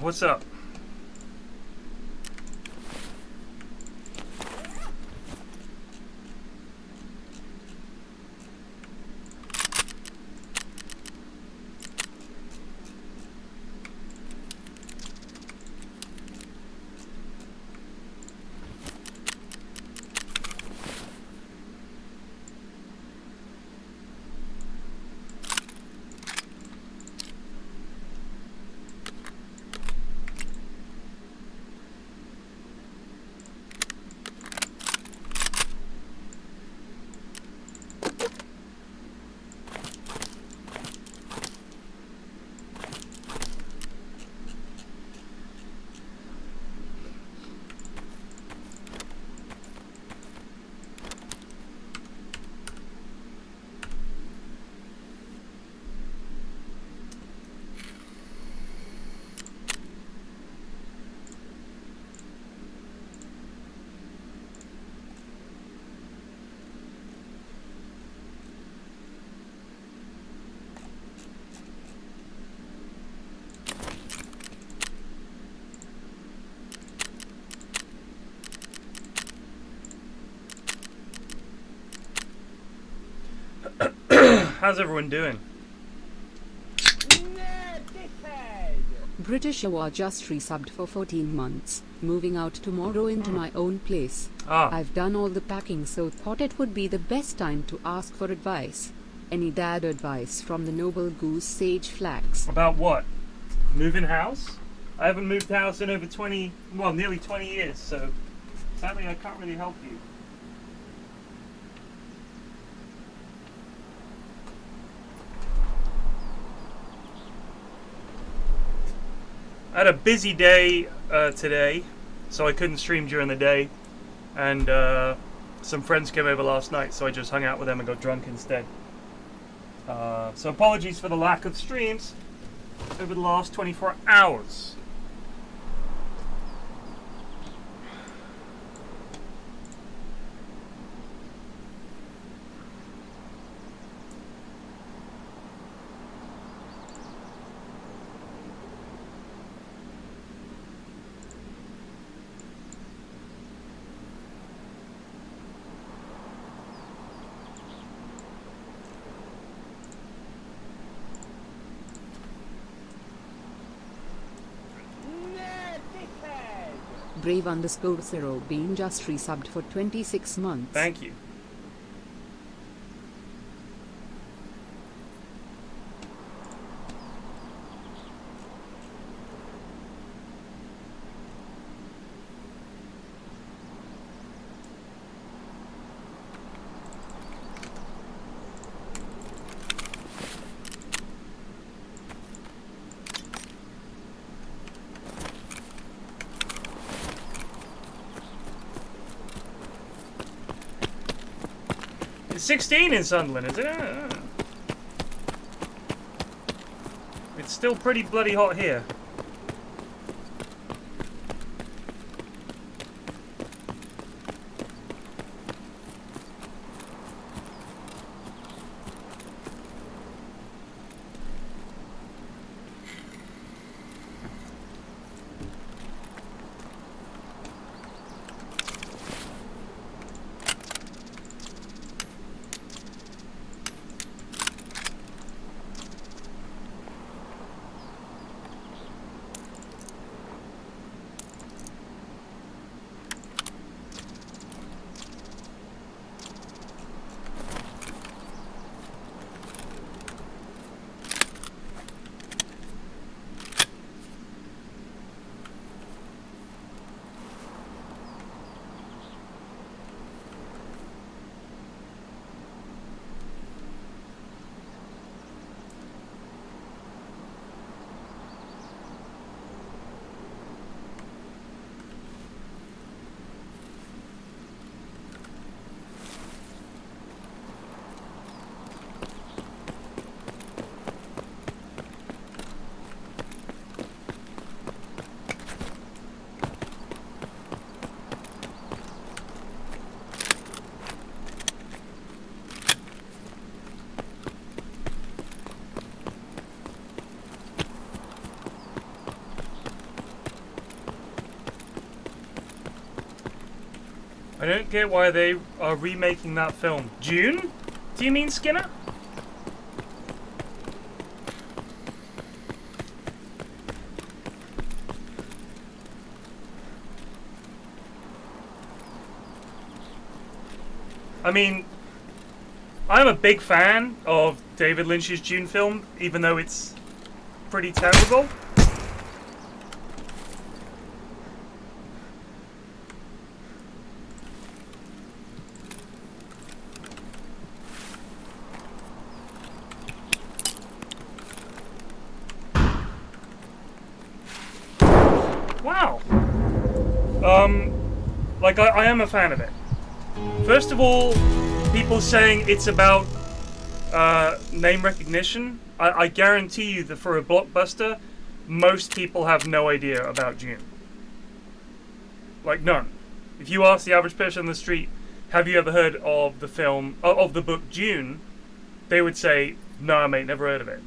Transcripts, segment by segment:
What's up? How's everyone doing? British Awa just resubbed for 14 months. Moving out tomorrow into my own place. I've done all the packing, so thought it would be the best time to ask for advice. Any dad advice from the noble goose Sage Flax? About what? Moving house? I haven't moved house in over nearly 20 years, so sadly I can't really help you. I had a busy day today, so I couldn't stream during the day, and some friends came over last night, so I just hung out with them and got drunk instead. So apologies for the lack of streams over the last 24 hours. Brave_0 being just resubbed for 26 months. Thank you. It's 16 in Sunderland, is it? It's still pretty bloody hot here. I don't get why they are remaking that film. June? Do you mean Skinner? I mean, I'm a big fan of David Lynch's Dune film, even though it's pretty terrible. Wow. Like, I am a fan of it. First of all, people saying it's about name recognition. I guarantee you that for a blockbuster, most people have no idea about Dune. Like, none. If you ask the average person on the street, have you ever heard of the film, of the book Dune, they would say, no, mate, never heard of it.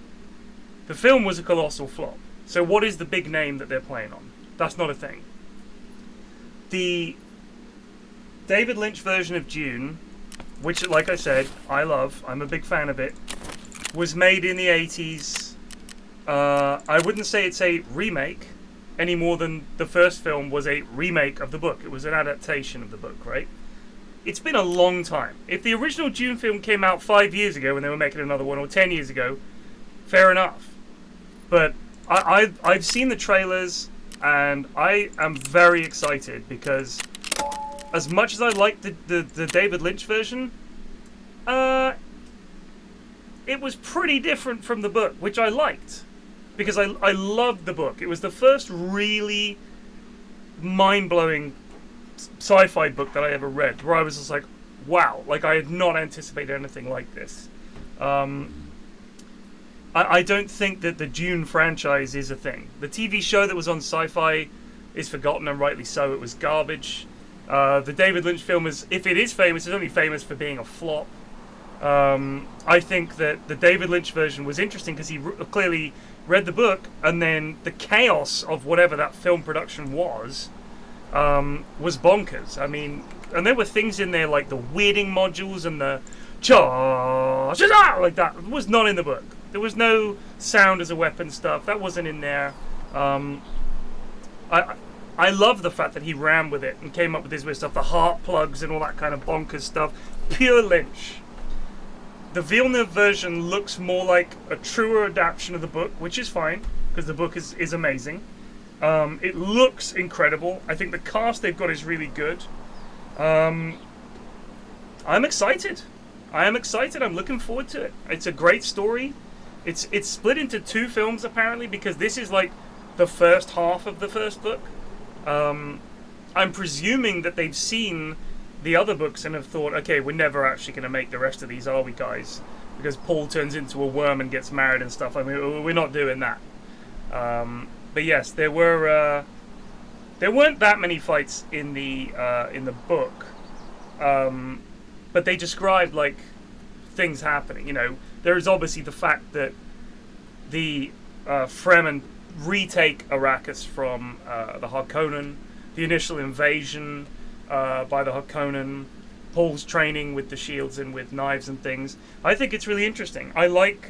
The film was a colossal flop. So what is the big name that they're playing on? That's not a thing. The David Lynch version of Dune, which, like I said, I love, I'm a big fan of it, was made in the 80s. I wouldn't say it's a remake any more than the first film was a remake of the book. It was an adaptation of the book, right? It's been a long time. If the original Dune film came out 5 years ago when they were making another one, or 10 years ago, fair enough. But I've seen the trailers, and I am very excited because as much as I like the David Lynch version, it was pretty different from the book, which I liked. Because I loved the book. It was the first really mind-blowing sci-fi book that I ever read, where I was just like, wow, like I had not anticipated anything like this. I don't think that the Dune franchise is a thing. The TV show that was on Sci-Fi is forgotten, and rightly so. It was garbage. The David Lynch film is, if it is famous, it's only famous for being a flop. I think that the David Lynch version was interesting because he clearly read the book, and then the chaos of whatever that film production was bonkers. I mean, and there were things in there like the weirding modules and the like that. It was not in the book. There was no sound as a weapon stuff. That wasn't in there. I love the fact that he ran with it and came up with this weird stuff, the heart plugs and all that kind of bonkers stuff. Pure Lynch. The Villeneuve version looks more like a truer adaptation of the book, which is fine, because the book is amazing. It looks incredible. I think the cast they've got is really good. I'm excited. I'm looking forward to it. It's a great story. It's split into 2 films, apparently, because this is like the first half of the first book. I'm presuming that they've seen the other books and have thought, okay, we're never actually going to make the rest of these, are we, guys? Because Paul turns into a worm and gets married and stuff. I mean, we're not doing that. But yes, there weren't that many fights in the book, but they described like things happening. You know, there is obviously the fact that the Fremen retake Arrakis from the Harkonnen, the initial invasion by the Harkonnen, Paul's training with the shields and with knives and things. I think it's really interesting. I like...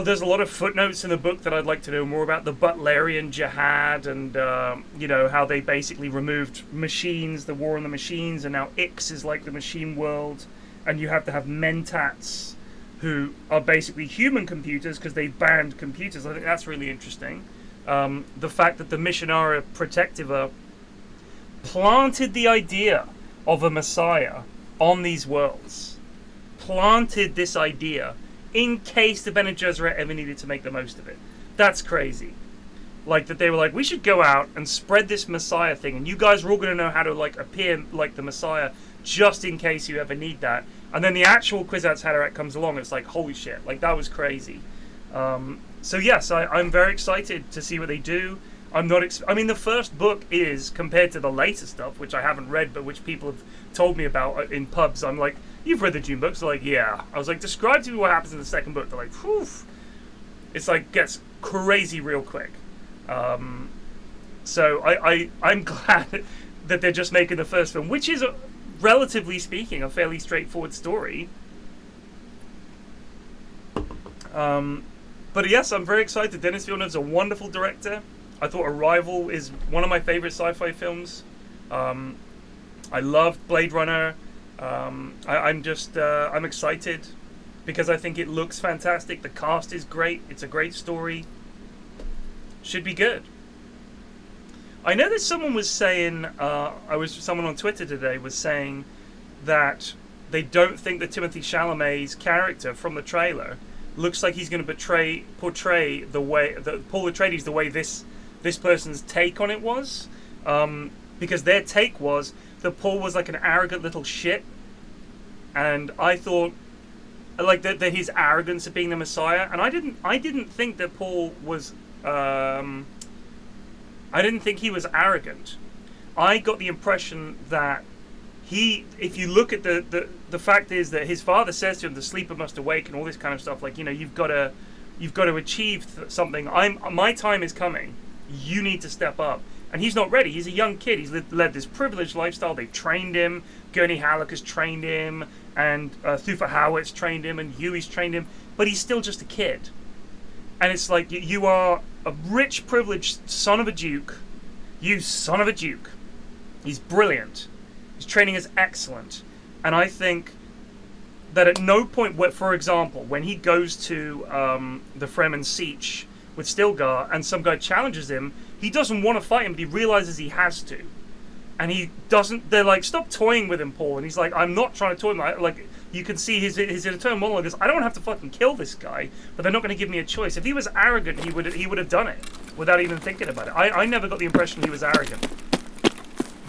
there's a lot of footnotes in the book that I'd like to know more about. The Butlerian Jihad and, how they basically removed machines, the war on the machines, and now Ix is like the machine world. And you have to have mentats who are basically human computers because they banned computers. I think that's really interesting. The fact that the Missionara Protectiva planted the idea of a Messiah on these worlds. Planted this idea in case the Bene Gesserit ever needed to make the most of it. That's crazy. Like, that they were like, we should go out and spread this Messiah thing, and you guys are all going to know how to, like, appear like the Messiah just in case you ever need that. And then the actual Kwisatz Haderach comes along, and it's like, holy shit, like, that was crazy. So yes, I'm very excited to see what they do. I mean, the first book is, compared to the later stuff, which I haven't read, but which people have told me about in pubs, I'm like, you've read the Dune books? They're like, yeah. I was like, describe to me what happens in the second book. They're like, whew. It's like, gets crazy real quick. So I'm glad that they're just making the first film, which is, relatively speaking, a fairly straightforward story. But yes, I'm very excited. Denis Villeneuve's a wonderful director. I thought Arrival is one of my favorite sci-fi films. I loved Blade Runner. I'm excited because I think it looks fantastic. The cast is great. It's a great story. Should be good. I know that someone was saying, someone on Twitter today was saying that they don't think that Timothée Chalamet's character from the trailer looks like he's going to portray the way that Paul Atreides, the way this person's take on it was, because their take was that Paul was like an arrogant little shit, and I thought like that his arrogance of being the Messiah, and I didn't think that Paul was I didn't think he was arrogant. I got the impression that if you look at the fact is that his father says to him, the sleeper must awake, and all this kind of stuff, like, you know, you've got to achieve something. My time is coming. You need to step up. And he's not ready. He's a young kid. He's led this privileged lifestyle. They've trained him. Gurney Halleck has trained him, and Thufir Hawat's trained him, and Huey's trained him. But he's still just a kid. And it's like, you are a rich, privileged son of a duke. You son of a duke. He's brilliant. His training is excellent. And I think that at no point, for example, when he goes to the Fremen Siege with Stilgar and some guy challenges him, he doesn't want to fight him, but he realizes he has to. And he doesn't, they're like, stop toying with him, Paul. And he's like, I'm not trying to toy with him. Like, you can see his internal monologue is, I don't have to fucking kill this guy, but they're not going to give me a choice. If he was arrogant, he would have done it without even thinking about it. I never got the impression he was arrogant.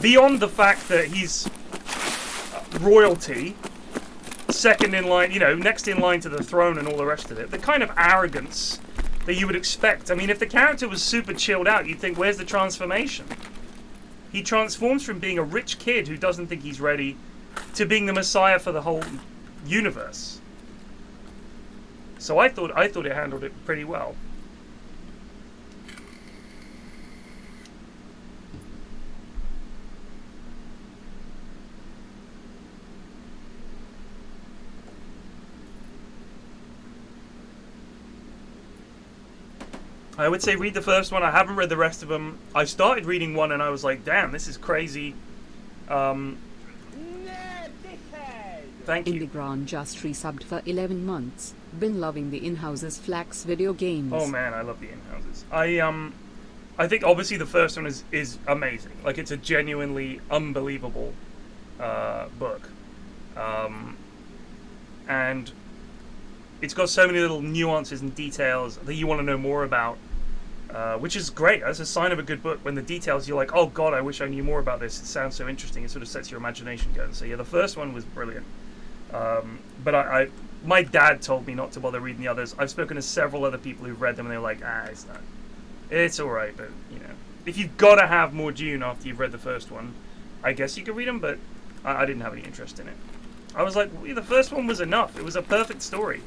Beyond the fact that he's royalty, second in line, you know, next in line to the throne and all the rest of it, the kind of arrogance that you would expect. I mean, if the character was super chilled out, you'd think, where's the transformation? He transforms from being a rich kid who doesn't think he's ready to being the Messiah for the whole universe. So I thought it handled it pretty well. I would say read the first one. I haven't read the rest of them. I started reading one and I was like, damn, this is crazy. Thank you. Indigran just resubbed for 11 months. Been loving the in-houses Flax video games. Oh man, I love the in-houses. I think obviously the first one is amazing. Like, it's a genuinely unbelievable book. And it's got so many little nuances and details that you want to know more about. Which is great. That's a sign of a good book. When the details, you're like, oh god, I wish I knew more about this. It sounds so interesting. It sort of sets your imagination going. So yeah, the first one was brilliant. But my dad told me not to bother reading the others. I've spoken to several other people who've read them, and they're like, it's all right. But you know, if you've got to have more Dune after you've read the first one, I guess you could read them. But I didn't have any interest in it. I was like, well, the first one was enough. It was a perfect story.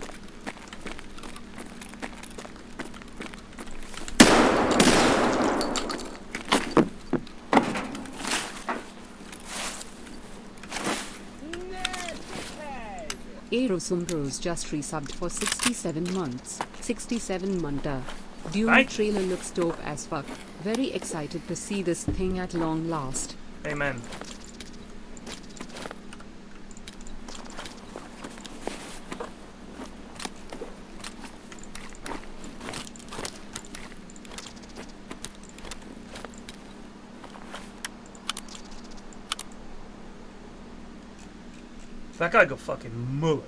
Aerosumbros just resubbed for 67 months. 67 monta. Dune trailer looks dope as fuck. Very excited to see this thing at long last. Amen. That guy got fucking mullered.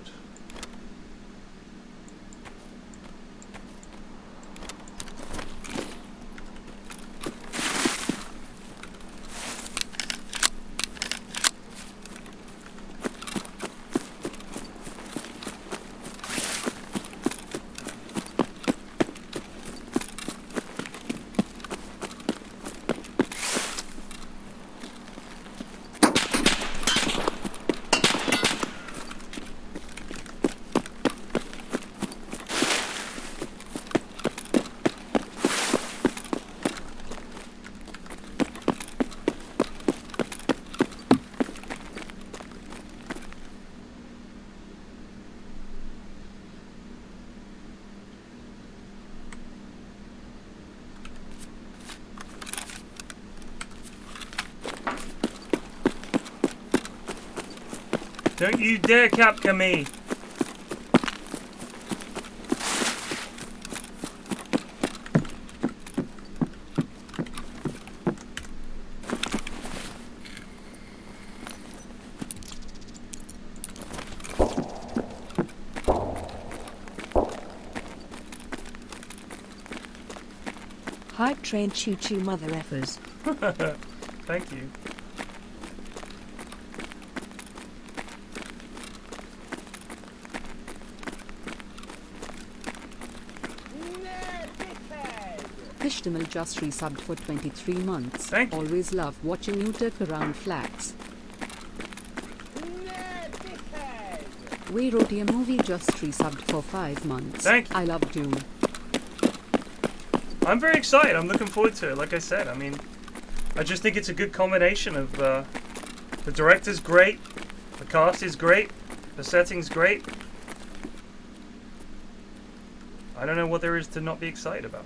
Don't you dare Capca me! Hype train choo choo mother effers. Thank you. Fishtimal just resubbed for 23 months. Thank you. Always love watching you turk around Flax. We wrote a movie just resubbed for 5 months. Thank you. I love Doom. I'm very excited. I'm looking forward to it. Like I said, I mean, I just think it's a good combination of the director's great, the cast is great, the setting's great. I don't know what there is to not be excited about.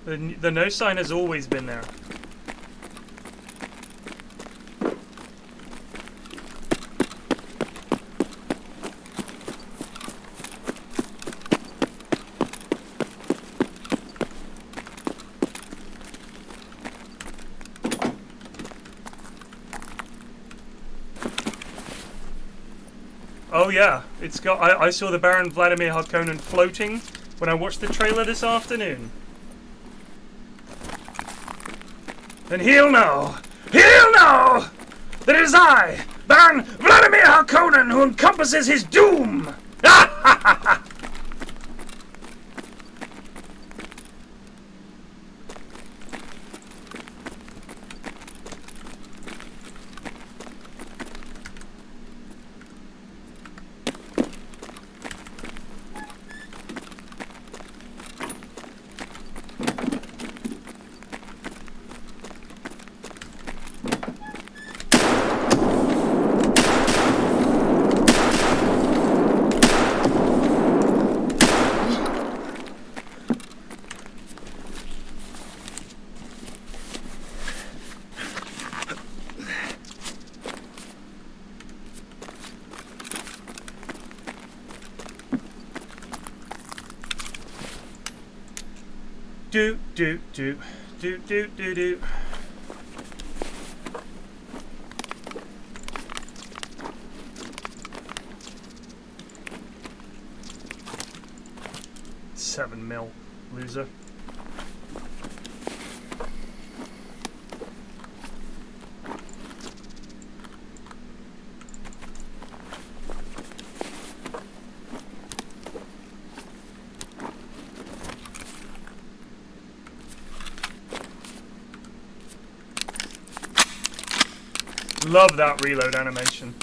The no sign has always been there. Oh yeah, it's got. I saw the Baron Vladimir Harkonnen floating when I watched the trailer this afternoon. And he'll know that it is I, Baron Vladimir Harkonnen, who encompasses his doom! Do. 7 mil, loser. Love that reload animation.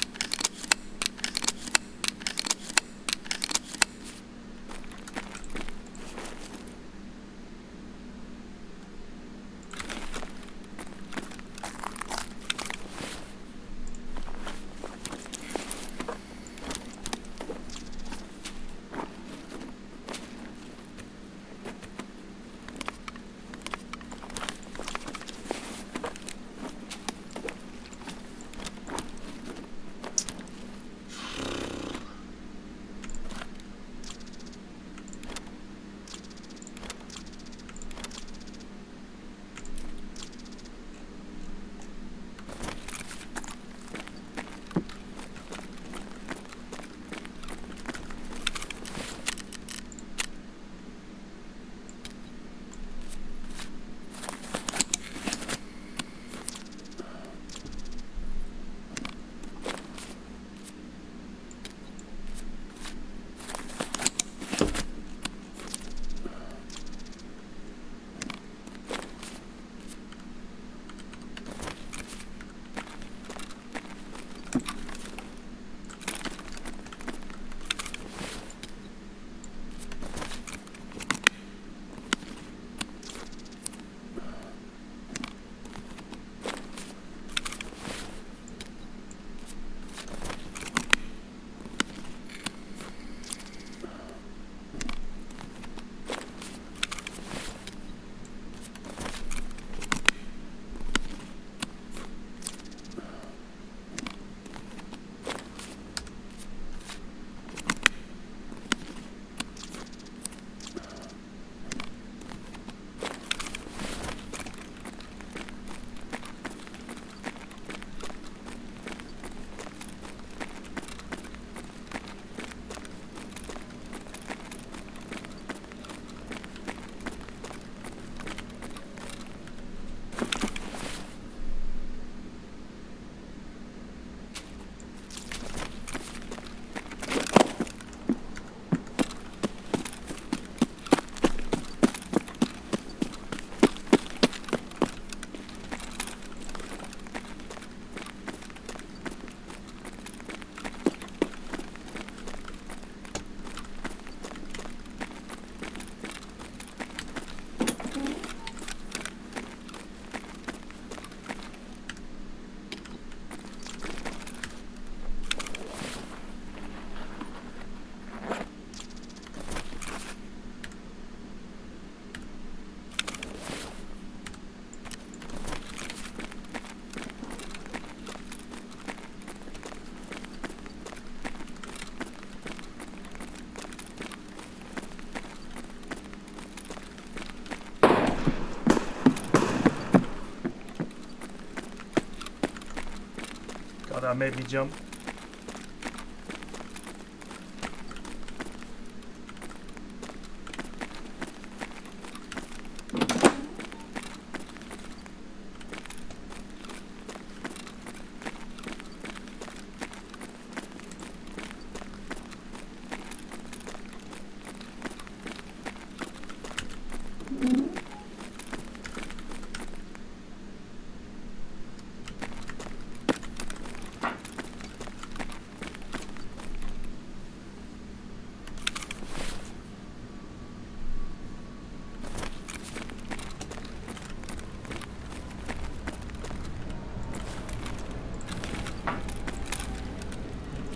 that made me jump.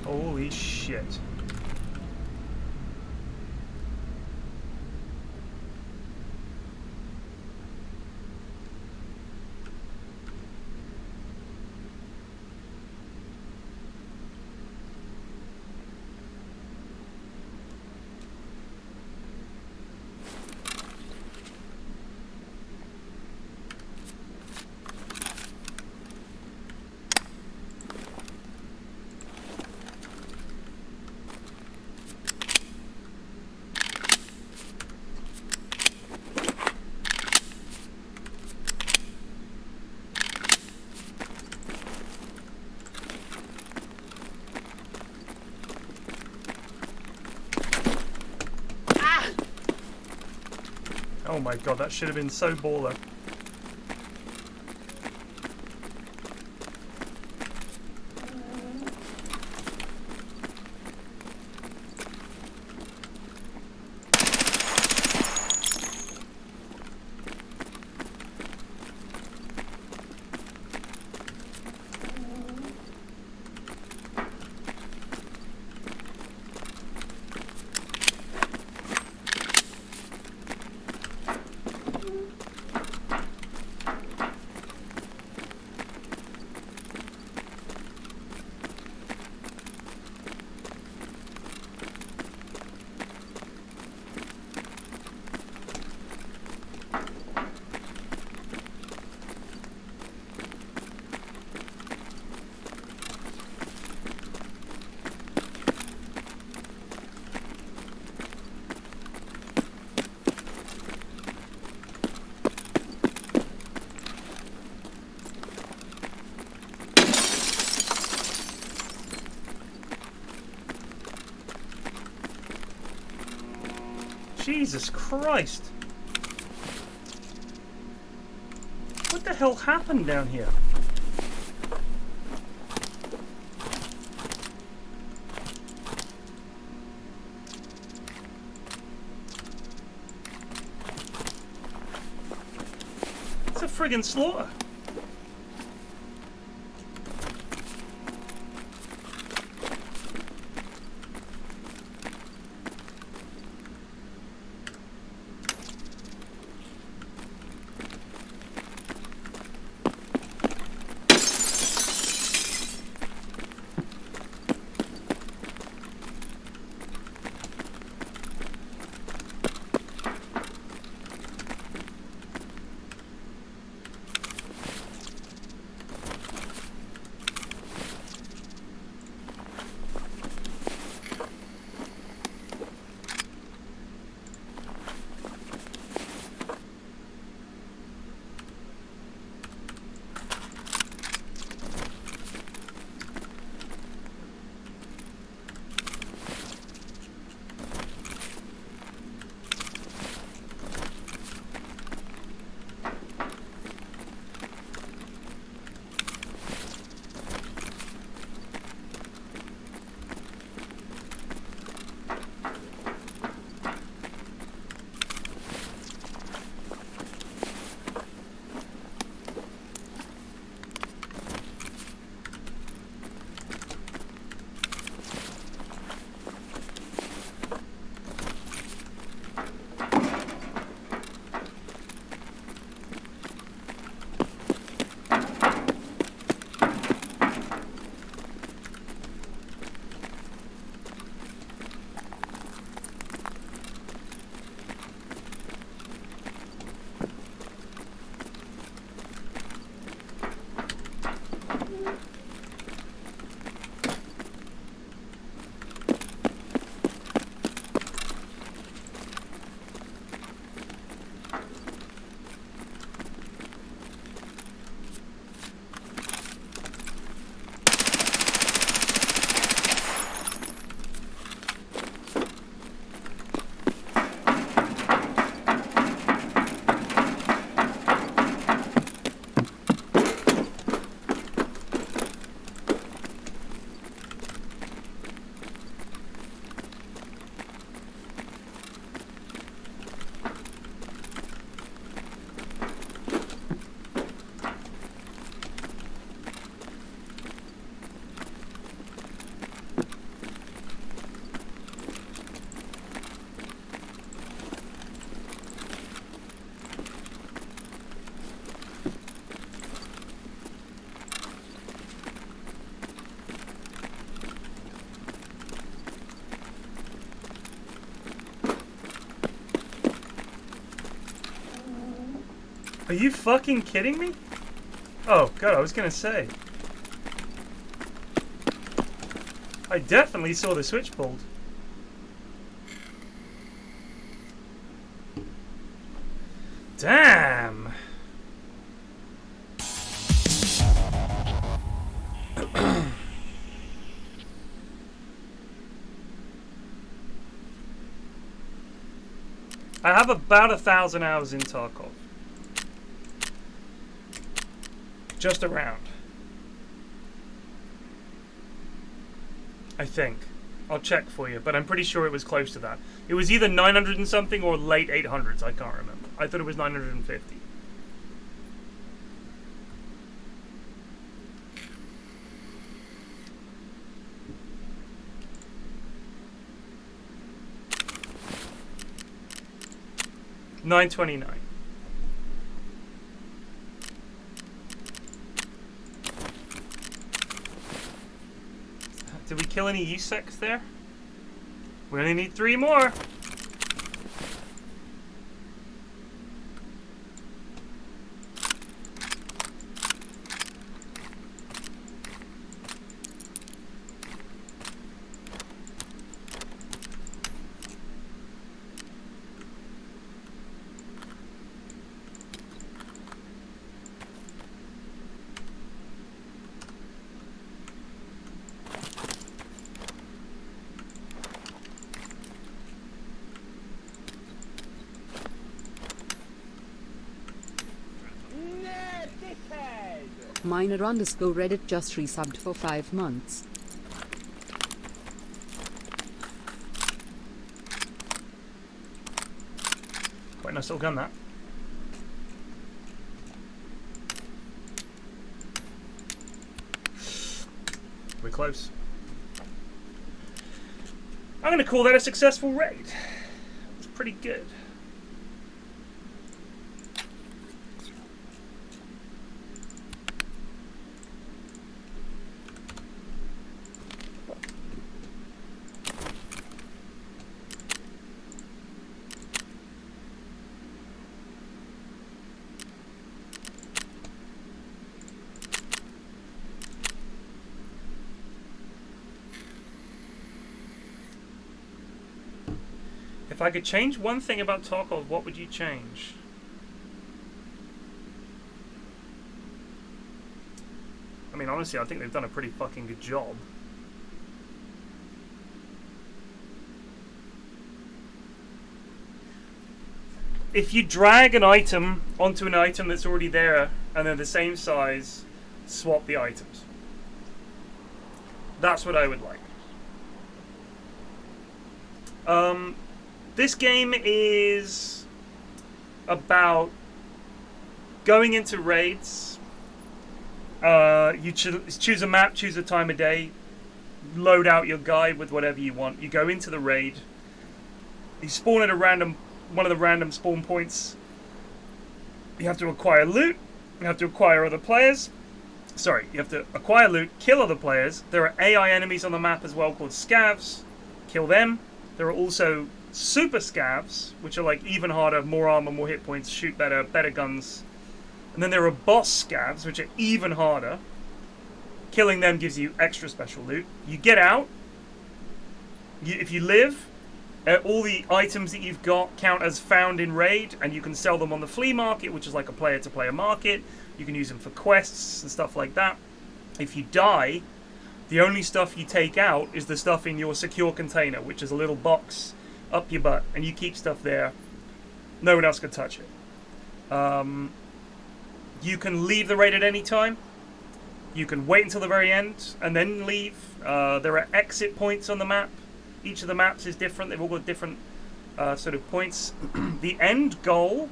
Holy shit. Oh my god, that should have been so baller. Jesus Christ! What the hell happened down here? It's a friggin' slaughter. Are you fucking kidding me? Oh, God, I was gonna say. I definitely saw the switch pulled. Damn! I have about 1,000 hours in Tarkov. Just around. I think. I'll check for you, but I'm pretty sure it was close to that. It was either 900 and something or late 800s, I can't remember. I thought it was 950. $929. Did we kill any USECs there? We only need 3 more. Miner_Reddit just resubbed for 5 months. Quite nice little gun, that. We're close. I'm going to call that a successful raid. It was pretty good. If I could change one thing about Tarkov, what would you change? I mean, honestly, I think they've done a pretty fucking good job. If you drag an item onto an item that's already there, and they're the same size, swap the items. That's what I would like. This game is about going into raids. You choose a map, choose a time of day, load out your guide with whatever you want. You go into the raid. You spawn at one of the random spawn points. You have to acquire loot. You have to acquire other players. Sorry, you have to acquire loot, kill other players. There are AI enemies on the map as well called scavs. Kill them. There are also super scavs, which are like even harder, more armor, more hit points, shoot better, better guns. And then there are boss scavs, which are even harder. Killing them gives you extra special loot. You get out. If you live, all the items that you've got count as found in raid, and you can sell them on the flea market, which is like a player-to-player market. You can use them for quests and stuff like that. If you die, the only stuff you take out is the stuff in your secure container, which is a little box up your butt, and you keep stuff there. No one else can touch it. You can leave the raid at any time. You can wait until the very end and then leave. There are exit points on the map. Each of the maps is different. They've all got different sort of points. The end goal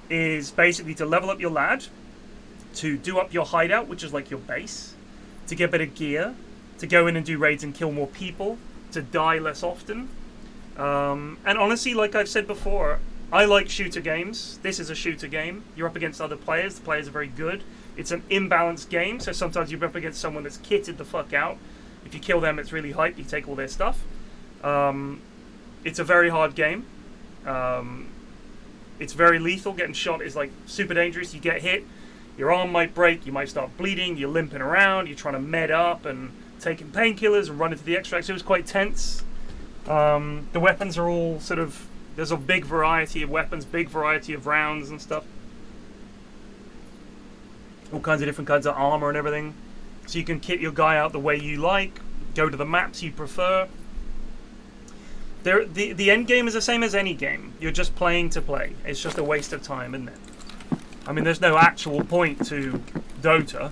is basically to level up your lad, to do up your hideout, which is like your base, to get better gear, to go in and do raids and kill more people, to die less often. And honestly, like I've said before, I like shooter games. This is a shooter game. You're up against other players. The players are very good. It's an imbalanced game, so sometimes you're up against someone that's kitted the fuck out. If you kill them, it's really hype. You take all their stuff. It's a very hard game. it's very lethal. Getting shot is like super dangerous. You get hit, your arm might break, you might start bleeding, you're limping around, you're trying to med up and taking painkillers and running to the extracts. It was quite tense. The weapons are all sort of, there's a big variety of weapons, big variety of rounds and stuff. All kinds of different kinds of armor and everything. So you can kit your guy out the way you like, go to the maps you prefer. The end game is the same as any game. You're just playing to play. It's just a waste of time, isn't it? I mean, there's no actual point to Dota.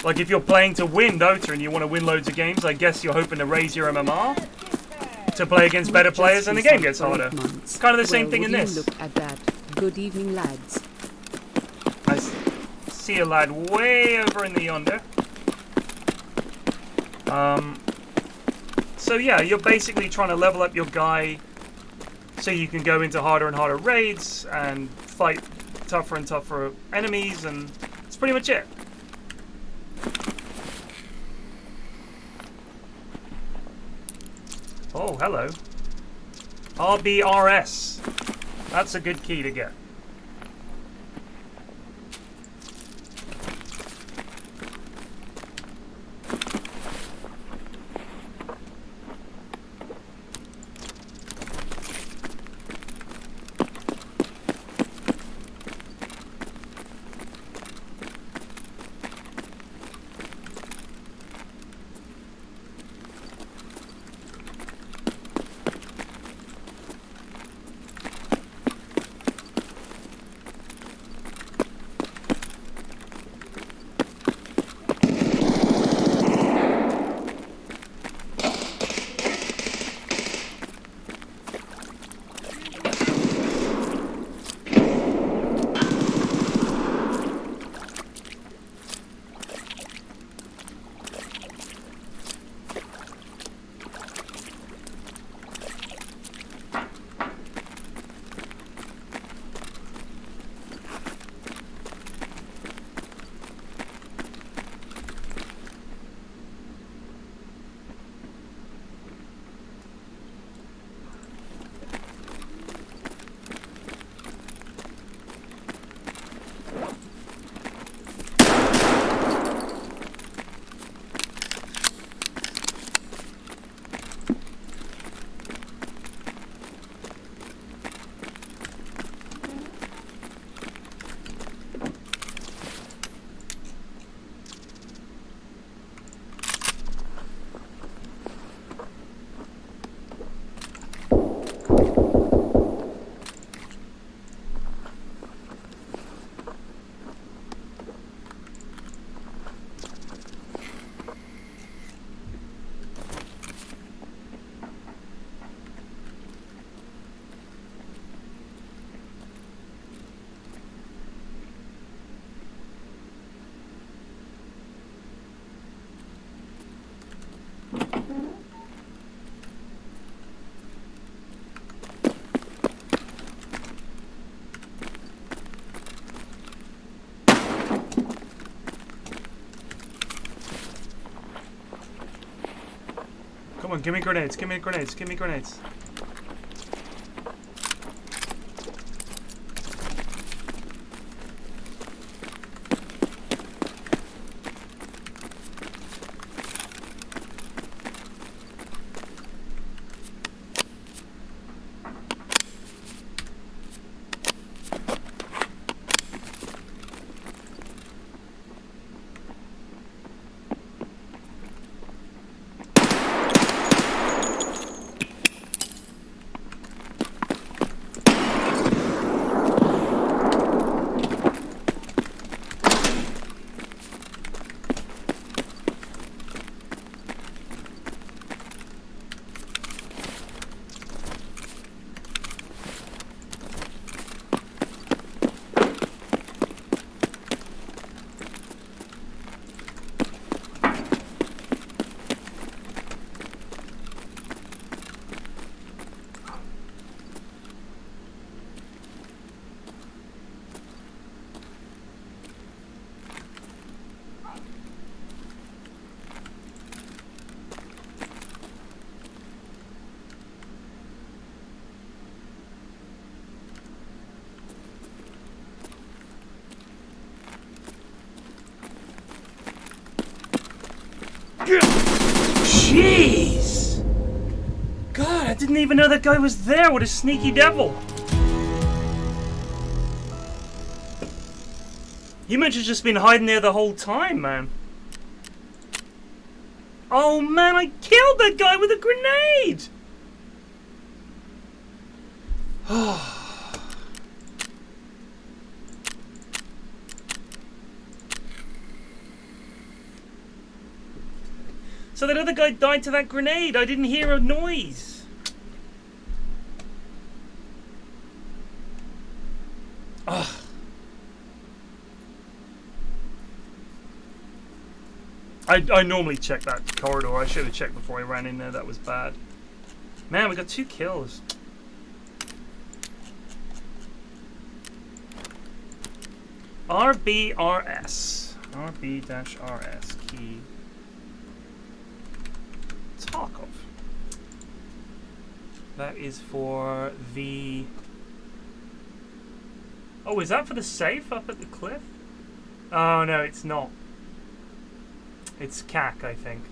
Like, if you're playing to win Dota and you want to win loads of games, I guess you're hoping to raise your MMR to play against better players and the game gets harder. It's kind of the same thing in this. Look at that. Good evening, lads. I see a lad way over in the yonder. So yeah, you're basically trying to level up your guy so you can go into harder and harder raids and fight tougher and tougher enemies, and that's pretty much it. Oh, hello. RBRS. That's a good key to get. Come on, give me grenades, give me grenades, give me grenades. Jeez! God, I didn't even know that guy was there. What a sneaky devil. You must have just been hiding there the whole time, man. Oh man, I killed that guy with a grenade! So that other guy died to that grenade. I didn't hear a noise. Ugh. I normally check that corridor. I should have checked before I ran in there. That was bad. Man, we got 2 kills. RBRS. RB-RS key. Tarkov. That is for the... Oh, is that for the safe up at the cliff? Oh, no, it's not. It's CAC, I think.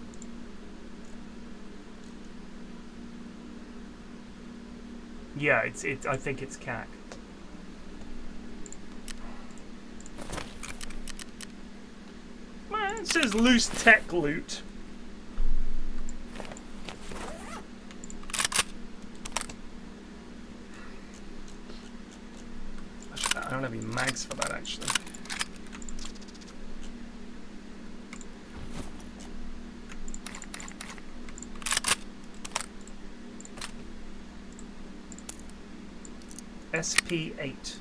Yeah, I think it's CAC. Well, it says loose tech loot. I don't have any mags for that, actually. SP8.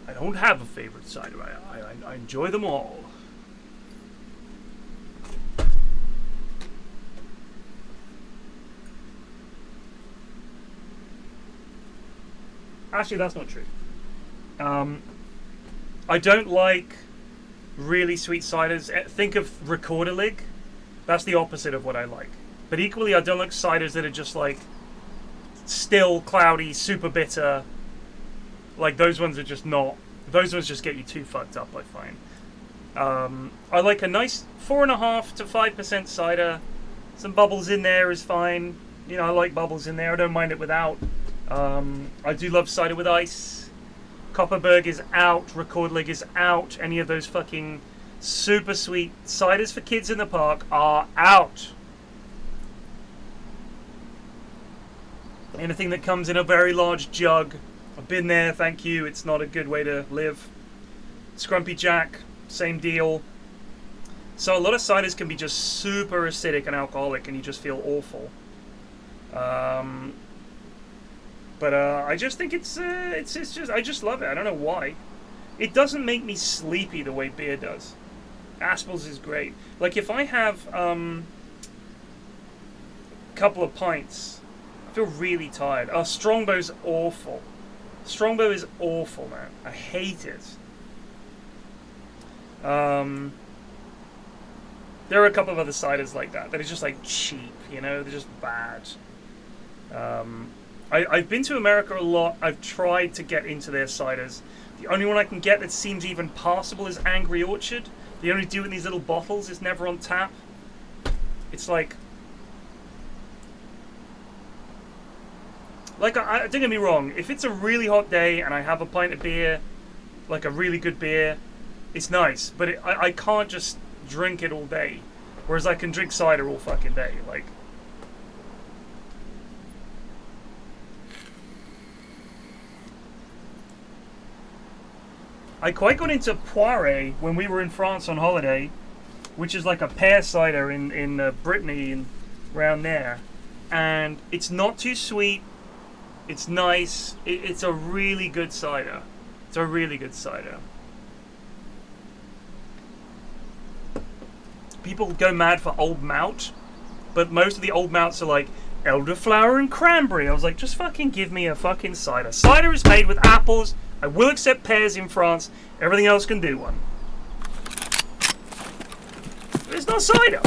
I don't have a favorite cider. I enjoy them all. Actually, that's not true. I don't like really sweet ciders. Think of Recorderlig. That's the opposite of what I like. But equally, I don't like ciders that are just like still, cloudy, super bitter. Like those ones are just not. Those ones just get you too fucked up, I find. I like a nice 4.5 to 5% cider. Some bubbles in there is fine. You know, I like bubbles in there. I don't mind it without. I do love cider with ice. Copperberg is out. Recorderlig is out. Any of those fucking super sweet ciders for kids in the park are out. Anything that comes in a very large jug. I've been there, thank you. It's not a good way to live. Scrumpy Jack, same deal. So a lot of ciders can be just super acidic and alcoholic, and you just feel awful. But I just think it's just I just love it. I don't know why. It doesn't make me sleepy the way beer does. Aspels is great. Like if I have a couple of pints, I feel really tired. Strongbow's awful. Strongbow is awful, man. I hate it. There are a couple of other ciders like that are just like cheap, you know, they're just bad. I've been to America a lot. I've tried to get into their ciders. The only one I can get that seems even passable is Angry Orchard. They only do it in these little bottles. It's never on tap. It's like don't get me wrong. If it's a really hot day and I have a pint of beer, like a really good beer, it's nice. But I can't just drink it all day. Whereas I can drink cider all fucking day. Like, I quite got into Poiré when we were in France on holiday, which is like a pear cider in Brittany and around there. And it's not too sweet. It's nice. It's a really good cider. It's a really good cider. People go mad for Old Mout, but most of the Old Mouts are like elderflower and cranberry. I was like, just fucking give me a fucking cider. Cider is made with apples. I will accept pears in France. Everything else can do one. But it's not cider.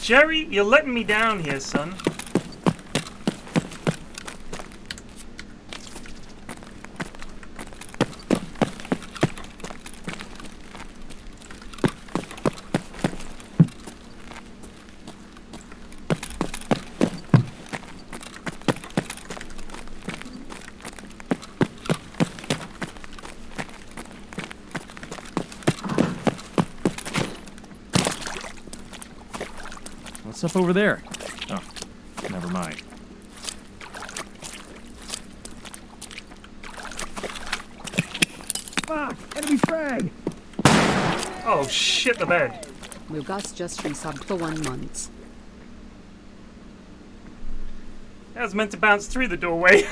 Jerry, you're letting me down here, son. What's up over there? Oh, never mind. Fuck! Enemy frag! Oh shit, the bed. Wilgus just resubbed for 1 month. That was meant to bounce through the doorway.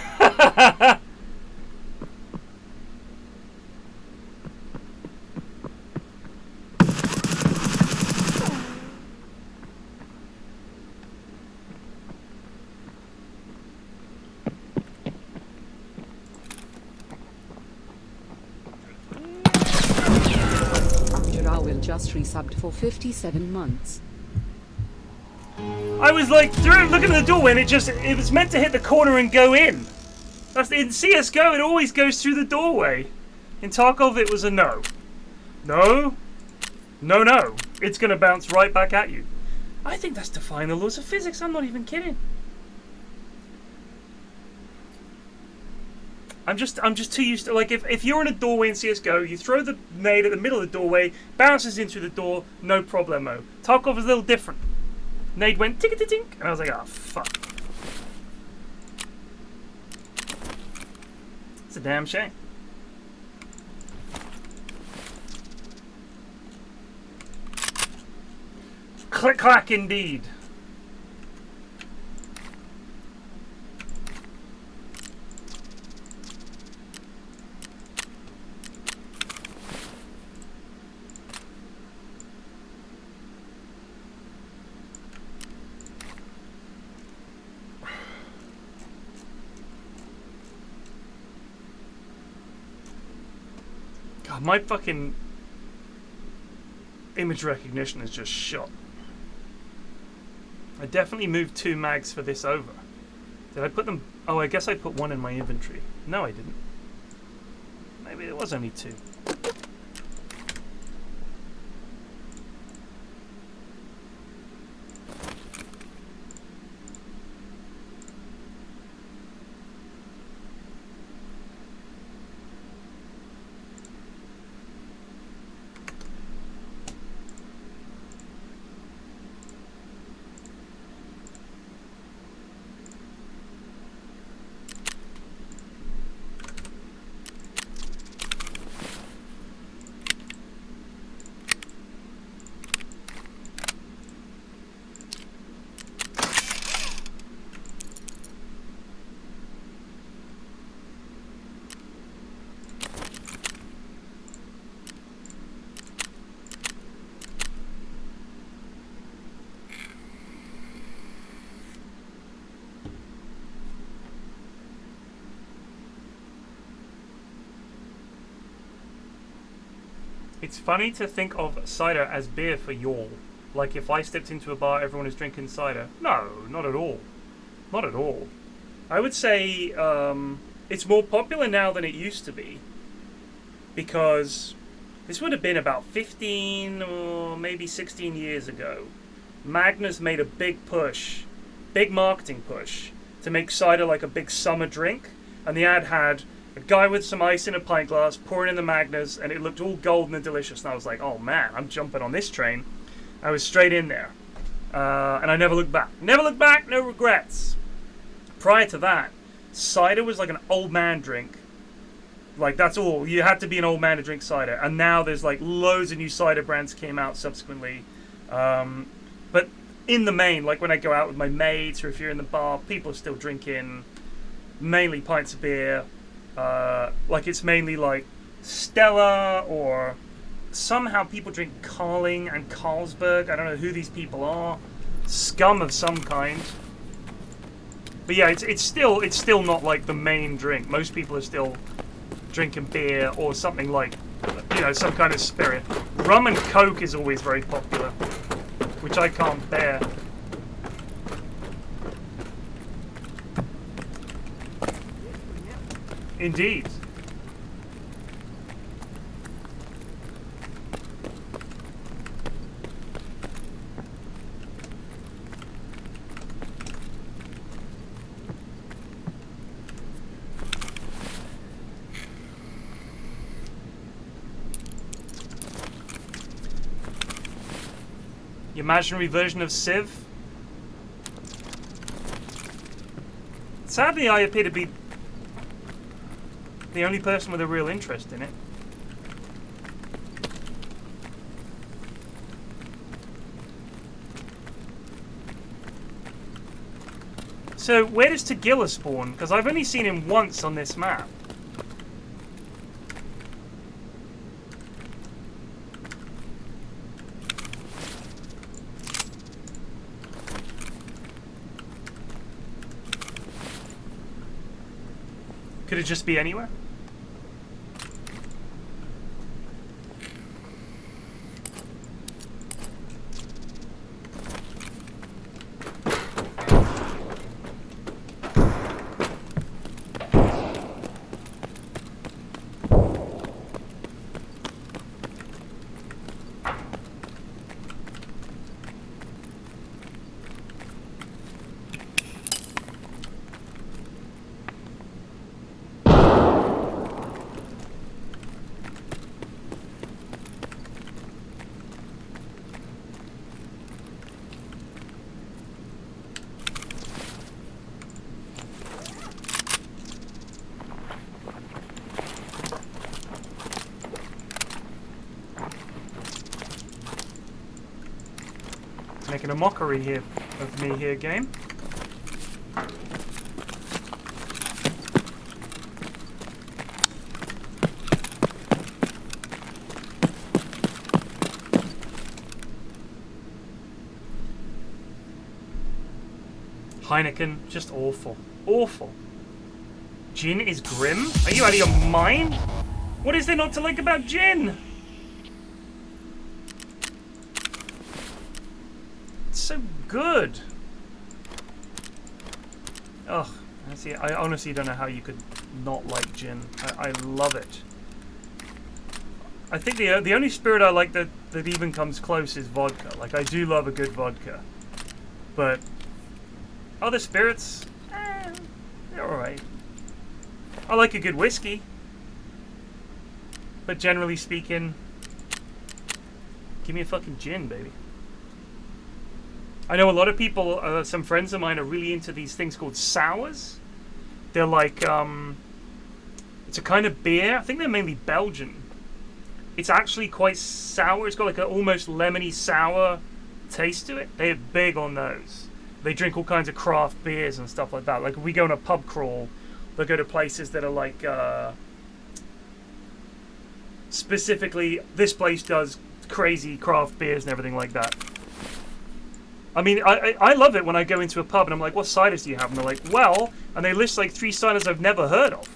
Just resubbed for 57 months. I was like looking at the doorway and it was meant to hit the corner and go in. That's in CSGO it always goes through the doorway. In Tarkov it was a no. No. No, no. It's gonna bounce right back at you. I think that's defying the laws of physics, I'm not even kidding. I'm just too used to, like, if you're in a doorway in CSGO, you throw the nade at the middle of the doorway, bounces in through the door, no problemo. Tarkov is a little different. Nade went tick-a-tink, and I was like, oh, fuck. It's a damn shame. Click-clack indeed. God, my fucking image recognition is just shot. I definitely moved 2 mags for this over. Did I put them? Oh, I guess I put 1 in my inventory. No, I didn't. Maybe there was only 2. It's funny to think of cider as beer for y'all. Like if I stepped into a bar, everyone is drinking cider. No, not at all. Not at all. I would say it's more popular now than it used to be. Because this would have been about 15 or maybe 16 years ago. Magners made a big push, big marketing push, to make cider like a big summer drink. And the ad had a guy with some ice in a pint glass pouring in the Magners, and it looked all golden and delicious. And I was like, oh man, I'm jumping on this train. I was straight in there. And I never looked back. Never looked back, no regrets. Prior to that, cider was like an old man drink. Like, that's all. You had to be an old man to drink cider. And now there's like loads of new cider brands came out subsequently. But in the main, like when I go out with my mates or if you're in the bar, people are still drinking mainly pints of beer. Like it's mainly like Stella, or somehow people drink Carling and Carlsberg. I don't know who these people are. Scum of some kind. But yeah, it's still not like the main drink. Most people are still drinking beer or something like, you know, some kind of spirit. Rum and Coke is always very popular, which I can't bear. Indeed. The imaginary version of Civ. Sadly, I appear to be the only person with a real interest in it. So, where does Tagilla spawn? Because I've only seen him once on this map. Could it just be anywhere? Making a mockery here of me here, game. Heineken, just awful. Awful. Gin is grim? Are you out of your mind? What is there not to like about gin? So good. Ugh, I honestly don't know how you could not like gin. I love it. I think the only spirit I like that even comes close is vodka. Like, I do love a good vodka, but other spirits, they're alright. I like a good whiskey, but generally speaking, give me a fucking gin, baby. I know a lot of people, some friends of mine are really into these things called sours. They're like, it's a kind of beer. I think they're mainly Belgian. It's actually quite sour. It's got like an almost lemony sour taste to it. They're big on those. They drink all kinds of craft beers and stuff like that. Like if we go on a pub crawl, they'll go to places that are like, specifically, this place does crazy craft beers and everything like that. I mean, I love it when I go into a pub and I'm like, what ciders do you have? And they're like, well, and they list like 3 ciders I've never heard of.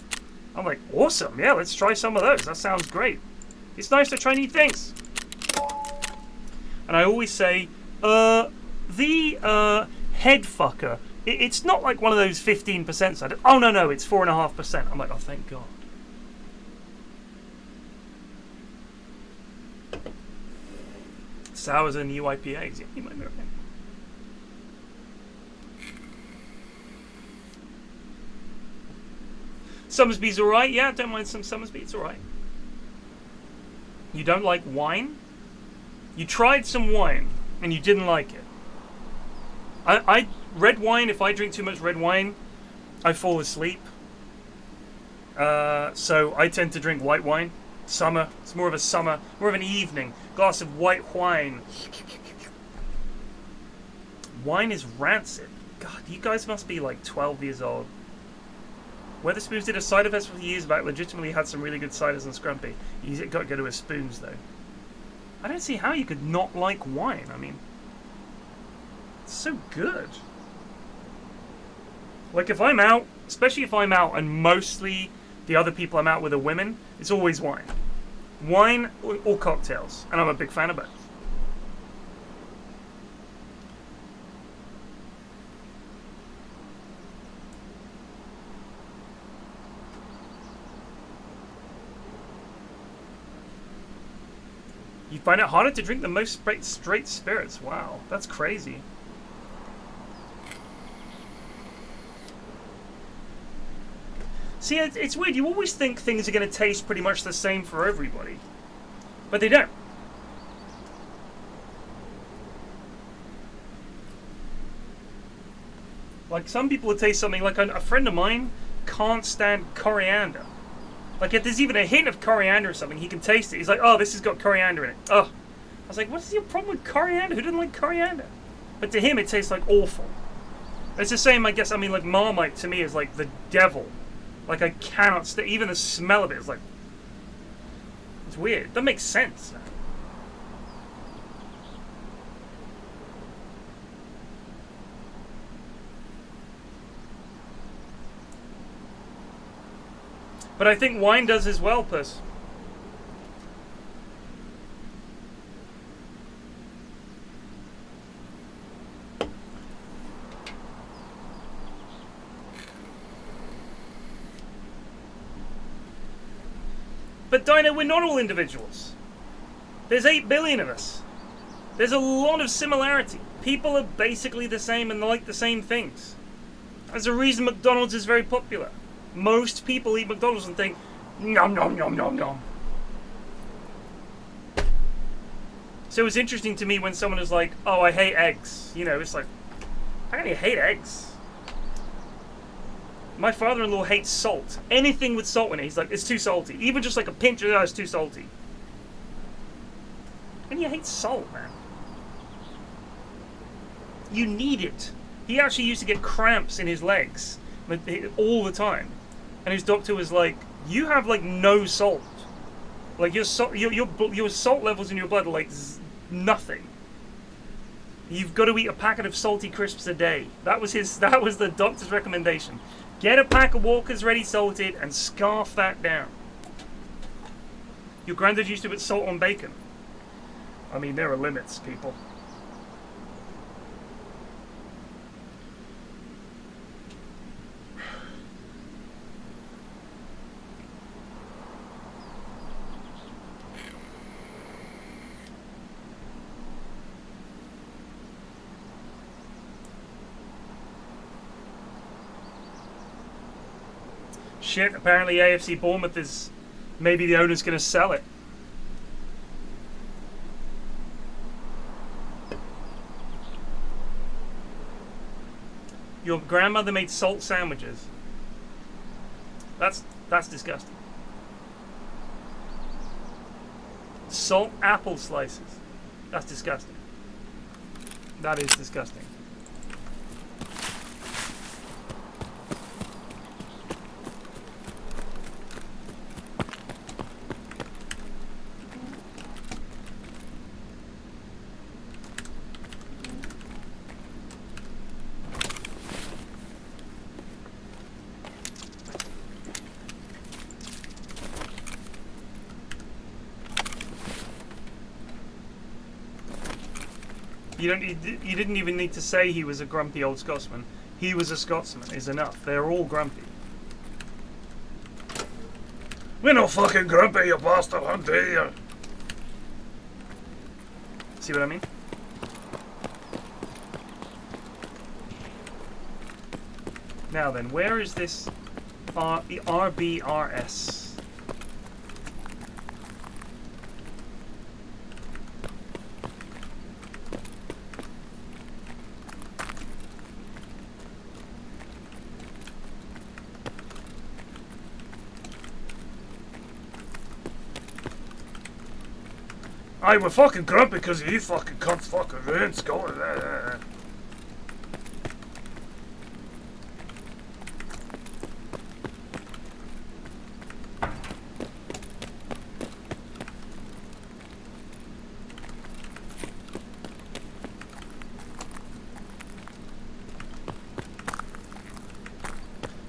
I'm like, awesome, yeah, let's try some of those. That sounds great. It's nice to try new things. And I always say, the head fucker, it's not like one of those 15% side. Oh, no, it's 4.5%. I'm like, oh, thank God. Sours and new IPAs. Yeah, you might be right. Summersby's alright. Yeah, don't mind some Summersby. It's alright. You don't like wine? You tried some wine and you didn't like it. Red wine, if I drink too much red wine, I fall asleep. So I tend to drink white wine. Summer. It's more of a summer, more of an evening. Glass of white wine. Wine is rancid. God, you guys must be like 12 years old. Weatherspoons did a cider festival a few years back. Legitimately had some really good ciders and scrumpy. You got to go to a Spoons though. I don't see how you could not like wine. I mean, it's so good. Like if I'm out, especially if I'm out and mostly the other people I'm out with are women, it's always wine. Wine or cocktails. And I'm a big fan of both. You find it harder to drink the most straight spirits. Wow, that's crazy. See, it's weird. You always think things are going to taste pretty much the same for everybody. But they don't. Like, some people will taste something, like a friend of mine can't stand coriander. Like, if there's even a hint of coriander or something, he can taste it. He's like, oh, this has got coriander in it. Oh. I was like, what's your problem with coriander? Who doesn't like coriander? But to him, it tastes like awful. It's the same, I guess, I mean, like, Marmite to me is like the devil. Like, I cannot even the smell of it is like, it's weird. It doesn't make sense. But I think wine does as well, Puss. But Dino, we're not all individuals. There's 8 billion of us. There's a lot of similarity. People are basically the same and like the same things. There's a reason McDonald's is very popular. Most people eat McDonald's and think, nom nom nom nom nom. So it's interesting to me when someone is like, oh, I hate eggs. You know, it's like, how can you hate eggs? My father-in-law hates salt. Anything with salt in it, he's like, it's too salty. Even just like a pinch of that is too salty. And you hate salt, man. You need it. He actually used to get cramps in his legs all the time. And his doctor was like, you have like no salt. Like your salt levels in your blood are like nothing. You've got to eat a packet of salty crisps a day. That was the doctor's recommendation. Get a pack of Walker's Ready Salted and scarf that down. Your granddad used to put salt on bacon. I mean, there are limits, people. Shit, apparently AFC Bournemouth is... Maybe the owner's going to sell it. Your grandmother made salt sandwiches. That's disgusting. Salt apple slices. That's disgusting. That is disgusting. You didn't even need to say he was a grumpy old Scotsman. He was a Scotsman is enough. They're all grumpy. We're no fucking grumpy, you bastard. How dare you? See what I mean? Now then, where is this RBRS? Aye, we're fucking grumpy because you fucking cunt fucking ruined Scotland.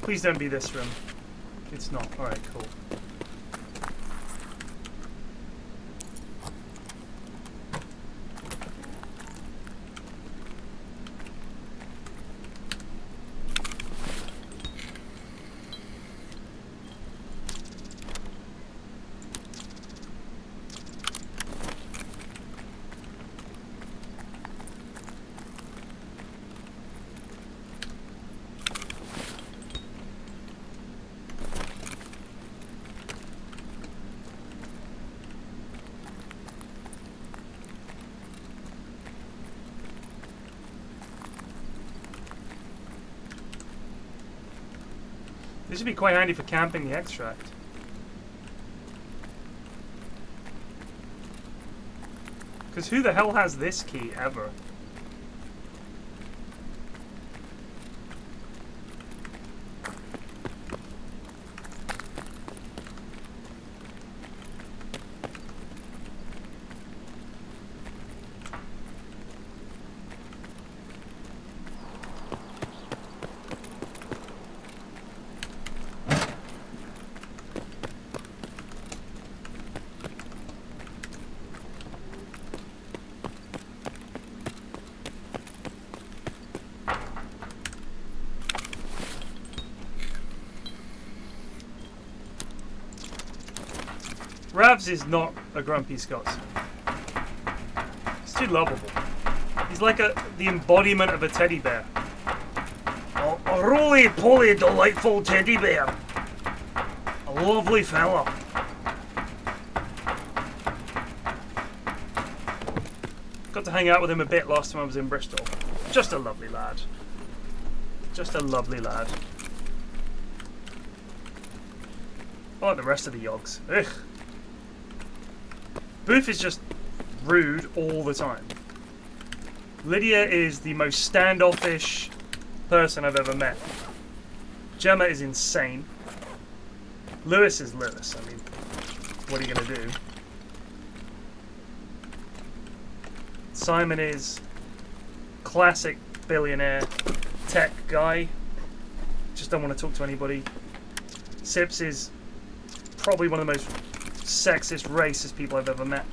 Please don't be this room. It's not. Alright, cool. This would be quite handy for camping the extract. Because who the hell has this key ever? Ravs is not a grumpy Scotsman. He's too lovable. He's like the embodiment of a teddy bear. A roly-poly delightful teddy bear. A lovely fella. Got to hang out with him a bit last time I was in Bristol. Just a lovely lad. Just a lovely lad. I like the rest of the yogs. Ugh. Booth is just rude all the time. Lydia is the most standoffish person I've ever met. Gemma is insane. Lewis is Lewis. I mean, what are you going to do? Simon is classic billionaire tech guy. Just don't want to talk to anybody. Sips is probably one of the most sexist, racist people I've ever met.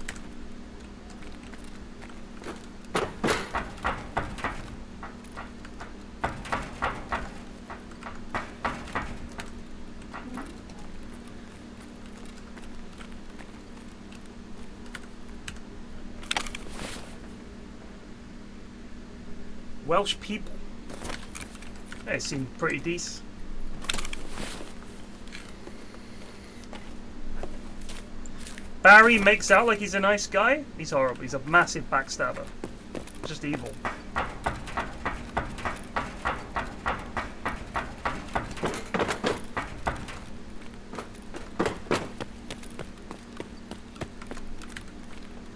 Welsh people. They seem pretty decent. Barry makes out like he's a nice guy. He's horrible. He's a massive backstabber. Just evil.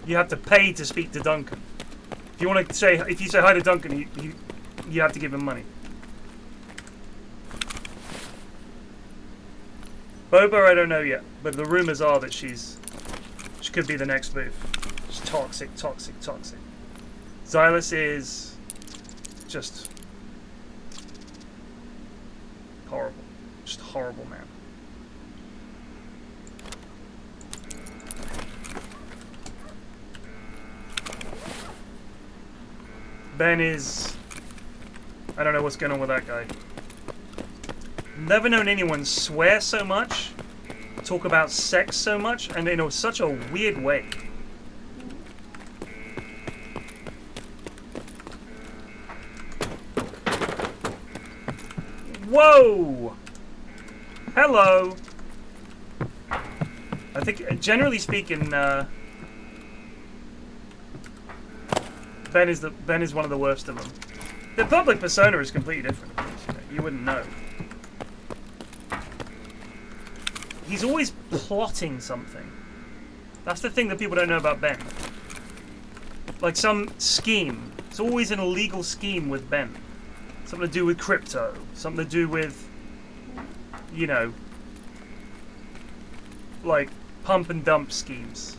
You have to pay to speak to Duncan. If you want to say, if you say hi to Duncan, you have to give him money. Boba, I don't know yet, but the rumors are that she could be the next move. She's toxic, toxic, toxic. Xylus is just horrible. Just a horrible man. Ben is... I don't know what's going on with that guy. Never known anyone swear so much, talk about sex so much, and in such a weird way. Whoa! Hello! I think, generally speaking, Ben is one of the worst of them. The public persona is completely different, of course, you wouldn't know. He's always plotting something. That's the thing that people don't know about Ben. Like some scheme. It's always an illegal scheme with Ben. Something to do with crypto. Something to do with, you know, like pump and dump schemes.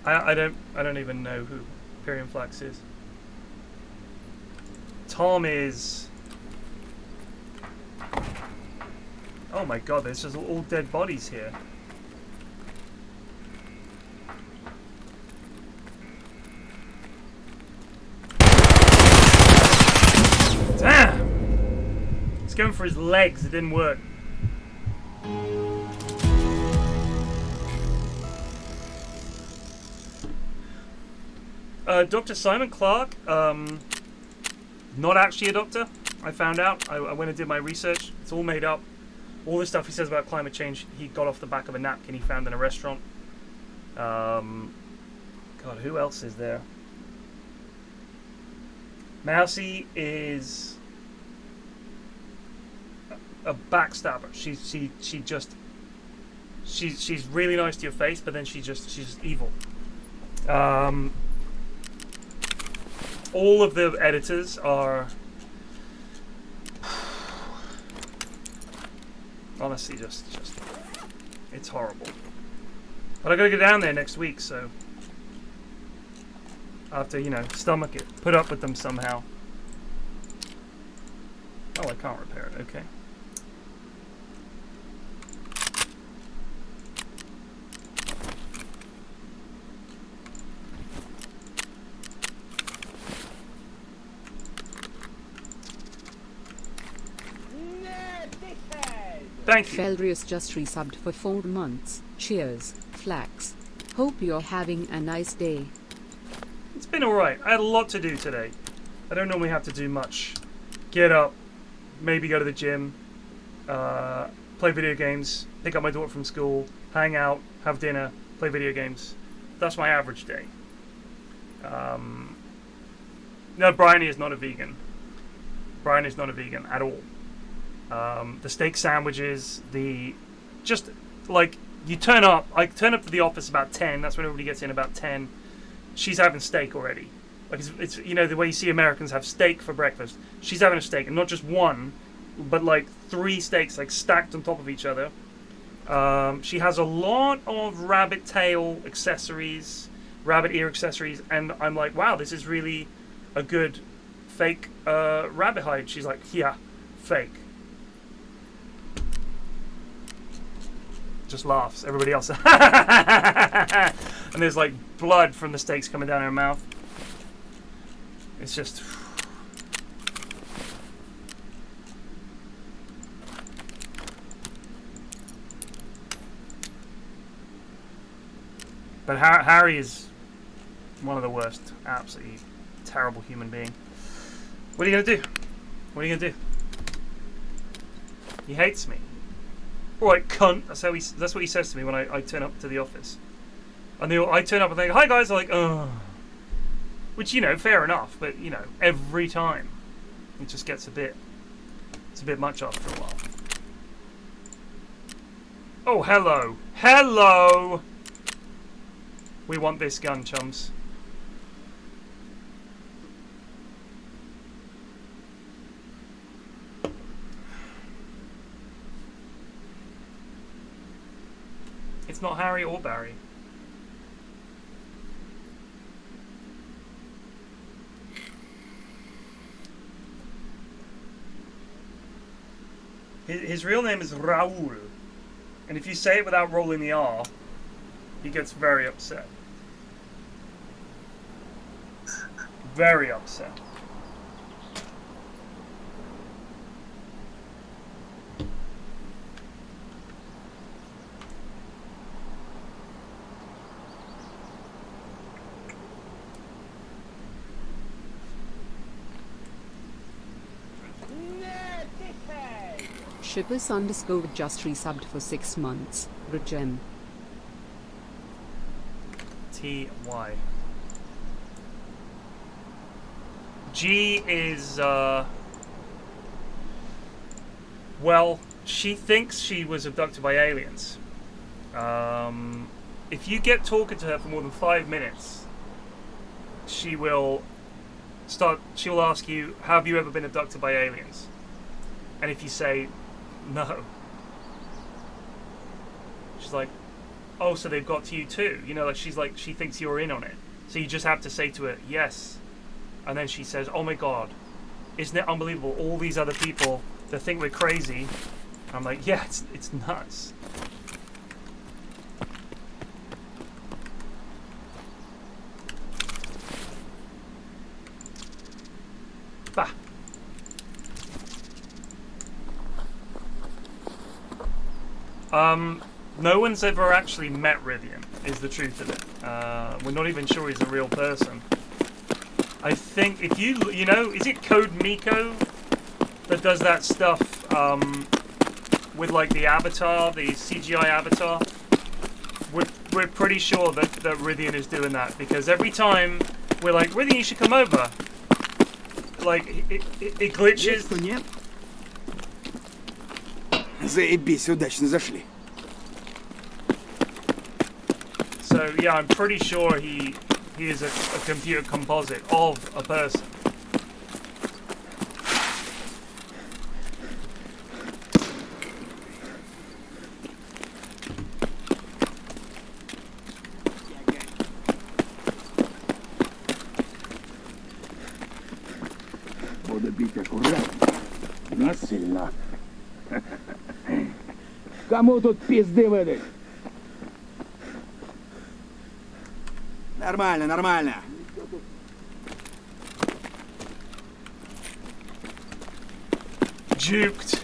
I don't even know who PFlax is. Tom is... Oh my god, there's just all dead bodies here. Damn! He's going for his legs, it didn't work. Dr. Simon Clark, not actually a doctor, I found out. I went and did my research. It's all made up. All the stuff he says about climate change, he got off the back of a napkin he found in a restaurant. God, who else is there? Mousy is a backstabber. She's really nice to your face, but then she's just evil. All of the editors are honestly just it's horrible. But I gotta go down there next week, so I have to, you know, stomach it, put up with them somehow. Oh, I can't repair it. Okay. Thank you. Feldrius just resubbed for 4 months. Cheers, Flax. Hope you're having a nice day. It's been alright. I had a lot to do today. I don't normally have to do much. Get up, maybe go to the gym, play video games, pick up my daughter from school, hang out, have dinner, play video games. That's my average day. No, Bryony is not a vegan. Brian is not a vegan at all. The steak sandwiches, just like you turn up. I turn up to the office about 10. That's when everybody gets in about 10. She's having steak already. Like it's you know the way you see Americans have steak for breakfast. She's having a steak, and not just one, but like 3 steaks like stacked on top of each other. She has a lot of rabbit tail accessories, rabbit ear accessories, and I'm like, wow, this is really a good fake rabbit hide. She's like, yeah, fake. Just laughs. Everybody else, and there's like blood from the steaks coming down her mouth. It's just. But Harry is one of the worst. Absolutely terrible human being. What are you gonna do? What are you gonna do? He hates me. Alright, cunt. That's what he says to me when I turn up to the office. And I turn up and think, hi guys, I'm like, ugh. Which, you know, fair enough, but, you know, every time. It just gets it's a bit much after a while. Oh, hello. Hello! We want this gun, chums. It's not Harry or Barry. His real name is Raul. And if you say it without rolling the R, he gets very upset. Very upset. Shippers underscore just resubbed for 6 months. Regem. T-Y. G is, well, she thinks she was abducted by aliens. If you get talking to her for more than 5 minutes, she'll ask you, have you ever been abducted by aliens? And if you say, no. She's like, oh, so they've got to you too. You know, like she thinks you're in on it. So you just have to say to her, yes. And then she says, oh my God, isn't it unbelievable? All these other people that think we're crazy. I'm like, yeah, it's nuts. Bah. No one's ever actually met Rythian, is the truth of it. We're not even sure he's a real person. I think if you know, is it Code Miko that does that stuff with like the avatar, the CGI avatar? We're pretty sure that Rythian is doing that, because every time we're like, Rythian, you should come over. Like it glitches. Заебись, удачно зашли. So yeah, I'm pretty sure he is a computer composite of a person. Буду бить аккуратно, но сильно. Кому тут пизды выдать? Нормально, нормально. Juked.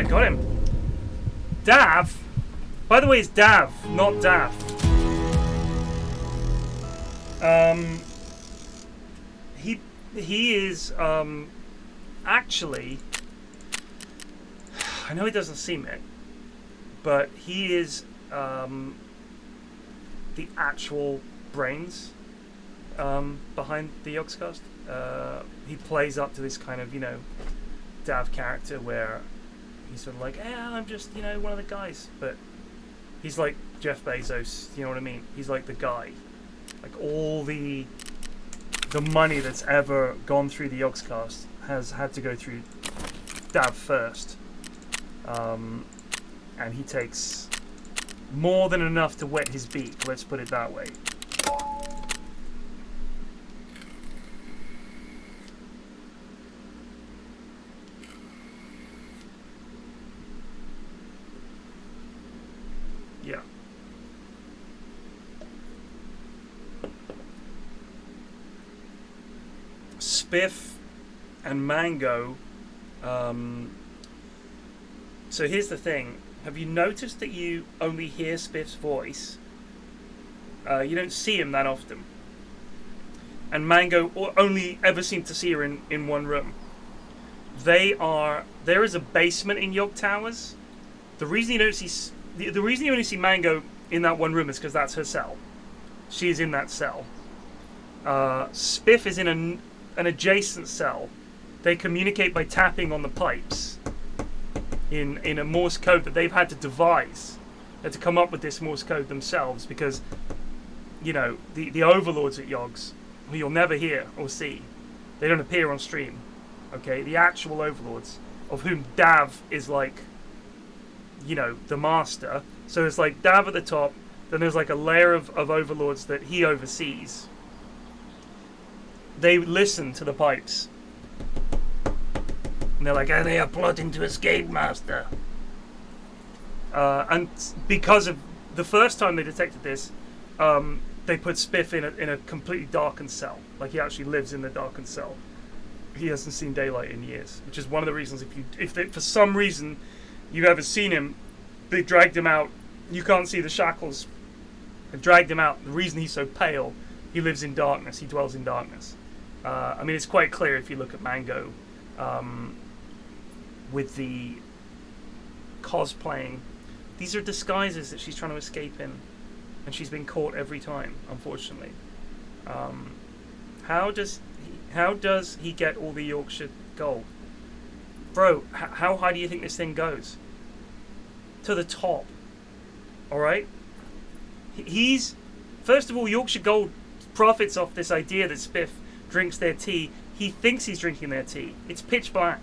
Got him. Dav? By the way, it's Dav, not Dav. He is actually, I know he doesn't seem it, but he is the actual brains behind the Yogscast. He plays up to this kind of, Dav character where he's sort of like, yeah, I'm just, one of the guys. But he's like Jeff Bezos, you know what I mean? He's like the guy. Like all the money that's ever gone through the Yogscast has had to go through Dav first. And he takes more than enough to wet his beak, let's put it that way. Yeah. Spiff and Mango. So here's the thing. Have you noticed that you only hear Spiff's voice? You don't see him that often. And Mango only ever seem to see her in one room. There is a basement in Yog Towers. The reason you don't see the reason you only see Mango in that one room is because that's her cell. She's in that cell. Spiff is in an adjacent cell. They communicate by tapping on the pipes in a Morse code that they've had to devise. They had to come up with this Morse code themselves because, the overlords at Yogs, who you'll never hear or see, they don't appear on stream. Okay, the actual overlords, of whom Dav is like, the master. So it's like Dav at the top, then there's like a layer of overlords that he oversees. They listen to the pipes. And they're like, they are plotting to escape, master. And because of the first time they detected this, they put Spiff in a completely darkened cell. Like he actually lives in the darkened cell. He hasn't seen daylight in years, which is one of the reasons if for some reason you've ever seen him, they dragged him out. You can't see the shackles. They dragged him out. The reason he's so pale, he lives in darkness. He dwells in darkness. It's quite clear if you look at Mango. With the cosplaying, these are disguises that she's trying to escape in, and she's been caught every time, unfortunately. How does he get all the Yorkshire gold? Bro, how high do you think this thing goes? To the top. Alright? He's, first of all, Yorkshire Gold profits off this idea that Spiff drinks their tea. He thinks he's drinking their tea. It's pitch black.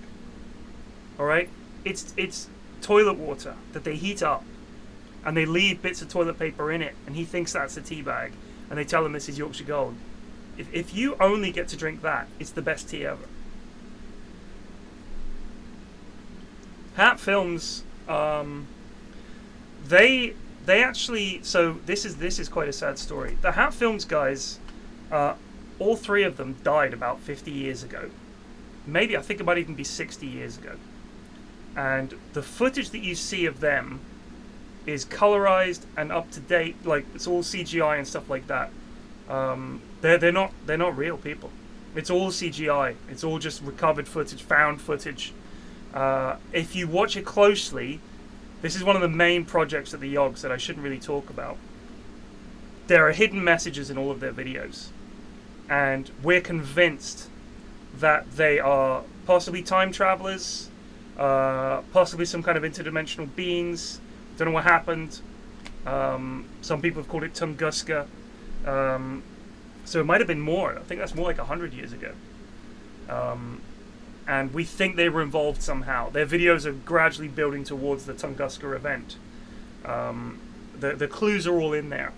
Alright? It's toilet water that they heat up and they leave bits of toilet paper in it, and he thinks that's a tea bag, and they tell him this is Yorkshire Gold. If you only get to drink that, it's the best tea ever. Hat Films, they actually, so this is quite a sad story. The Hat Films guys, all three of them died about 50 years ago. Maybe, I think it might even be 60 years ago. And the footage that you see of them is colorized and up to date, like it's all CGI and stuff like that. They're not real people. It's all CGI. It's all just recovered footage, found footage. If you watch it closely, this is one of the main projects at the Yogs that I shouldn't really talk about. There are hidden messages in all of their videos, and we're convinced that they are possibly time travelers, possibly some kind of interdimensional beings. Don't know what happened. Some people have called it Tunguska. So it might have been more. I think that's more like 100 years ago. And we think they were involved somehow. Their videos are gradually building towards the Tunguska event. The clues are all in there.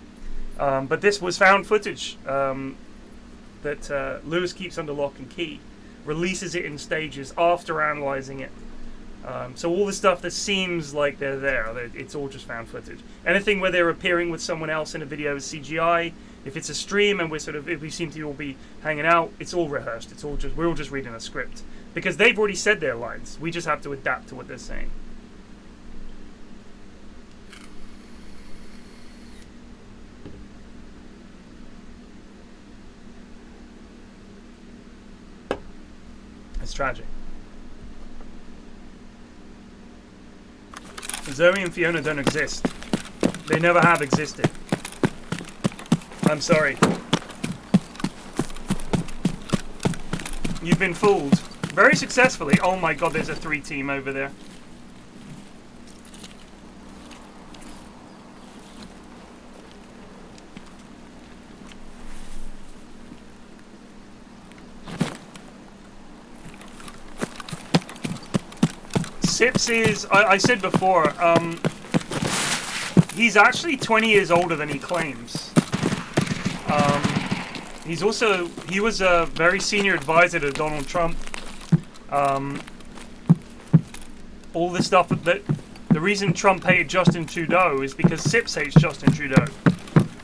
But this was found footage that Lewis keeps under lock and key, releases it in stages after analyzing it. So all the stuff that seems like they're there, it's all just found footage. Anything where they're appearing with someone else in a video is CGI. If it's a stream and if we seem to all be hanging out, it's all rehearsed. We're all just reading a script because they've already said their lines. We just have to adapt to what they're saying. It's tragic. Zoe and Fiona don't exist. They never have existed. I'm sorry. You've been fooled. Very successfully. Oh my god, there's a 3-team over there. Sips is, I said before, he's actually 20 years older than he claims. He was a very senior advisor to Donald Trump. All this stuff, the reason Trump hated Justin Trudeau is because Sips hates Justin Trudeau.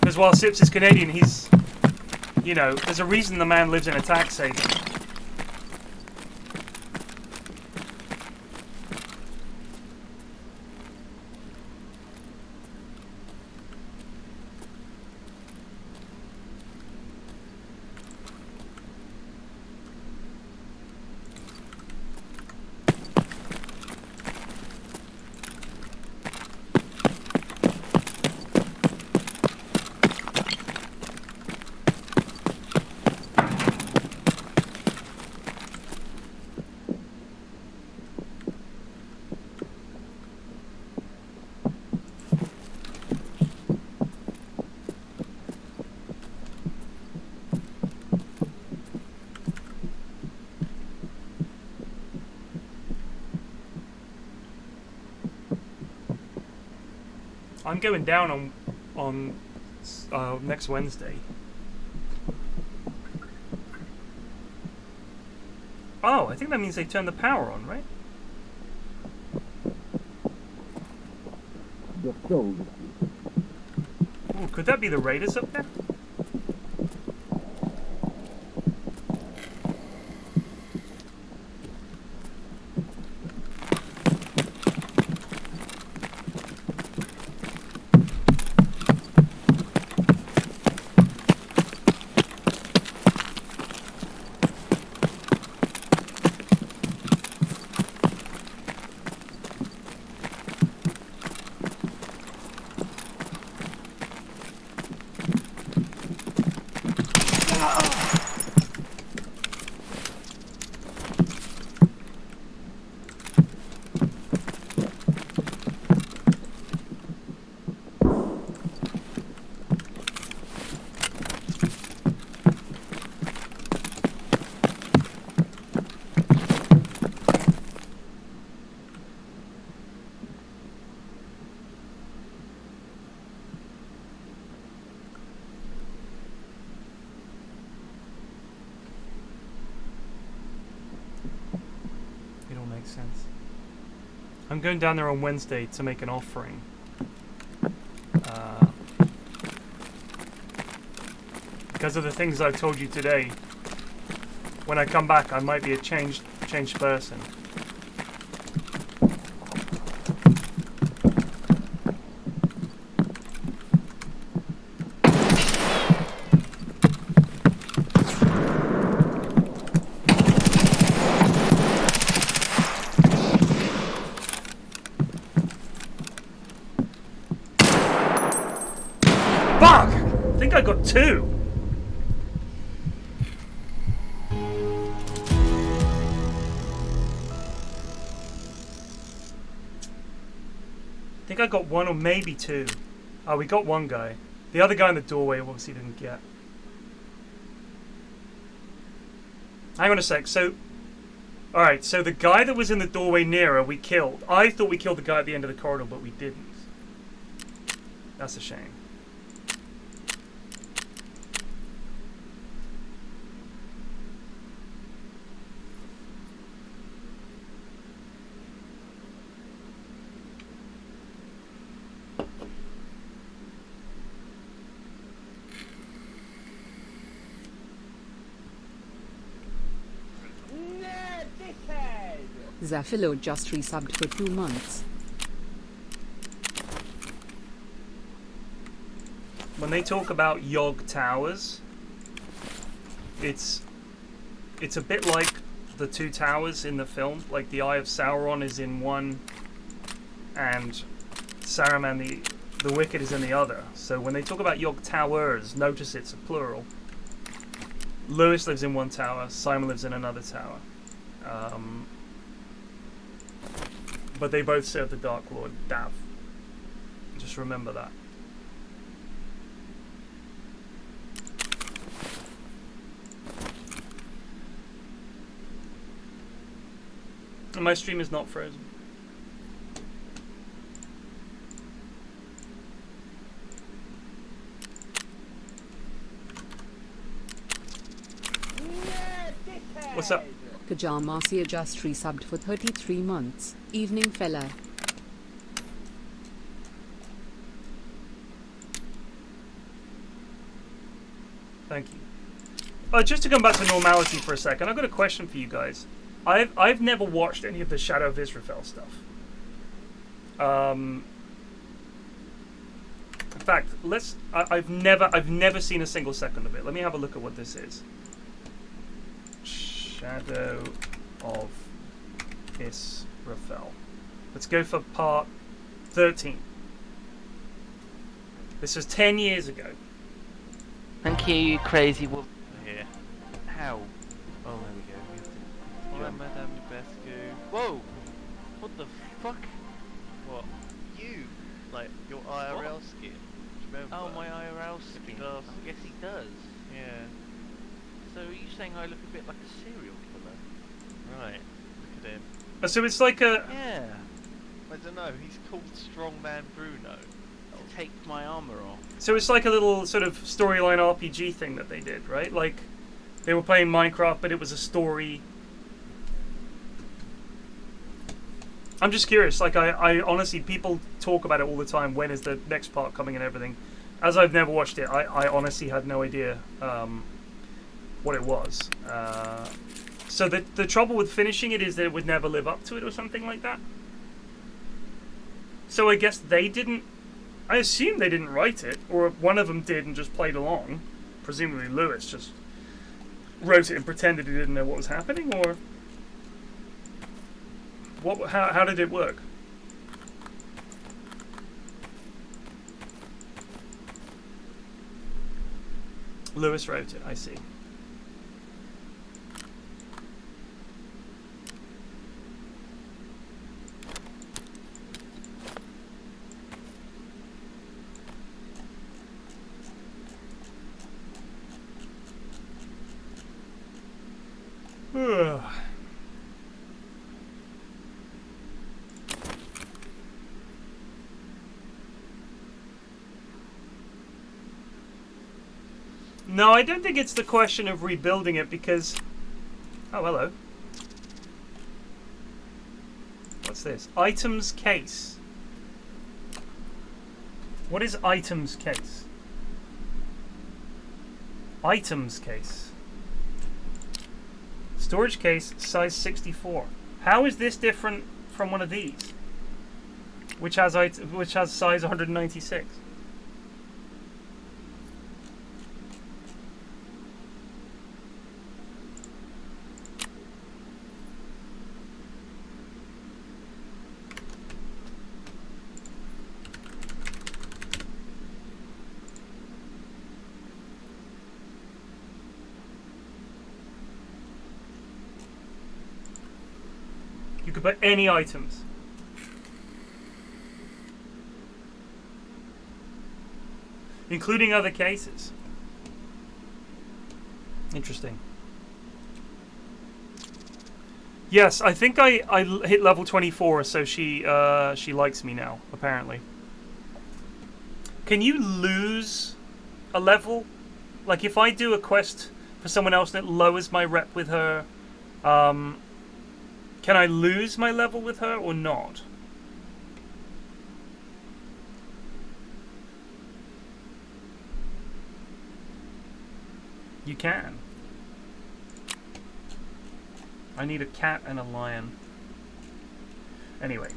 Because while Sips is Canadian, he's, you know, there's a reason the man lives in a tax haven. I'm going down on next Wednesday. Oh, I think that means they turned the power on, right? Ooh, could that be the raiders up there? Sense. I'm going down there on Wednesday to make an offering. Because of the things I've told you today, when I come back I might be a changed person. I got 2. I think I got 1 or maybe 2. Oh, we got 1 guy. The other guy in the doorway obviously didn't get. Hang on a sec. So, alright, so the guy that was in the doorway nearer we killed. I thought we killed the guy at the end of the corridor, but we didn't. That's a shame. Zafilo just resubbed for 2 months. When they talk about Yog Towers, it's a bit like the two towers in the film. Like the Eye of Sauron is in one, and Saruman the Wicked is in the other. So when they talk about Yog Towers, notice it's a plural. Lewis lives in one tower, Simon lives in another tower. But they both serve the Dark Lord, Dav. Just remember that. And my stream is not frozen. What's up? Kajamasia just resubbed for 33 months. Evening fella. Thank you. Just to come back to normality for a second, I've got a question for you guys. I've never watched any of the Shadow of Israel stuff. In fact, I've never seen a single second of it. Let me have a look at what this is. Shadow of Israel. Let's go for part 13. This was 10 years ago. Thank you, you crazy woman. Here. How? Oh, there we go. Hi, Madame Bescu. Whoa! What the fuck? What? You? Like, your IRL skin? Remember? Oh, my IRL skin. I guess he does. Yeah. So are you saying I look a bit like a serial killer? Right. Look at him. So it's like a... Yeah. I don't know. He's called Strongman Bruno. To take my armor off. So it's like a little sort of storyline RPG thing that they did, right? Like, they were playing Minecraft, but it was a story. I'm just curious. Like, I honestly, people talk about it all the time. When is the next part coming and everything? As I've never watched it, I honestly had no idea what it was. So the trouble with finishing it is that it would never live up to it or something like that. So I guess they didn't... I assume they didn't write it, or one of them did and just played along. Presumably Lewis just wrote it and pretended he didn't know what was happening, or... How did it work? Lewis wrote it, I see. No, I don't think it's the question of rebuilding it because... Oh, hello. What's this? Items case. What is items case? Items case. Storage case, size 64. How is this different from one of these? Which has size 196. You could put any items. Including other cases. Interesting. Yes, I think I hit level 24, so she likes me now, apparently. Can you lose a level? Like if I do a quest for someone else that lowers my rep with her, can I lose my level with her or not? You can. I need a cat and a lion. Anyway.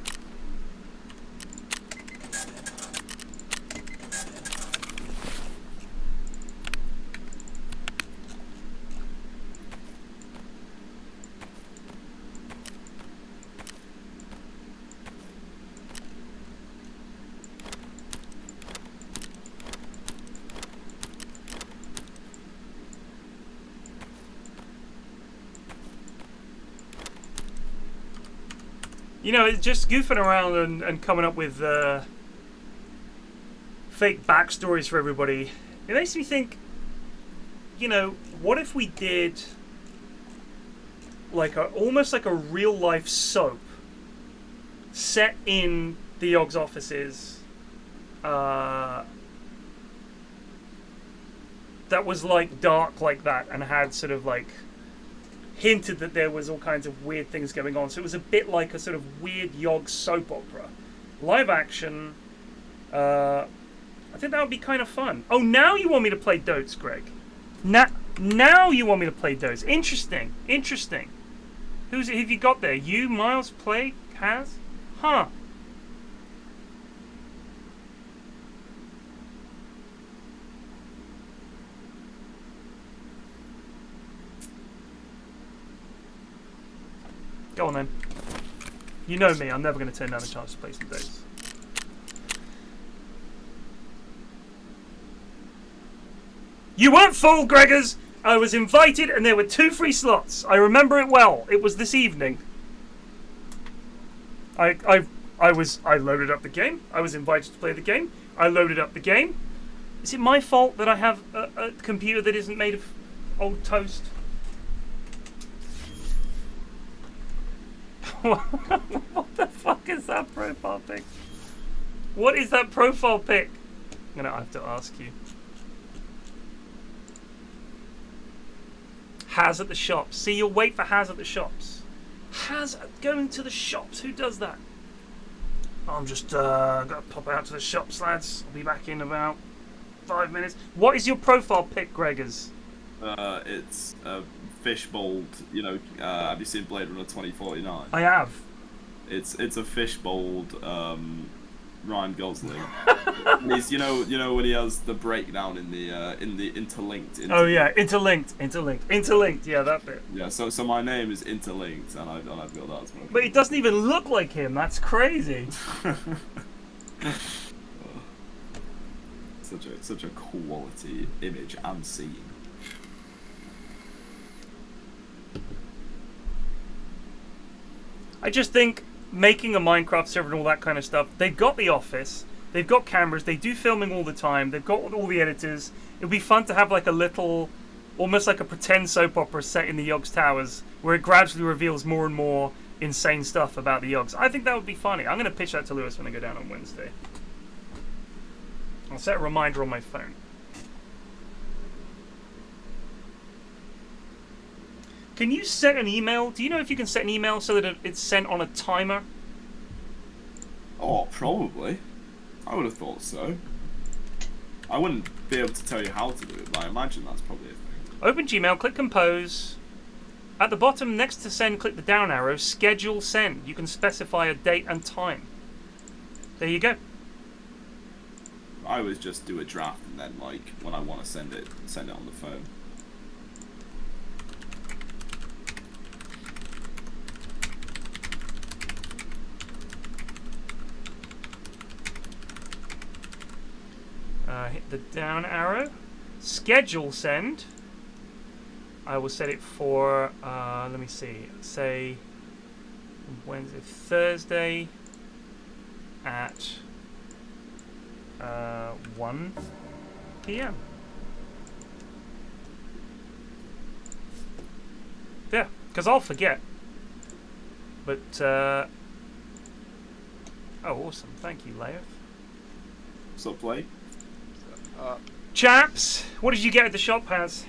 You know, it's just goofing around and coming up with fake backstories for everybody. It makes me think, you know, what if we did like almost like a real life soap set in the Yogg's offices that was like dark like that and had sort of like hinted that there was all kinds of weird things going on. So it was a bit like a sort of weird Yogg soap opera. Live action. I think that would be kind of fun. Oh, now you want me to play Dotes, Greg. Now you want me to play Dotes. Interesting. Interesting. Who have you got there? You, Miles, Plague, Has? Huh. Go on then. You know me, I'm never going to turn down the chance to play some Dotes. You weren't fooled, Gregors! I was invited and there were 2 free slots. I remember it well. It was this evening. I loaded up the game. I was invited to play the game. I loaded up the game. Is it my fault that I have a computer that isn't made of old toast? What the fuck is that profile pic? What is that profile pic? I'm gonna have to ask you. Has at the shops. See, you'll wait for Has at the shops. Has going to the shops. Who does that? I'm just gonna pop out to the shops, lads. I'll be back in about 5 minutes. What is your profile pic, Gregors? It's fishbowled. You know, have you seen Blade Runner 2049? I have. It's a fishbowled Ryan Gosling. And he's, you know when he has the breakdown in the interlinked. Oh yeah, interlinked. Yeah, that bit. Yeah, so my name is Interlinked, and I've got that as well. But it doesn't even look like him. That's crazy. Such a quality image I'm seeing. I just think making a Minecraft server and all that kind of stuff, they've got the office, they've got cameras, they do filming all the time, they've got all the editors. It'd be fun to have like a little, almost like a pretend soap opera set in the Yogg's Towers, where it gradually reveals more and more insane stuff about the Yoggs. I think that would be funny. I'm going to pitch that to Lewis when I go down on Wednesday. I'll set a reminder on my phone. Can you set an email? Do you know if you can set an email so that it's sent on a timer? Oh, probably. I would have thought so. I wouldn't be able to tell you how to do it, but I imagine that's probably a thing. Open Gmail, click Compose. At the bottom, next to send, click the down arrow, schedule send. You can specify a date and time. There you go. I always just do a draft and then, like, when I want to send it on the phone. Hit the down arrow. Schedule send. I will set it for, let me see, say Wednesday, Thursday at 1 p.m. Yeah, because I'll forget. But, oh, awesome. Thank you, Leif. What's up, Blake? Chaps, what did you get at the shop, Has?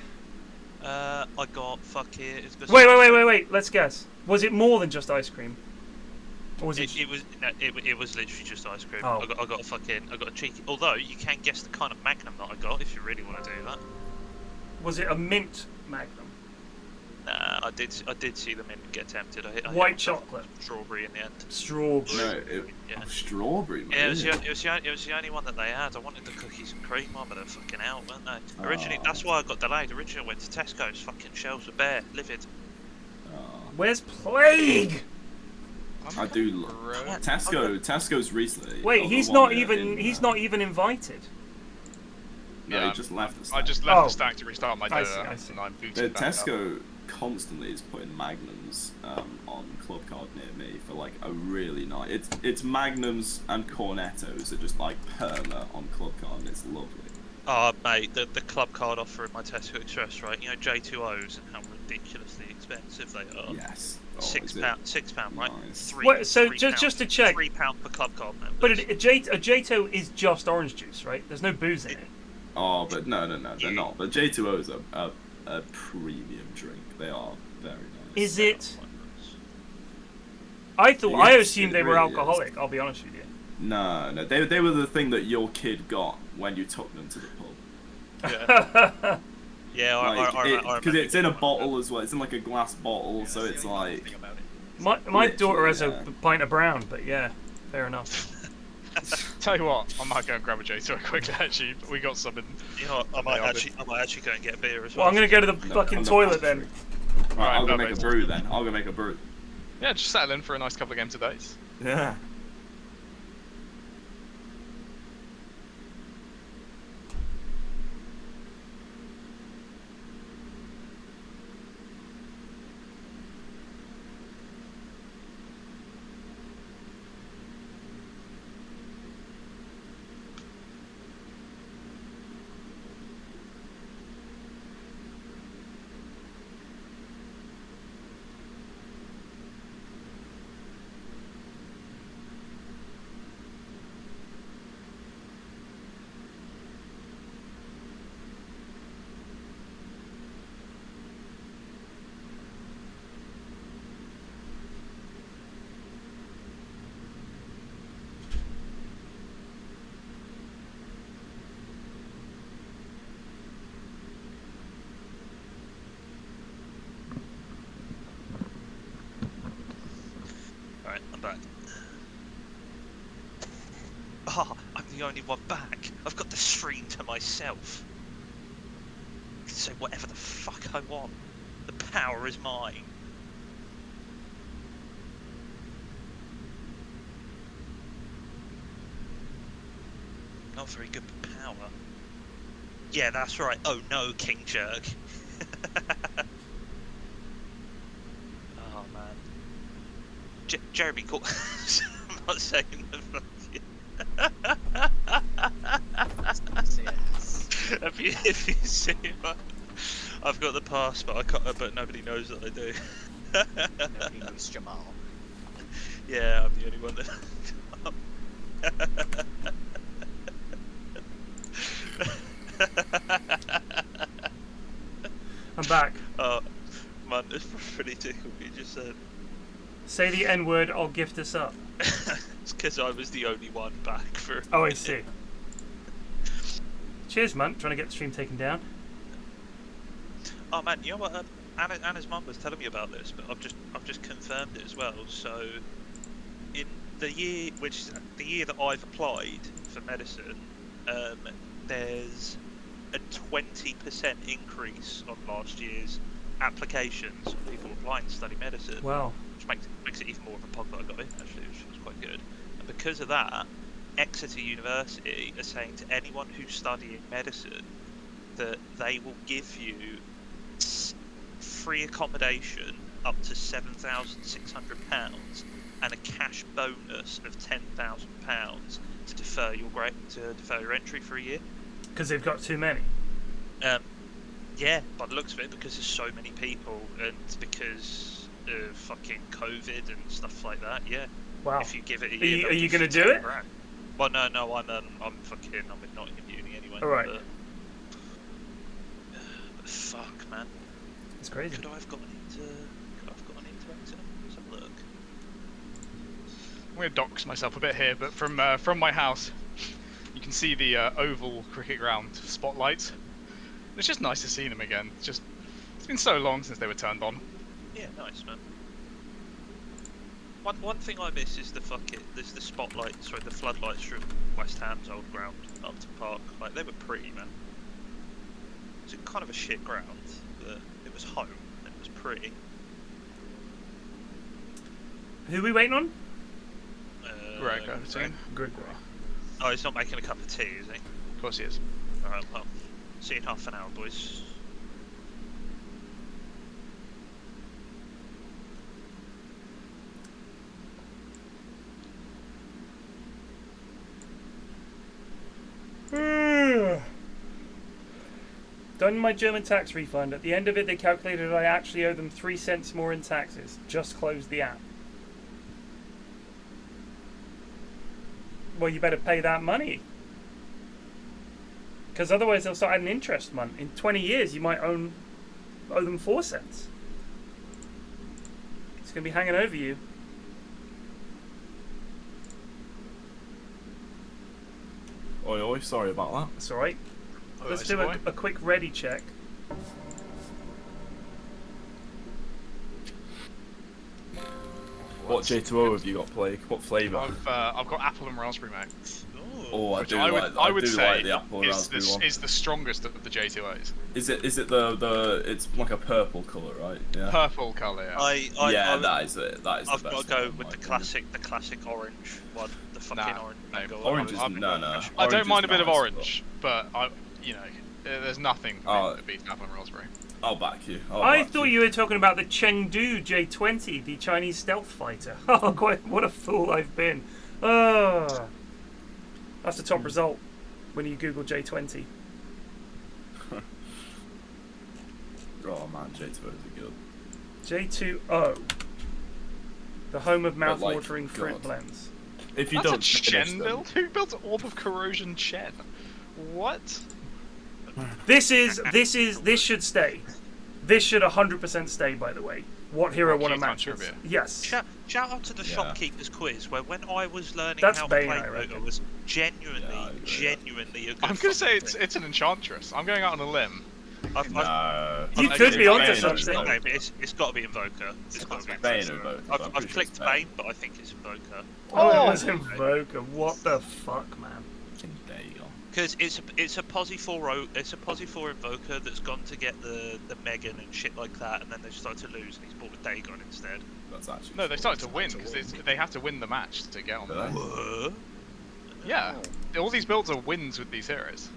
I got fucking. Wait. Let's guess. Was it more than just ice cream? Or was it? It was literally just ice cream. Oh. I got a cheeky. Although you can guess the kind of Magnum that I got if you really want to do that. Was it a mint Magnum? Nah, I did see the mint get tempted. I White chocolate. Strawberry in the end. Strawberry. No, yeah. Strawberry. Man. Yeah, it was the only one that they had. I wanted the cookies and cream one, but they're fucking out, weren't they? Originally, that's why I got delayed. Originally, I went to Tesco's. Fucking shelves were bare, livid. Where's Plague? I do. Tesco's recently. Wait, he's not even invited. No, he just left the stack. I just left the stack to restart my Dota. I see. And I'm booting back up. constantly is putting magnums on club card near me for like a really nice. It's magnums and cornettos are just like perma on club card, and it's lovely. Oh, mate, the club card offer in my Tesco Express, right? You know J2Os and how ridiculously expensive they are. Yes. Oh, £6, right? Nice. So just to check, £3 per club card members. But a J2 is just orange juice, right? There's no booze in it. Oh, but no, they're not. But J2Os are a premium drink. They are very nice. Is it? Yes, I assumed they were really alcoholic. I'll be honest with you. No, they were the thing that your kid got when you took them to the pub. Yeah. Yeah, I because it's in a bottle as well. It's in like a glass bottle, so it's like. My daughter has a pint of brown, but yeah, fair enough. Tell you what, I might go and grab a J2 quickly. Actually, we got some in. You know, I might actually go and get a beer as well. Well, I'm gonna go to the fucking toilet then. Right, I'll go make a brew then. I'll go make a brew. Yeah, just settle in for a nice couple of games of days. Yeah. Alright, I'm back. Ah, I'm the only one back. I've got the stream to myself. I can say whatever the fuck I want. The power is mine. Not very good with power. Yeah, that's right. Oh no, King Jerk. Oh man. Jeremy, I'm not saying the fucking. If you see, I've got the pass, but I can't. But nobody knows that I do. Nobody knows Jamal. Yeah, I'm the only one that. I'm back. Oh, man, it's pretty tickled what you just said. Say the N word, I'll gift this up. It's because I was the only one back for. Oh, I see. Cheers, man. Trying to get the stream taken down. Oh man, you know what? Anna's mum was telling me about this, but I've just confirmed it as well. So, in the year, which is the year that I've applied for medicine, there's a 20% increase on last year's applications of people applying to study medicine. Wow. Which makes it even more of a pog that I got in, actually, which was quite good. And because of that, Exeter University are saying to anyone who's studying medicine that they will give you free accommodation up to £7,600 and a cash bonus of £10,000 to defer your entry for a year. Because they've got too many. Yeah, by the looks of it, because there's so many people, and because of fucking COVID and stuff like that. Yeah. Wow. If you give it a year, are you going to do it? Grand. Well, no, I'm in Nottingham Uni anyway. All right. But fuck, man. It's crazy. Could I have gotten into Exeter? Let's have a look. I'm going to dox myself a bit here, but from my house, you can see the oval cricket ground spotlights. It's just nice to see them again. It's been so long since they were turned on. Yeah, nice, man. One thing I miss is the spotlights, the floodlights from West Ham's old ground, Upton Park. Like, they were pretty, man. It's kind of a shit ground, but it was home and it was pretty. Who are we waiting on? Greg. Greg. Oh, he's not making a cup of tea, is he? Of course he is. Alright, well, see you in half an hour, boys. Done my German tax refund. At the end of it, they calculated I actually owe them 3 cents more in taxes. Just close the app. Well, you better pay that money. Because otherwise they'll start adding interest month. In 20 years, you might owe them 4 cents. It's going to be hanging over you. Oi, oi, sorry about that. That's alright. Oh, Let's do a quick ready check. What J2O have you got, Plague? What flavour? I've got apple and raspberry, mate. Oh, I Which do I would like say the apple and raspberry one. is the strongest of the J2Os. Is it the it's like a purple colour, right? Yeah. Purple colour, yeah. That is it. That is I've the best. got to go one, with the opinion. classic orange one. The fucking orange. No, Orange is no. I Orange don't mind a is bit of nice, orange, but there's nothing that beats apple and raspberry. I'll back you. I thought you were talking about the Chengdu J20, the Chinese stealth fighter. Oh, what a fool I've been. Oh, that's the top result when you Google J20. Oh man, J2Os are good. J2O, the home of mouth-watering fruit blends. If you That's don't a Chen finish them, build? Who built Orb of Corrosion Chen? What? This should stay. This should 100% stay, by the way. What hero won a match? Yes. Shout out to the shopkeeper's quiz, where when I was learning That's how Bane, to I play reckon. Dota was genuinely a good I'm going to say it's an enchantress. I'm going out on a limb. You could be onto something. No, but it's got to be Invoker. It's got to be Bane Invoker. Invoker. I've clicked Bane, but I think it's Invoker. Oh, it was Invoker. What the fuck, man? There you go. Because it's a Posse 4 Invoker that's gone to get the Megan and shit like that, and then they started to lose, and he's bought a Dagon instead. That's actually No, they started to win because they have to win the match to get on there. What? Yeah, all these builds are wins with these heroes.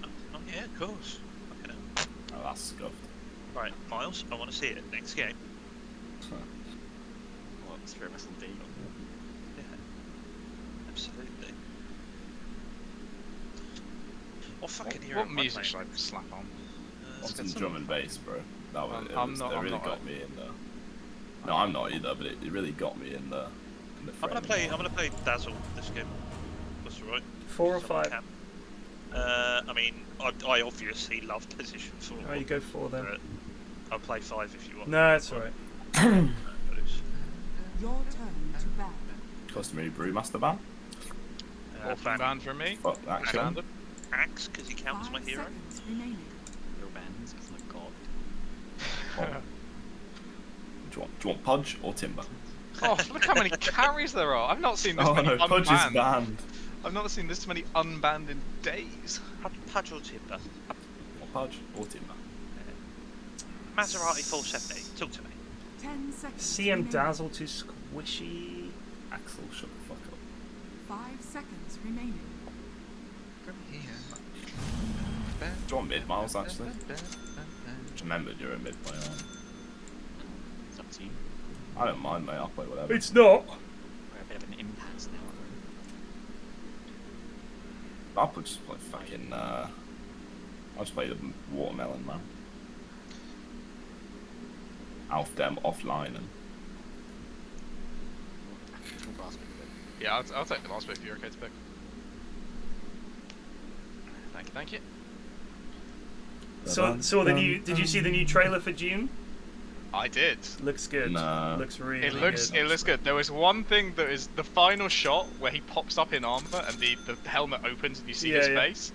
Oh yeah, of course. Okay. Oh, that's scuffed. Right, Miles, I want to see it next game. What's for Wrestle D? Yeah, absolutely. What fucking hero? What music should I slap on? Want some drum and bass, bro. That was, I'm really got me in there. No, I'm not either, but it really got me in the. I'm gonna play Dazzle this game. That's alright. 4 or 5? I mean, I obviously love position 4. Oh, you go 4 then. I'll play 5 if you want. No, it's alright. Your turn to ban. Customary Brewmaster ban. Orphan ban for me. Fuck action. Axe, because he counts my hero. Your bans, because my god. Do you want Pudge or Timber? Oh, look how many carries there are! I've not seen this many unbanned. Pudge is banned. I've not seen this many unbanned in days. Pudge or Timber? Or Pudge or Timber? Maserati 470, talk to me. 10 seconds. CM Dazzle too squishy. Axel, shut the fuck up. 5 seconds remaining. Do you want mid, Miles, actually? Just remembered you're a mid player. It's up to you. I don't mind, mate. I'll play whatever. It's not. We're a bit of an impasse now. I'll just play fucking. I'll just play the watermelon, man. Auf dem offline and. Yeah, I'll take the last bit if you're okay to pick. Thank you. So the new. Did you see the new trailer for June? I did. Looks good. No. Looks really It good. looks good. There was one thing that is the final shot where he pops up in armor and the helmet opens and you see his face.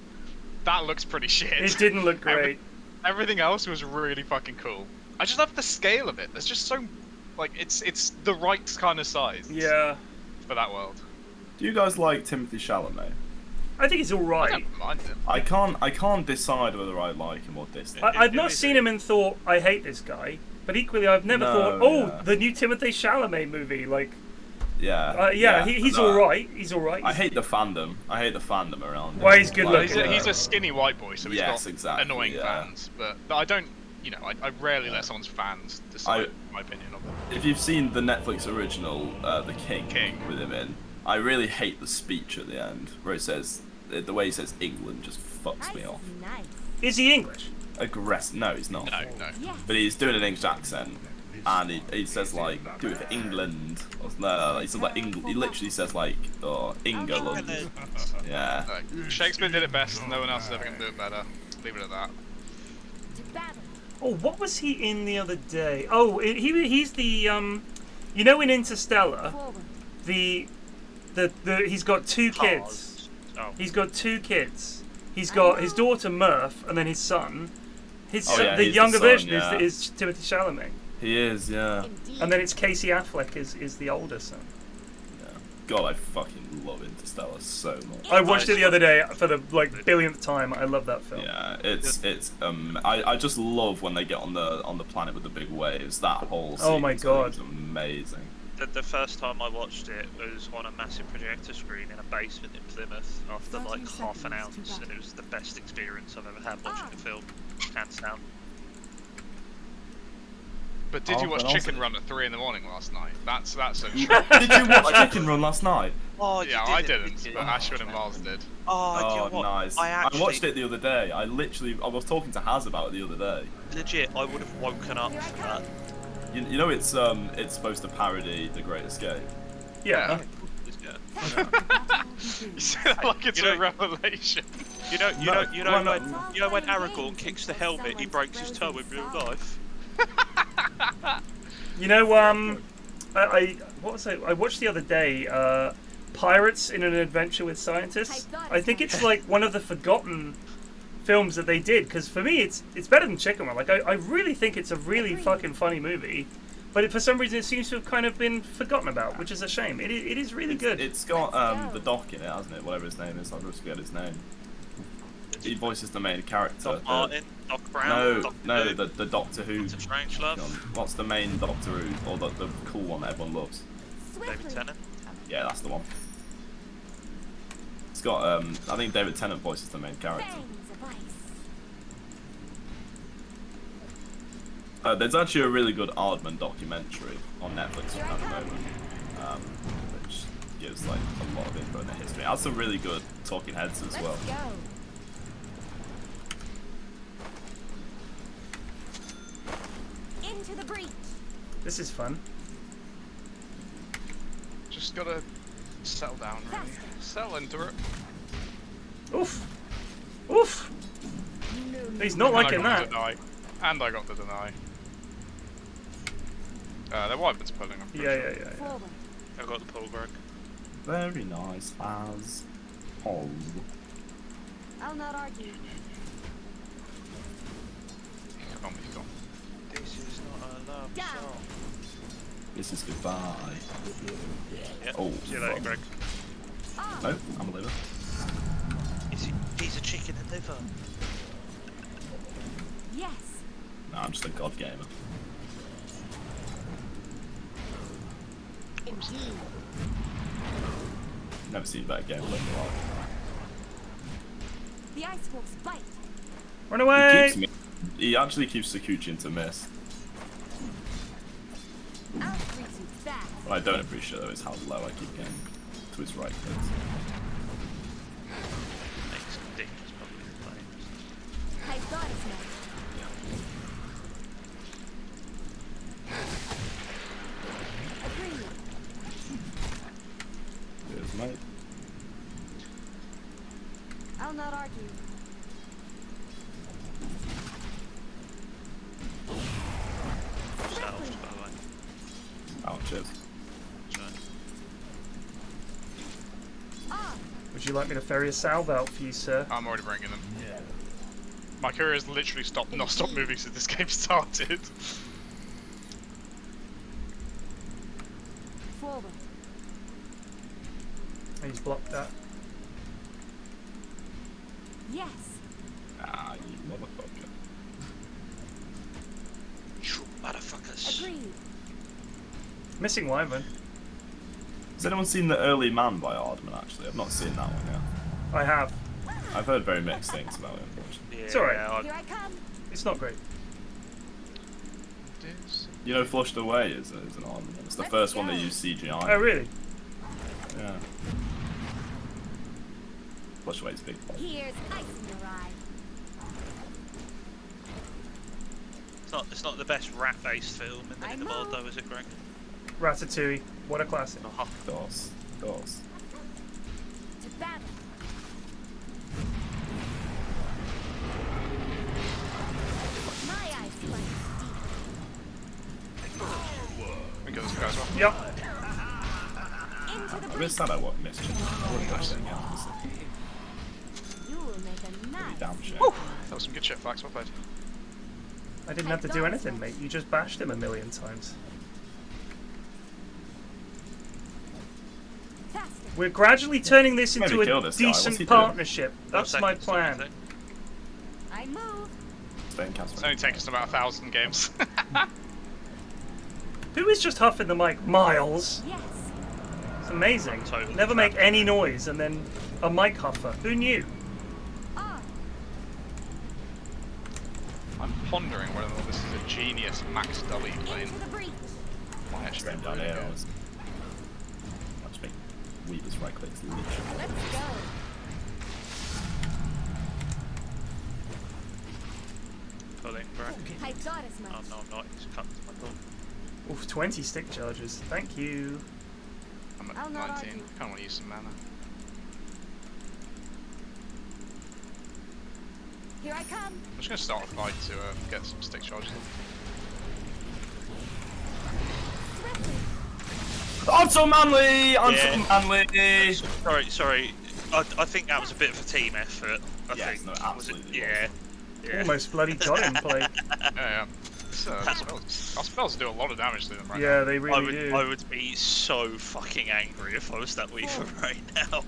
That looks pretty shit. It didn't look great. Everything else was really fucking cool. I just love the scale of it. There's just so, like, it's the right kind of size. Yeah. For that world. Do you guys like Timothy Chalamet? I think he's all right. I don't mind him. I can't decide whether I like him or dislike him. I've not seen him and thought I hate this guy, but equally I've never thought, the new Timothée Chalamet movie, like. Yeah. He's all right. He's all right. I hate the fandom. Around him. Well, he's good looking. He's a skinny white boy, so he's got exactly, annoying fans. But I don't, I rarely let someone's fans decide my opinion of it. If you've seen the Netflix original, The King with him in, I really hate the speech at the end where it says, the way he says England just fucks me off. Is he English? aggressive. No, he's not. No, no. But he's doing an English accent, and he says like, "Do it for England." Or, no, he says like He literally says like, "Oh, England." Yeah. No, Shakespeare did it best. No one else is ever going to do it better. Leave it at that. Oh, what was he in the other day? Oh, he's the you know, in Interstellar, he's got 2 kids. Oh. He's got 2 kids. He's got his daughter Murph, and then his son. The younger version is Timothée Chalamet. He is, yeah. And then it's Casey Affleck is the older son. Yeah. God, I fucking love Interstellar so much. I watched it the other day for the billionth time. I love that film. Yeah, I just love when they get on the planet with the big waves. That whole scene is amazing. The first time I watched it was on a massive projector screen in a basement in Plymouth after like half an ounce, and it was the best experience I've ever had watching a film, hands down. But did you watch Chicken Run at 3 in the morning last night? That's so true. Did you watch Chicken Run last night? Oh, yeah, I didn't, but Ashwin and Miles did. Oh, you know what? Nice. I watched it the other day. I was talking to Haz about it the other day. Legit, I would have woken up for that. You know, it's supposed to parody The Great Escape. Yeah. You say that like it's a revelation. You know when Aragorn kicks the helmet, he breaks his toe in real life. You know, I watched the other day, Pirates in an Adventure with Scientists. I think it's like one of the forgotten films that they did, because for me it's better than Chicken Run. Like I really think it's a really fucking funny movie, but for some reason it seems to have kind of been forgotten about, which is a shame. It is really good. It's got the Doc in it, hasn't it? Whatever his name is, I always forget his name. He voices the main character. Doc Martin, Doc Brown. No, the Doctor Who. It's a Strange Love. What's the main Doctor Who, or the cool one that everyone loves? David Tennant. Yeah, that's the one. It's got I think David Tennant voices the main character. There's actually a really good Aardman documentary on Netflix at the moment, which gives like a lot of info in the history. It has some really good talking heads as well. Into the breach. This is fun. Just gotta settle down, really. Settle into it. Oof. Oof. He's not liking that. And I got the deny. Their weapon's pulling up. Yeah. I got the pull, Greg. Very nice, as Paul. I'll not argue. Come on, he's gone. This is not a love song. This is goodbye. Yep. Oh, see you later, Greg. No, I'm a liver. He's a chicken and liver. Yes. No, I'm just a god gamer. Indeed. Never seen a better game in my life. The ice wolf's bite. Run away! He actually keeps Sakuchin to miss. I'll freeze you fast. What I don't appreciate though is how low I keep getting to his right foot. Makes ridiculous probably playing. I thought as much. Agreed. Cheers, mate. I'll not argue. Selves, by the way. Oh, cheers. Would you like me to ferry a salve out for you, sir? I'm already bringing them. Yeah. My career has literally not stopped moving since this game started. Forward. He's blocked that. Yes. Ah, you motherfucker. You motherfuckers. Agreed. Missing Wyvern. Has anyone seen The Early Man by Aardman, actually? I've not seen that one yet. I have. I've heard very mixed things about it, unfortunately. Yeah, It's alright. Here I come. It's not great. You know Flushed Away is an Aardman. It's the first one they used CGI. Oh, really? Yeah. Flushed Away's big. Here's ice in your eye. It's not the best rat-based film in the world, though, is it, Greg? Ratatouille. What a classic. Doors. Doors. To battle. My eyes slice deep. We go this guy as well. Yep. Into the I'm breach. sad I what mischief. I wouldn't have seen it. You will make a nice. Damn shit. Woo! That was some good shit, Flax. Well played. I didn't have to do anything, mate. You just bashed him a million times. We're gradually turning this into a decent partnership. That's my plan. I move. It's only taken us about 1,000 games. Who is just huffing the mic? Miles. Yes. It's amazing. Never make any noise and then a mic huffer. Who knew? I'm pondering whether or not this is a genius Max W plane. Might actually be really good. Watch me. Weaver's right clicks literally. Let's go. Pulling, Greg. I thought as much. Oh, no, I'm not. He's cut to my ball. Oof, 20 stick charges. Thank you. I'm at I'll not 19. argue. Kind of want to use some mana. Here I come. I'm just going to start a fight to get some stick charges in. I'm so manly! I'm so manly! Sorry. I think that was a bit of a team effort. I think. No, absolutely. Yeah. Almost bloody got him, play. Yeah. Our spells do a lot of damage to them right now. Yeah, they really do. I would be so fucking angry if I was that Weaver right now.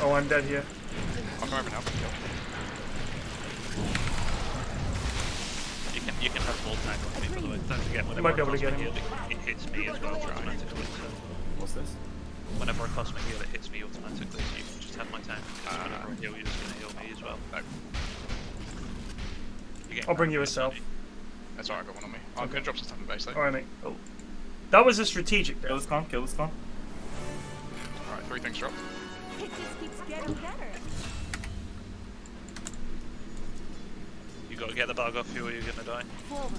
Oh, I'm dead here. I'll come over now. You can have more time on me, by the way. Don't forget, whenever might be able to get him. it hits me as well automatically. So What's this? whenever a cosmic heal, it hits me automatically. So you can just have my tank. Whenever I heal, you're just gonna heal me as well. No. I'll bring you a self. That's alright, I got one on me. I'm going to drop some stuff in base though. Alright, mate. Oh. That was a strategic Kill this con, kill this con. Alright, 3 things dropped. It just keeps getting better. You gotta get the bug off you or you're gonna die. Forward.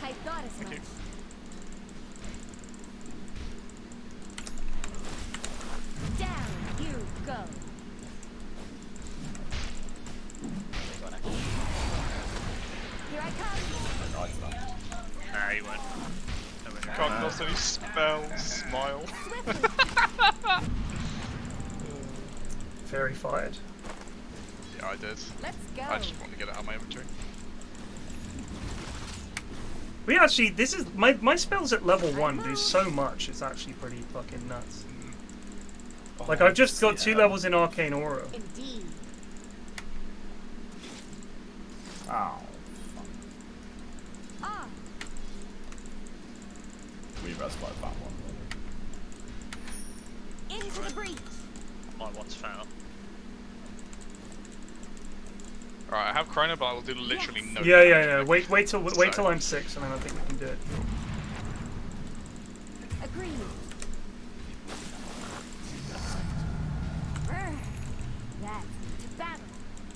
I thought as much. Down you go. Here I come. Nah, you won't. Can't lost any spells. Smile. Very fired. Yeah, I did. Let's go. I just want to get it out of my inventory. We actually, this is, my spells at level 1 do so much, it's actually pretty fucking nuts. Like, I've just got 2 levels in Arcane Aura. Indeed. Ow. Ah. Weaver's quite a fat one. Into the breach. My one's foul. Alright, I have Chrono, but I will do literally no Yeah. Wait till I'm 6, and then I think we can do it. Agreed. That's to battle.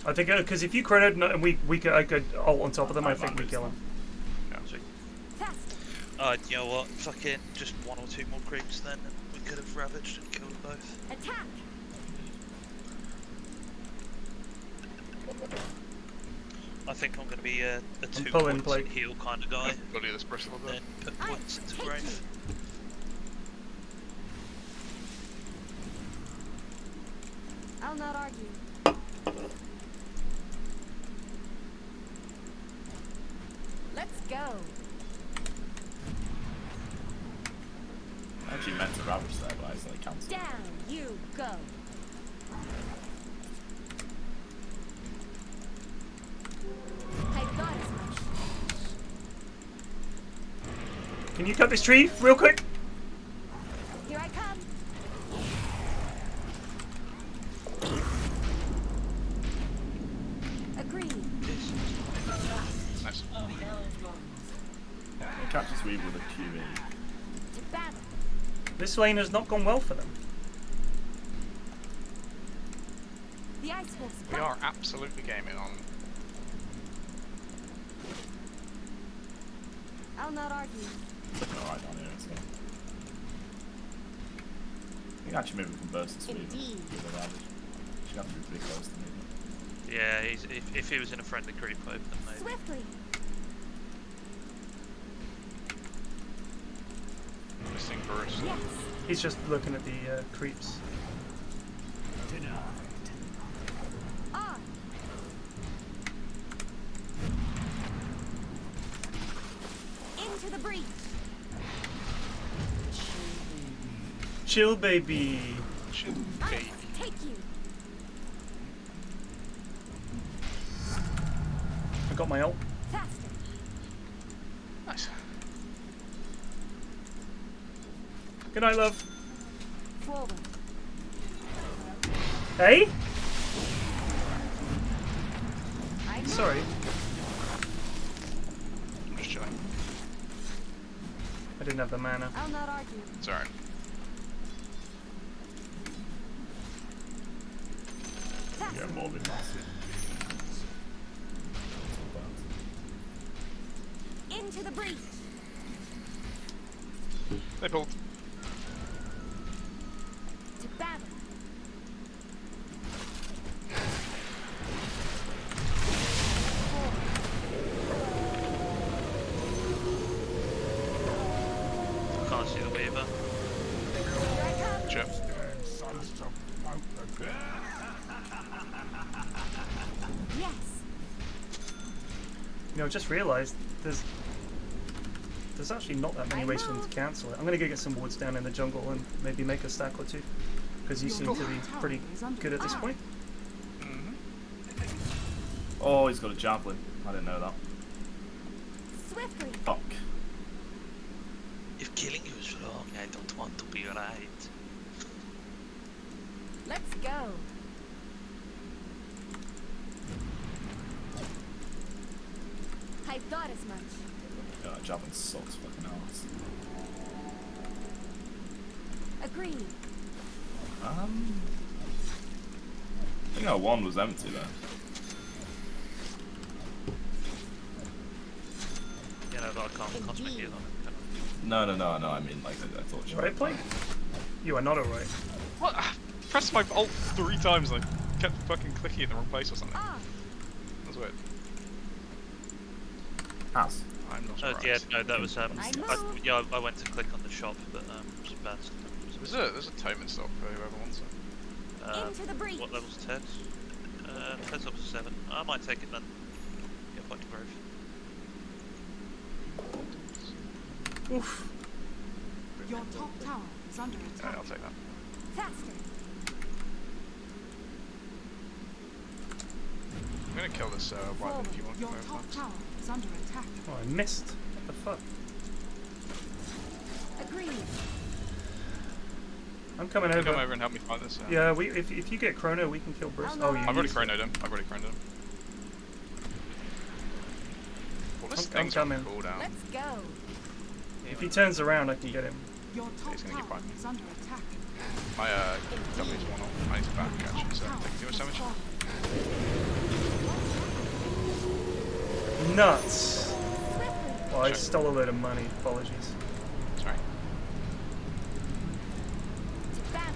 I think, because if you credit and I could ult on top of them, I think we kill him. Yeah, sweet. You know what? Fucking just 1 or 2 more creeps then, and we could have ravaged and killed both. Attack. I think I'm going to be a 2 pulling points plate. heal kind of guy. Body this bristle a bit. Then put points into grave. I'll not argue. Let's go. I actually meant to ravage there, but I accidentally cancelled. Down you go. I thought as much. Can you cut this tree real quick? Here I come. Agreed. Nice. He catches Weaver with a QE. To battle. This lane has not gone well for them. The ice wolf's We back. are absolutely gaming on. I'll not argue. Looking alright down here, so. I think actually maybe we can burst this weed. Indeed. She's got to be pretty close to me. Yeah, if he was in a friendly group, then maybe. Swiftly. Missing burst. Yes. He's just looking at the creeps. On. Into the breach. Chill, baby. Chill, Ice, baby. take you. I got my ult. Faster. Nice. Good night, love. Forward. Hey? I know. Sorry. I'm just chilling. I didn't have the mana. I'll not argue. It's alright. Faster. Yeah, more than massive. Into the breach. They pulled. To battle. I can't see the Weaver. Here I come. Chip. Yes. You know, I just realised there's actually not that many ways for them to cancel it. I'm gonna go get some woods down in the jungle and maybe make a stack or two, because you seem to be pretty good at this point. Oh, he's got a javelin. I didn't know that. Swiftly. Fuck. If killing you is wrong, I don't want to be right. Let's go. I thought as much. Yeah, that javelin sucks fucking ass. Agreed. I think our one was empty there. You know, but I can't cosmic heal on it, can I? No, I mean, like, I thought you Right, play? You are not alright. What? I pressed my ult 3 times and I kept fucking clicking in the wrong place or something. Ah. That's weird. Pass. I'm not Oh, surprised. yeah, no, that was, I moved. I went to click on the shop, but, some bad stuff. There's a tome in stock for whoever wants it. Into the breach. What level's Ted? Ted's up to 7. I might take it then. Get point of growth. Oof. Your top tower is under Yeah, attack. I'll take that. Faster. I'm gonna kill this one if you want to Your go top first. tower is under attack. Oh, I missed. What the fuck? Agreed. I'm coming Come over. over and help me fight this. Yeah, if you get Chrono, we can kill Bruce. Oh, you I've already used it. chronoed him. Well, this I'm thing's on coming. cooldown. Let's go. If he turns around, I can get him. Your top he's gonna keep tower fighting. is under attack. My W's one off. I need to back actually, so I'm taking too much damage. Nuts! Oh, I stole a load of money. Apologies. Sorry. To battle.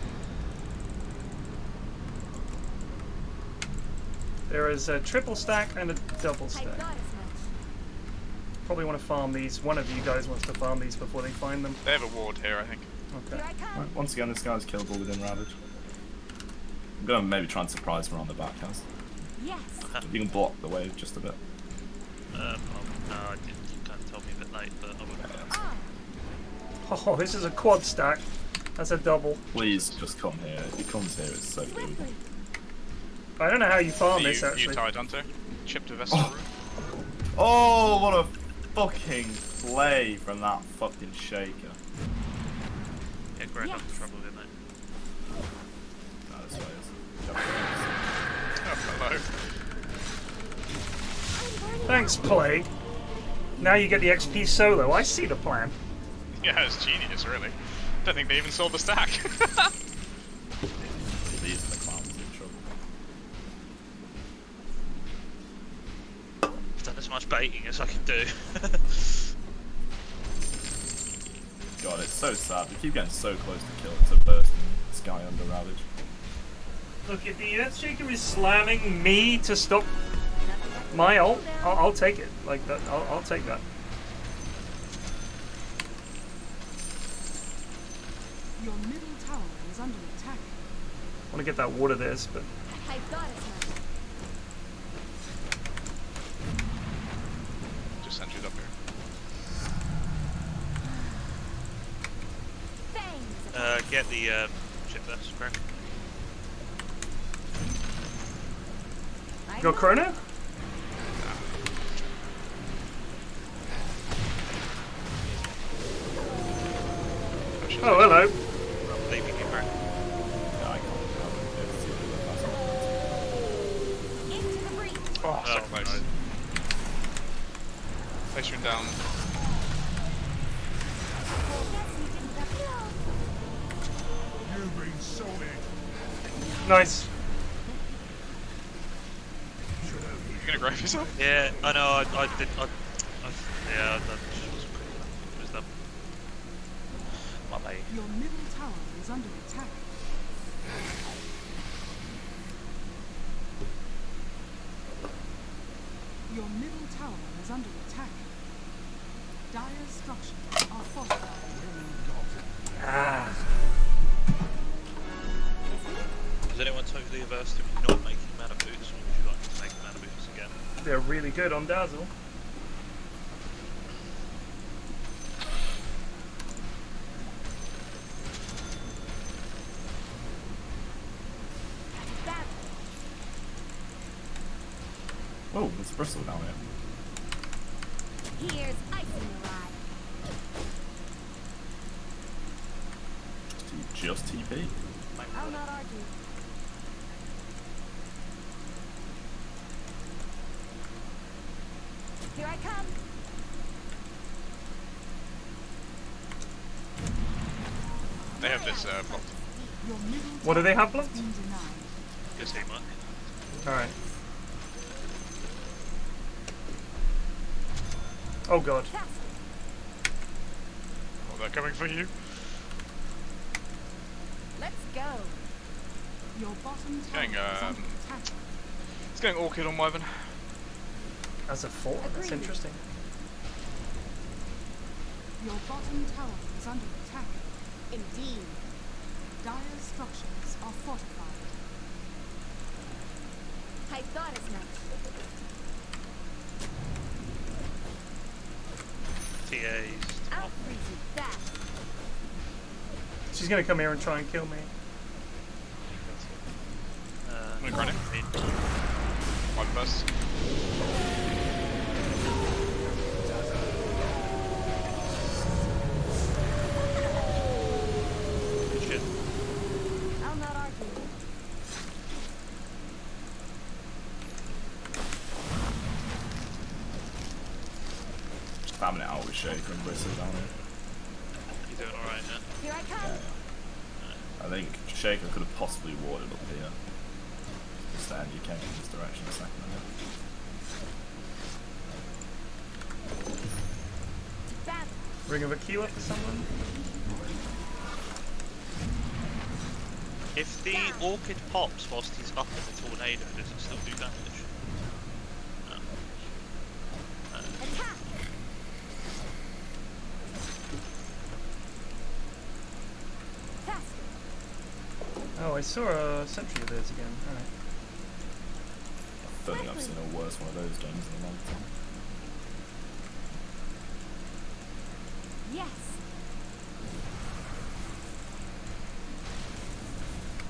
There is a triple stack and a double I stack. thought as much. Probably want to farm these. One of you guys wants to farm these before they find them. They have a ward here, I think. Okay. Here I come. Right, once again, this guy's killable within Ravage. I'm gonna maybe try and surprise him around the back, guys. Yes. You can block the wave just a bit. No, I didn't. You kind of told me a bit late, but I would have. Oh, this is a quad stack. That's a double. Please just come here. If he comes here, it's so good. Swiftly. I don't know how you farm You this actually. tied Hunter. Chipped a vessel room. Oh, what a fucking play from that fucking shaker. Yeah, Greg, I'm in Yes. trouble with it, mate. No, that's what it is. Oh, hello. Thanks, Plague. Now you get the XP solo. I see the plan. Yeah, it's genius, really. Don't think they even saw the stack. These are the clowns in trouble. baiting as I can do. God, it's so sad. We keep getting so close to bursting Sky under Ravage. Look, if the Earth Shaker is slamming me to stop my ult, I'll take it. Like that, I'll take that. Your middle tower is under attack. I want to get that water there, but I got it now. Just sentries up here. Get the ship there, correct? Go Chrono? Oh, hello. I'm leaving you, Frank. Oh, so close. Place rune down. Nice. You gonna grab yourself? Yeah, I know. I did. Yeah, that was pretty bad. It was them. My mate. Your middle tower is under attack. Your middle tower is under attack. Dire structures are fortified. Ah. Is anyone totally averse to me not making mana boots, or would you like me to make mana boots again? They're really good on Dazzle. Oh, there's Bristle down here. Here's ice in the ride. Just TP. I'll not argue. Here I come. They have this blocked. What do they have blocked? Good teamwork. Alright. Oh god. Oh, they're coming for you. Let's go. Your bottom tower Getting, is under attack. It's getting Orchid on Wyvern. As a 4, that's Agreed. interesting. Your bottom tower is under attack. Indeed. Dire structures are fortified. I thought as much. TAs. I'll freeze you fast. She's gonna come here and try and kill me. I'm gonna grind it. One first. Good shit. I'll not argue. Just spamming it out with Shaker and Bristle down here. You doing alright, yeah? Here I come. I think Shaker could have possibly warded up here. Instead, you came in this direction a second ago. Ring of Aquila for someone? If the Orchid pops whilst he's up in the tornado, does it still do damage? No. Attack. Oh, I saw a sentry of theirs again. Alright. I don't think I've seen a worse one of those games in a long time. Yes.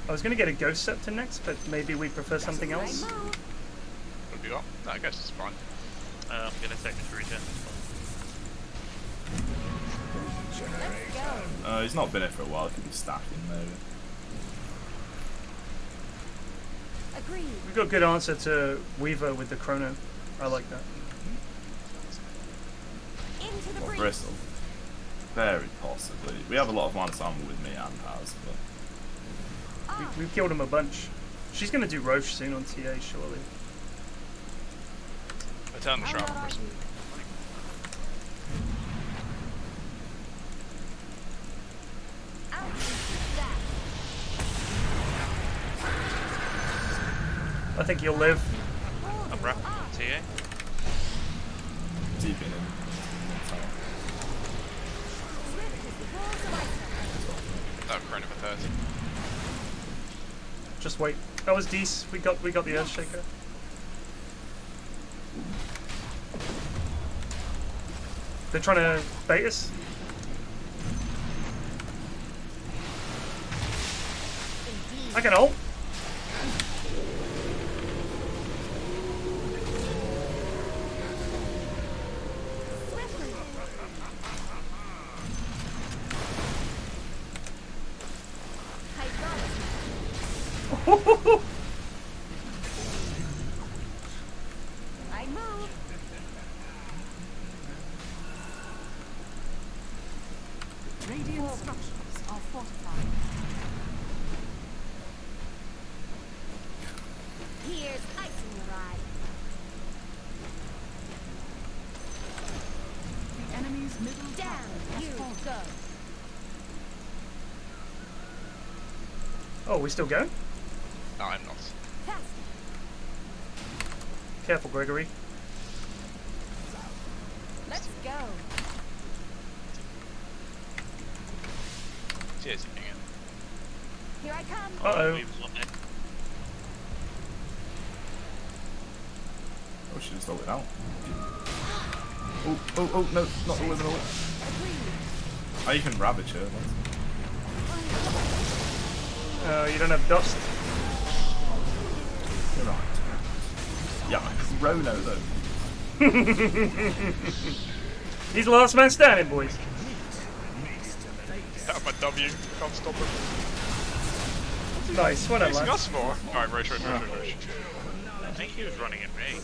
I was gonna get a Ghost Scepter next, but maybe we prefer something else. What have you got? No, I guess it's fine. I'm gonna take this regen. He's not been here for a while, could be stacking maybe. Agreed. We got a good answer to Weaver with the Chrono. I like that. Into the Or breach. Bristle. Very possibly. We have a lot of minus armor with me and Paz, but We've killed him a bunch. She's gonna do Roche soon on TA, surely. turn the shroud for some. I think you'll live. I'm wrapping to you. Deep in. No, Corona for 30. Just wait. That was decent. We got the Earthshaker. They're trying to bait us. I can ult. I move. Radiant structures are fortified. Here's ice in your eye. The enemy's middle Down. tower has You fallen. go. Oh, we still going? No, I'm not. Fast. Careful, Gregory. Let's go. Cheers, you can. Here I come. Uh-oh. Oh, she just rolled it out. Oh, no, not the wizard. Oh, you can ravage her. You don't have dust. You're right. Yeah, Chrono though. He's the last man standing, boys. That my W. Can't stop him. Nice. What a Chasing lad. us for? Alright, Roche. I think he was running at me.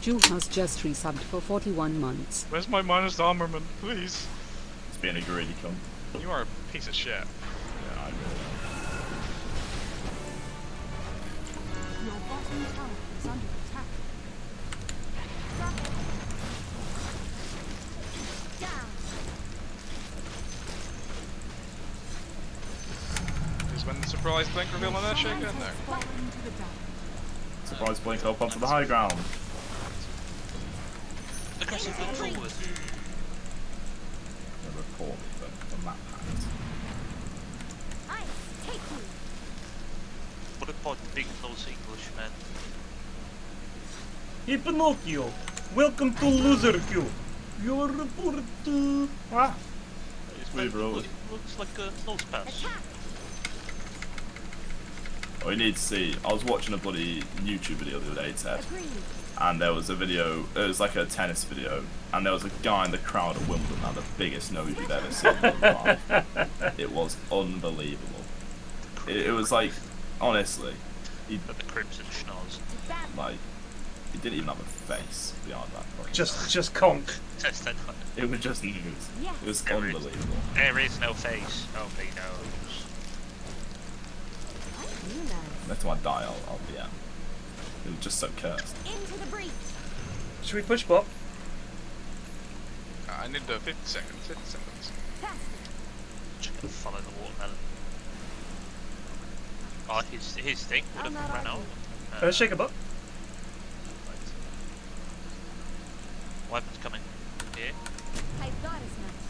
Jul has just resubbed for 41 months. Where's my minus armament, please? It's being a greedy cunt. You are a piece of shit. Yeah, I really Your bottom tower is under attack. Down. Is when the surprise blink reveal my Earthshaker? No. Fallen to the down. Surprise blink up onto the high ground. Aggressive look forward. Never caught me, but the map hacked. I take you. What about big nose Englishman? Hey, Pinocchio. Welcome to Loser Q. Your report. We bro. Looks like a nose pass. Attack. Oh, you need to see. I was watching a bloody YouTube video the other day, Ted, Agreed. and there was a video. It was like a tennis video, and there was a guy in the crowd at Wimbledon that had the biggest nose you've ever seen in your life. It was unbelievable. It was like, honestly, he The crimson schnoz. like he didn't even have a face behind that. fucking Just conk. Test that. it was just news. It was unbelievable. There is no face. Nobody knows. Next time I die, I'll be out. It was just so cursed. Into the breach. Should we push Bob? I need 50 seconds. 50 seconds. Fast. Just gonna follow the watermelon. Oh, his thing would have run out. Shake a butt. Weapons coming. Here. I thought as much.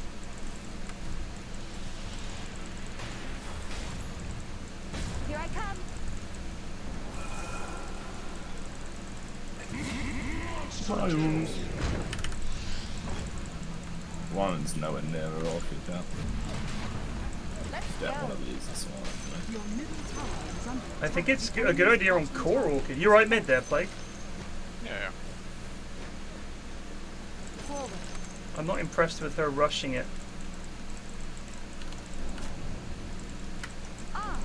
Here I come. One's nowhere near a rocket yet. Let's Get go. one of these as well. Your middle tower is under I think it's a good idea on Core Orchid. You're right mid there, Plague. Yeah. Forward. I'm not impressed with her rushing it. On.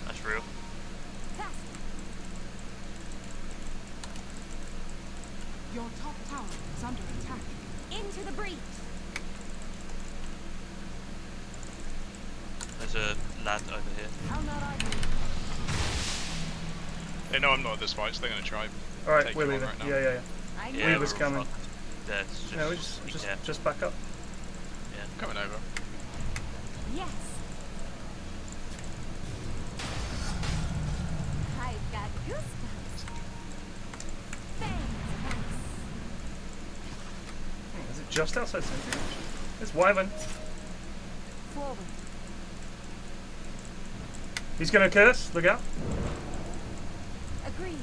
That's real. Fast. Your top tower is under attack. Into the breach. There's a lad over here. They know I'm not at this fight, so they're gonna try. Alright, we're leaving. Right now. Yeah. Yeah, Weaver's coming. Yeah, it's just, No, just back up. Yeah. Coming over. Yes. I've got goosebumps. Thanks. Is it just outside Sentry? It's Wyvern. Forward. He's gonna curse. Look out. Agreed.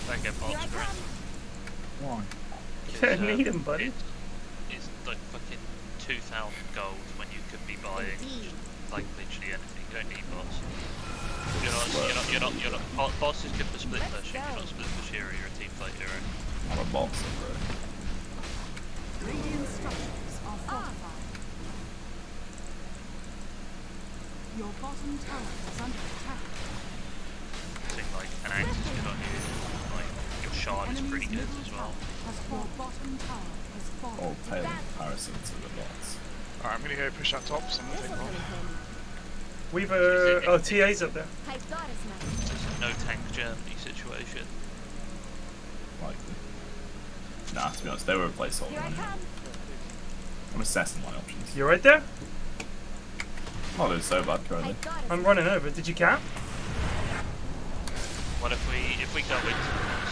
Don't get boxed for it. Come on. You don't need him, buddy. It's like fucking 2,000 gold when you could be buying like literally anything. You don't need bots. You're not. Boss is good for split pushing. You're not split push hero. You're a team fight hero. I'm a boxer, bro. Radiant structures are fortified. Your bottom tower is under attack. I think like an axe is good on you. Like your shard is pretty good as well. Your bottom tower is fallen. All pale in comparison to the bots. Alright, I'm gonna go push that top, someone take off. Weaver. Oh, TA's up there. I've got as much. It's no tank Germany situation. Likely. Nah, to be honest, they were a placeholder. Here I come. I'm assessing my options. You're right there? Not doing so bad currently. I'm running over. Did you cap? What if we go into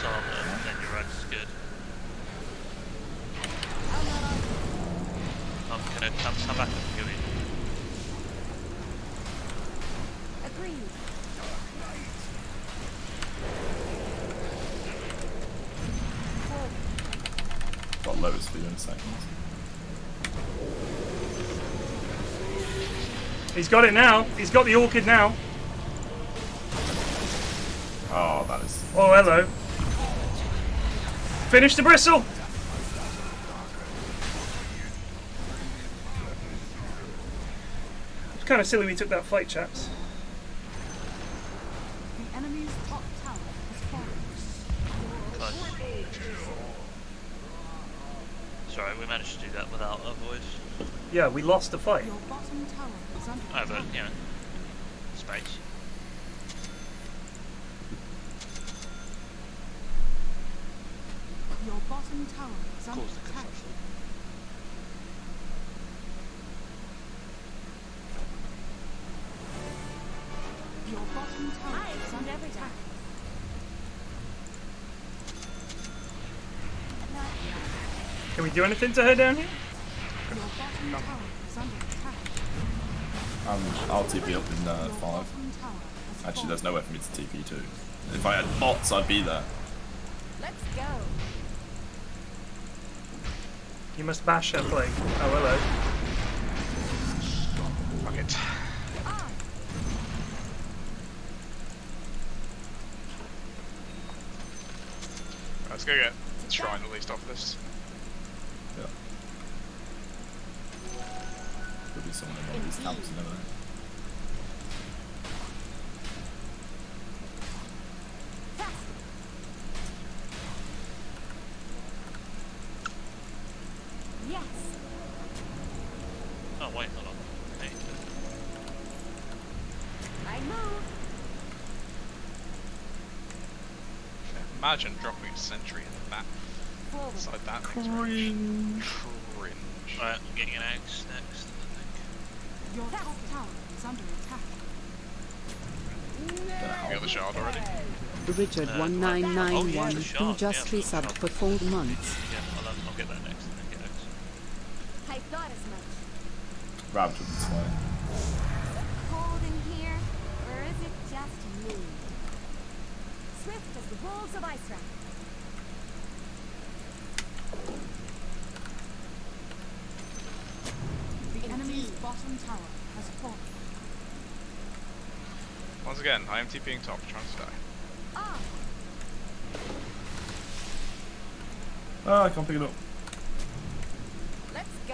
Salva, then your axe is good. I'm gonna come back and kill you. Agreed. Got loads for you in a second. He's got it now. He's got the orchid now. Oh, that is. Oh, hello. Finish the bristle. It's kind of silly we took that fight, chaps. The enemy's top tower is fallen. Sorry, we managed to do that without a voice. Yeah, we lost the fight. Your bottom tower is under Oh, attack. but, you know, space. Your bottom tower is under Cause the attack. consumption. Your bottom tower is under attack. Can we do anything to her down here? Your bottom tower is under attack. I'll TP up in 5. Bottom tower is Actually, there's nowhere for me to TP to. If I had bots, I'd be there. Let's go. You must bash her plague. Oh, hello. Fuck it. Let's go get the shrine at least off this. Yeah. Could be someone in one of these camps, you never know. Yes. Oh, wait, hold on. Hey. I move. Imagine dropping a sentry in the map. Forward. Inside that Cringe. Cringe. Alright, I'm getting an axe next, I think. Your top tower is under attack. You got the shard already? Richard Oh, yeah, 1991 the who shard, just yeah, resubbed shard. for 4 months. Yeah, I'll get that next and then get axe. I thought as much. Ravage up this way. Cold in here, or is it just me? Swift as the wolves of Ice Rock. The enemy's bottom tower has fallen. Once again, I am TPing top, trying to stay. Ah, Ah, I can't pick it up. let's go.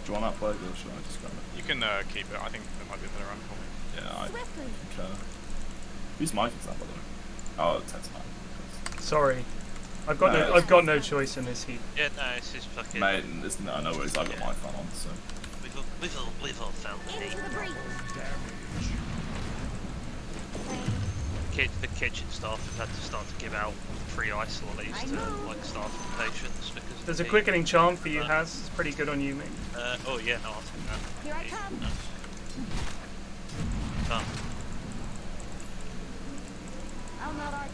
Do you want that plague or should I just grab it? You can keep it, I think there might be a better run for me. Yeah, I Swiftly. think. Whose mic is that, by the way? Oh, Ted's mic. Sorry. I've got no choice in this heat. Yeah, no, this is fucking. Mate, no worries. I've got my phone on, so. We've all felt cheap. The kitchen staff have had to start to give out free ice lollies to like staff and patients because. There's a quickening charm for you, Haz. It's pretty good on you, mate. Oh yeah, no, I'll take that. Here I come. Done. I'll not argue.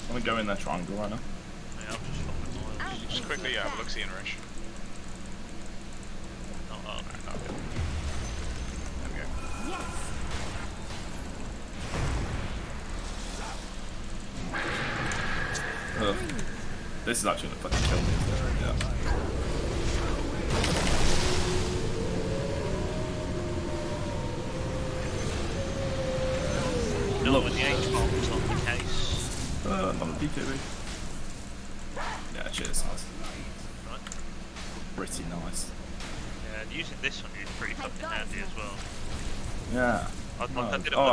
I'm gonna go in that triangle right now. Yeah, I'll just fucking miles. Just quickly, have a look, see in Rish. No, there we go. Yes. This is actually gonna fucking kill me. Yeah. Not when the H-bomb was on the case. Not a BKB. Yeah, cheers, nice. Right. Pretty nice. Yeah, and using this on you is pretty fucking handy as well. Yeah. I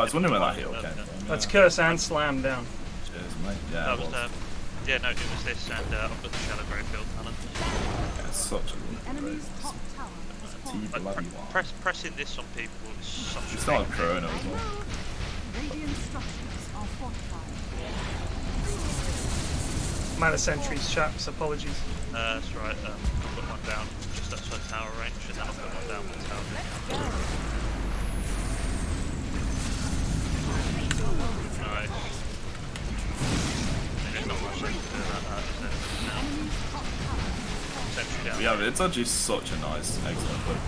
was wondering where that heal came from. Let's curse and slam down. Cheers, mate. Yeah, that was, yeah, no, it was this, and I've got the Shallow Greyfield talent. Yeah, such a Enemy's top tower is falling. Pressing this on people is such it's a not a chrono as well. Radiant structures are fortified. Mana sentries, chaps, apologies. That's right, I've got one down just outside tower range, and then I've got one down with tower. Nice. There's not much I can do about that, is there? No. Sentry down. Yeah, but it's actually such a nice, excellent book.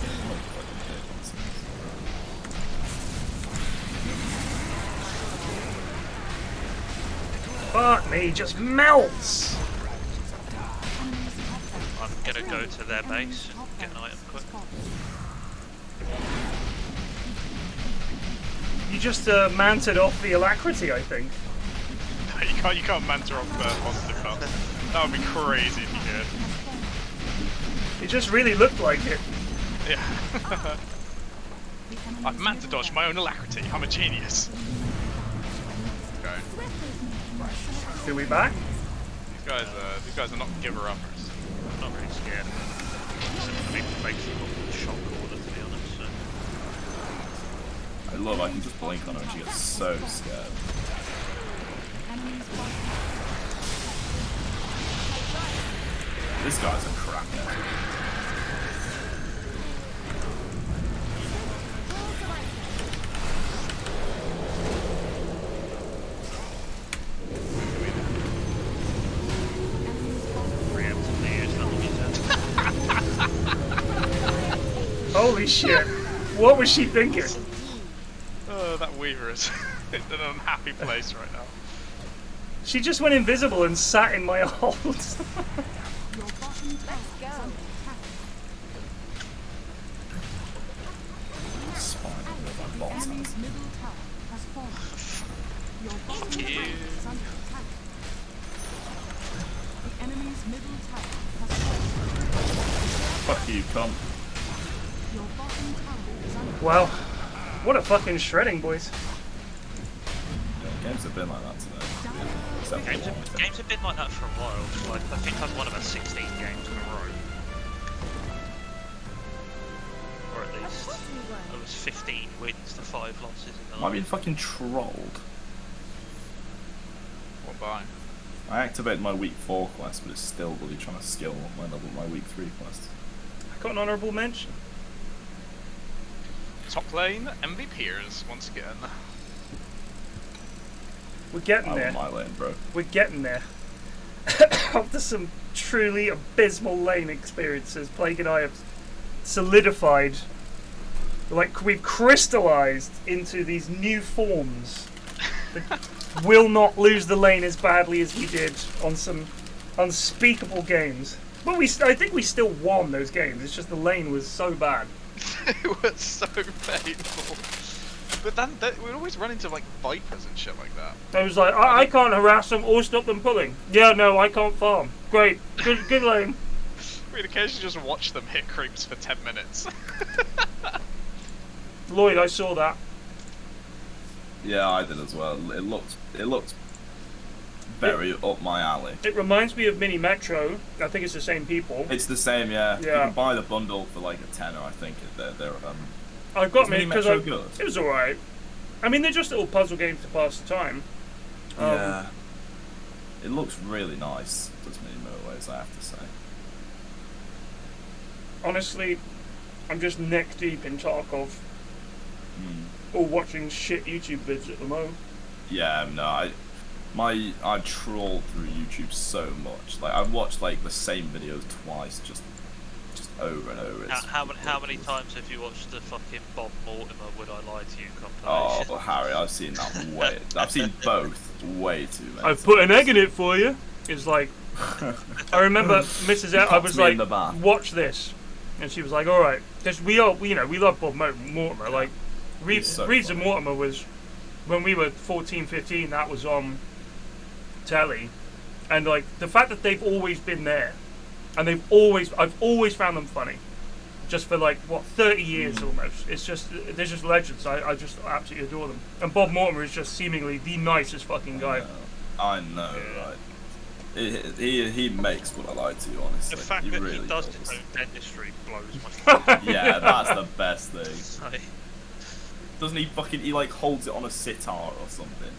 Fuck me, just melts! I'm gonna go to their base and get an item quick. You just manted off the alacrity, I think. You can't manta off positive health. That would be crazy if you did. It just really looked like it. Yeah. I've manta dodged my own alacrity. I'm a genius. Okay. Are we back? These guys are not giver-uppers. I'm not really scared of it. It makes me look shock order, to be honest. So. I love I can just blink on her and she gets so scared. This guy's a crackhead. Holy shit. What was she thinking? That Weaver is in an unhappy place right now. She just went invisible and sat in my hold. Let's go. Enemy's middle tower has fallen. Your bottom tower is under attack. The enemy's middle tower has fallen. Fuck you, cunt. Your bottom tower is under Wow. What a fucking shredding, boys. Yeah, games have been like that today. Games have been like that for a while. Like, I think I've won about 16 games in a row. Or at least it was 15 wins to 5 losses in the Am I being fucking trolled? What by? I activated my week 4 quest, but it's still bloody trying to skill my week 3 quest. I got an honourable mention. Top lane, MVPers once again. We're getting there. My lane, bro. We're getting there. After some truly abysmal lane experiences, Plague and I have solidified, like we've crystallized into these new forms that will not lose the lane as badly as we did on some unspeakable games. But I think we still won those games. It's just the lane was so bad. It was so painful. But then we'd always run into like vipers and shit like that. I was like, I can't harass them or stop them pulling. Yeah, no, I can't farm. Great, good lane. We'd occasionally just watch them hit creeps for 10 minutes. Lloyd, I saw that. Yeah, I did as well. It looked very up my alley. It reminds me of Mini Metro. I think it's the same people. It's the same, yeah. You Yeah. can buy the bundle for like a tenner, I think. I got Is me Mini because Metro good? it was alright. I mean, they're just little puzzle games to pass the time. Yeah. It looks really nice, does Mini Motorways, I have to say. Honestly, I'm just neck deep in Tarkov. Or watching shit YouTube vids at the moment. Yeah, no, I trolled through YouTube so much. Like I've watched like the same videos twice, just over and over. How many times have you watched the fucking Bob Mortimer Would I Lie to You compilation? Oh, Harry, I've seen that I've seen both way too many. I've put an egg in it for you. It's like, I remember Mrs. I was like, watch this, and she was like, all right, because we love Bob Mortimer. Like, Reeves and Mortimer was, when we were 14, 15, that was on telly, and like the fact that they've always been there, and I've always found them funny, just for like what 30 years almost. It's just they're just legends. I just absolutely adore them. And Bob Mortimer is just seemingly the nicest fucking guy. I know, right? He makes What I Lie to You, honestly. The fact he that really he does his own dentistry blows my mind. Yeah, that's the best thing. Doesn't he like holds it on a sitar or something?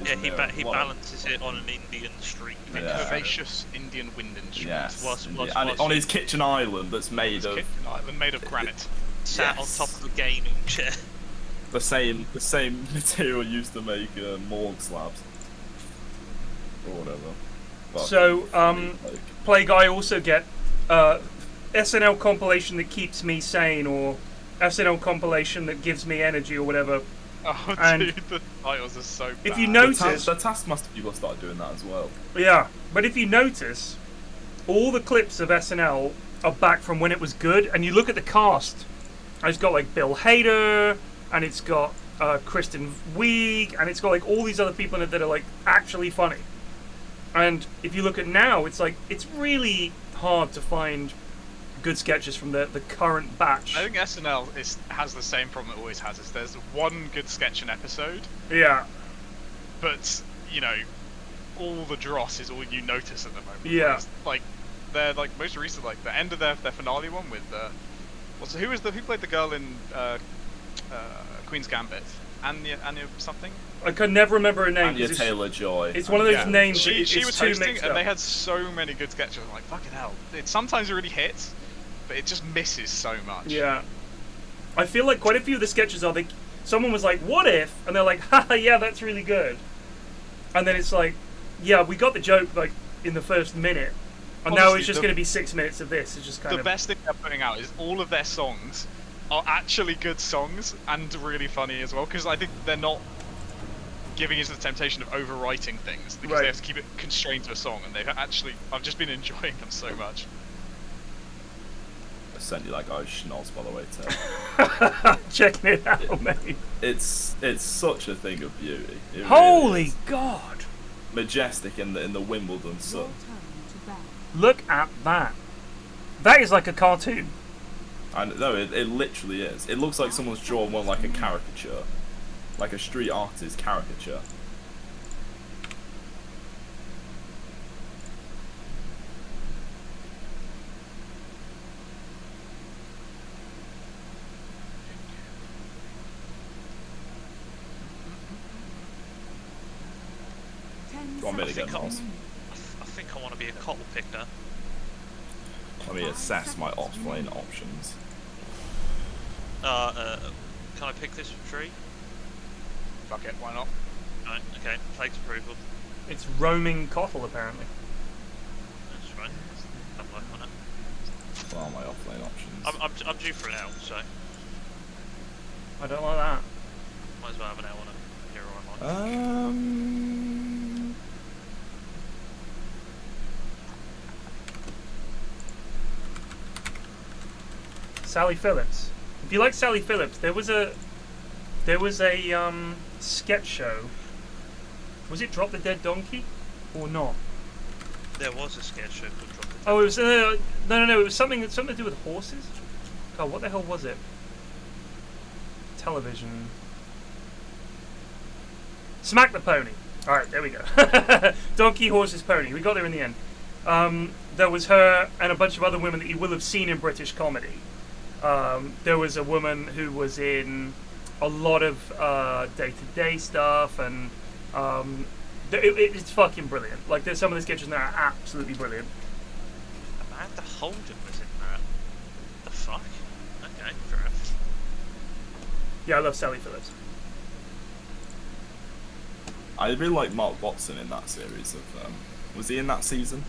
Yeah, he balances it on an Indian street. A curvaceous Indian wind instrument. Yes, and on his kitchen island that's made of granite. Sat on top of a gaming chair. The same material used to make morgue slabs or whatever. But So, Plague, I also get SNL compilation that keeps me sane, or SNL compilation that gives me energy, or whatever. Oh, and dude, the titles are so bad. if you notice, the Taskmaster people started doing that as well. Yeah, but if you notice, all the clips of SNL are back from when it was good, and you look at the cast, and it's got like Bill Hader, and it's got Kristen Wiig, and it's got like all these other people in it that are like actually funny. And if you look at now, it's like it's really hard to find good sketches from the current batch. I think SNL has the same problem it always has. Is there's one good sketch an episode. Yeah. But you know, all the dross is all you notice at the moment. Yeah. Whereas, like they're like most recent, like the end of their finale one with who played the girl in Queen's Gambit? Anya something. I could never remember her name. Anya Taylor-Joy. It's one of those names. She it's was too hosting, mixed and up. they had so many good sketches. I'm like, fucking hell! It sometimes really hits, but it just misses so much. Yeah. I feel like quite a few of the sketches are someone was like, "What if?" and they're like, "Haha, yeah, that's really good." And then it's like, "Yeah, we got the joke like in the first minute." And Honestly, now it's just going to be 6 minutes of this. It's just kind the of... best thing they're putting out is all of their songs are actually good songs and really funny as well, because I think they're not giving into the temptation of overwriting things, because they have to keep it constrained to a song, and I've just been enjoying them so much. I sent you that guy's schnoz, by the way, Ted. Checking it out, mate. It's such a thing of beauty. It Holy really is. God! Majestic in the Wimbledon sun. Look at that. That is like a cartoon. And no, it literally is. It looks like someone's drawn one like a caricature, like a street artist caricature. Go on, again, Miles. I think I want to be a cottle picker. Let me assess my offlane options. Can I pick this tree? Fuck it, why not? Right, okay, Plague's approval. It's roaming cottle, apparently. That's right. I'm working on it. What are my offlane options? I'm due for an L, so I don't like that. might as well have an L on a hero online. Sally Phillips. If you like Sally Phillips, there was a sketch show. Was it Drop the Dead Donkey or not? There was a sketch show called Drop the Dead. Oh, it was no. It was something to do with horses. God, what the hell was it? Television. Smack the Pony. Alright, there we go. Donkey, Horses, Pony. We got there in the end. There was her and a bunch of other women that you will have seen in British comedy. There was a woman who was in a lot of day-to-day stuff, and it's fucking brilliant. Like, there's some of the sketches there are absolutely brilliant. Amanda Holden was in that. The fuck? Okay, fair enough. Yeah, I love Sally Phillips. I really like Mark Watson in that series of. Was he in that season?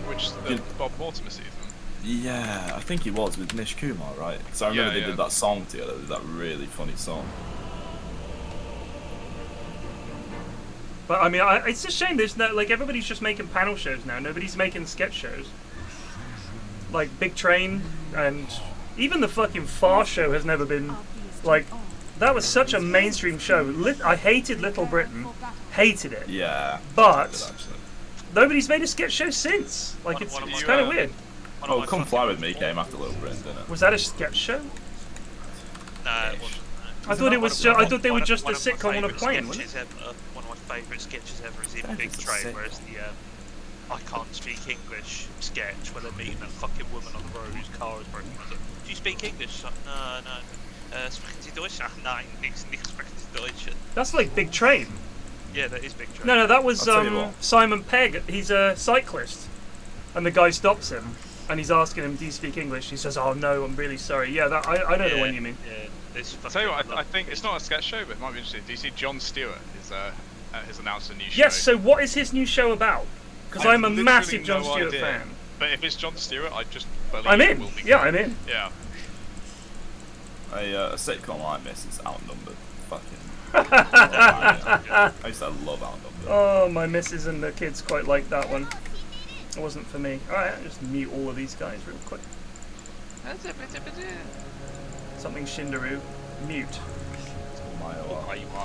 Which the Bob Mortimer season? Yeah, I think he was with Nish Kumar, right? Because I remember they did that song together. That really funny song. But I mean, it's a shame. There's no, like, everybody's just making panel shows now. Nobody's making sketch shows. Like Big Train, and even the fucking Far Show has never been like. That was such a mainstream show. I hated Little Britain, hated it. Yeah. But nobody's made a sketch show since. Like, it's kind of weird. Oh, Come Fly With Me came after Little Britain, didn't it? Was that a sketch show? No, it wasn't. I thought it was. I thought they were just a sitcom on a plane. One of my favourite sketches ever is in Big Train, where it's the I can't speak English sketch where they're meeting a fucking woman on the road whose car is broken. Like, do you speak English? She's like, no. Sprechen Sie Deutsch? Nein, nicht sprechen Sie Deutsch. That's like Big Train. Yeah, that is Big Train. No, that was Simon Pegg. He's a cyclist, and the guy stops him, and he's asking him, "Do you speak English?" He says, "Oh no, I'm really sorry." Yeah, I know the one you mean. Yeah, I'll tell you what, I think it's not a sketch show, but it might be interesting. Do you see Jon Stewart has announced a new show? Yes. So what is his new show about? Because I'm a massive Jon Stewart fan. But if it's Jon Stewart, I just believe I'm in. It will be Yeah, good. I'm in. Yeah. A sitcom I miss is Outnumbered. Fucking. I used to love Outnumbered. Oh, my missus and the kids quite liked that one. It wasn't for me. Alright, I'll just mute all of these guys real quick. Something Shindaru. Mute.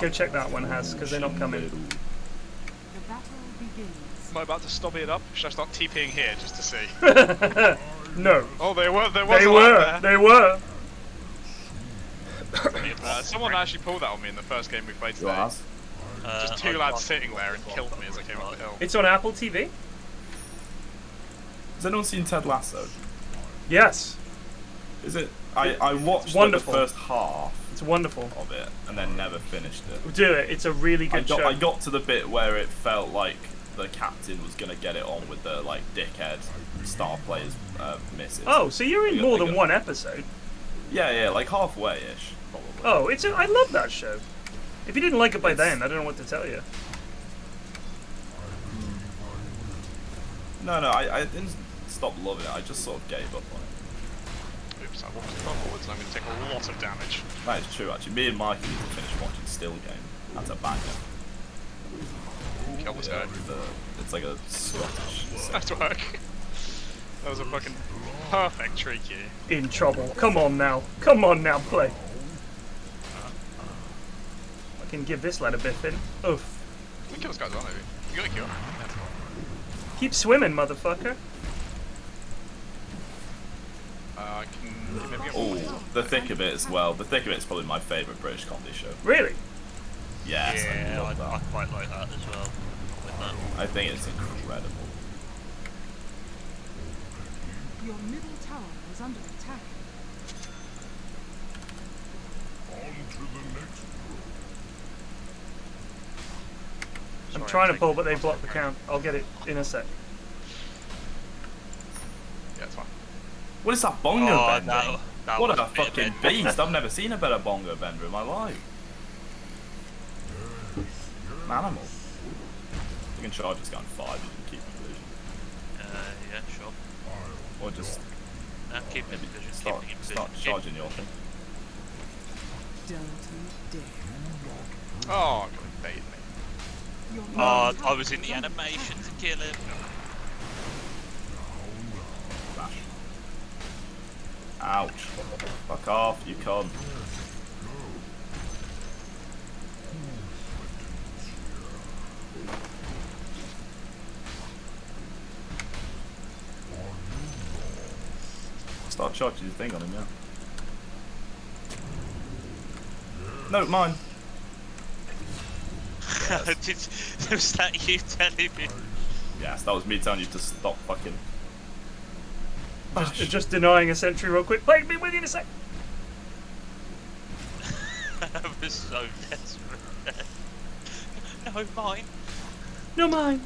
Go check that one, Has, because they're not coming. The battle begins. Am I about to stop it up? Should I start TPing here just to see? No. Oh, they were. They were. Someone actually pulled that on me in the first game we played today. Just two lads sitting there and killed me as I came up the hill. It's on Apple TV? Has anyone seen Ted Lasso? Yes. Is it? I watched like, the first half. It's wonderful. Of it, and then never finished it. Do it. It's a really good show. I got to the bit where it felt like the captain was gonna get it on with the like dickhead star players misses. Oh, so you're in more than one episode? Yeah, like halfway-ish. Oh, I love that show. If you didn't like it by then, I don't know what to tell you. No, I didn't stop loving it. I just sort of gave up on it. Oops, I walked forwards and I'm going to take a lot of damage. That is true, actually. Me and Mike need to finish watching Still Game. That's a banger. Kill this guy. It's like a Scottish. Nice work. That was a fucking perfect trick here. In trouble. Come on now. Come on now, play. I can give this lad a biff in. Oof. You can kill this guy as well, maybe. You got a kill. Keep swimming, motherfucker. I can maybe get Oh, The Thick of It as well. The Thick of It is probably my favourite British comedy show. Really? Yes, yeah, I love that. I quite like that as well. With that. I think it's incredible. Your middle tower is under attack. I'm trying to pull, but they blocked the count. I'll get it in a sec. Yeah, it's fine. What is that bongo bender? That What was a fucking beast! I've never seen a better bongo bender in my life. An animal. You can charge this guy on 5, you can keep the vision. Yeah, sure. Or just Keep it in vision. start charging your thing. Don't you dare. Oh, God, he baited me. I was in the animation to kill him. Ouch. Fuck off, you cunt. Start charging your thing on him, yeah. No, mine. Was that you telling me? Yes, that was me telling you to stop fucking. Just denying a sentry real quick. Wait, be with you in a sec. I was so desperate. No, mine. No, mine.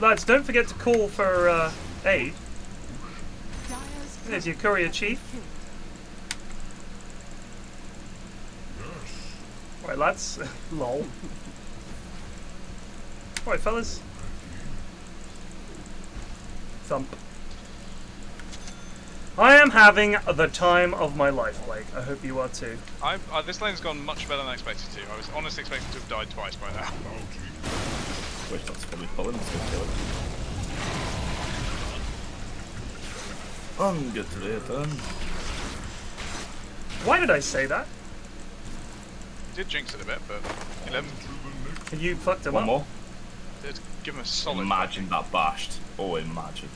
Lads, don't forget to call for aid. There's your courier chief. Right, lads. Lol. Right, fellas. Thump. I am having the time of my life, Blake. I hope you are too. This lane's gone much better than I expected to. I was honestly expecting to have died twice by now. Wait, that's probably pulling. It's gonna kill him. Ungetreffen. Why did I say that? You did jinx it a bit, but 11. You fucked him One up. more. Did give him a solid. Imagine that bashed. Oh, imagine.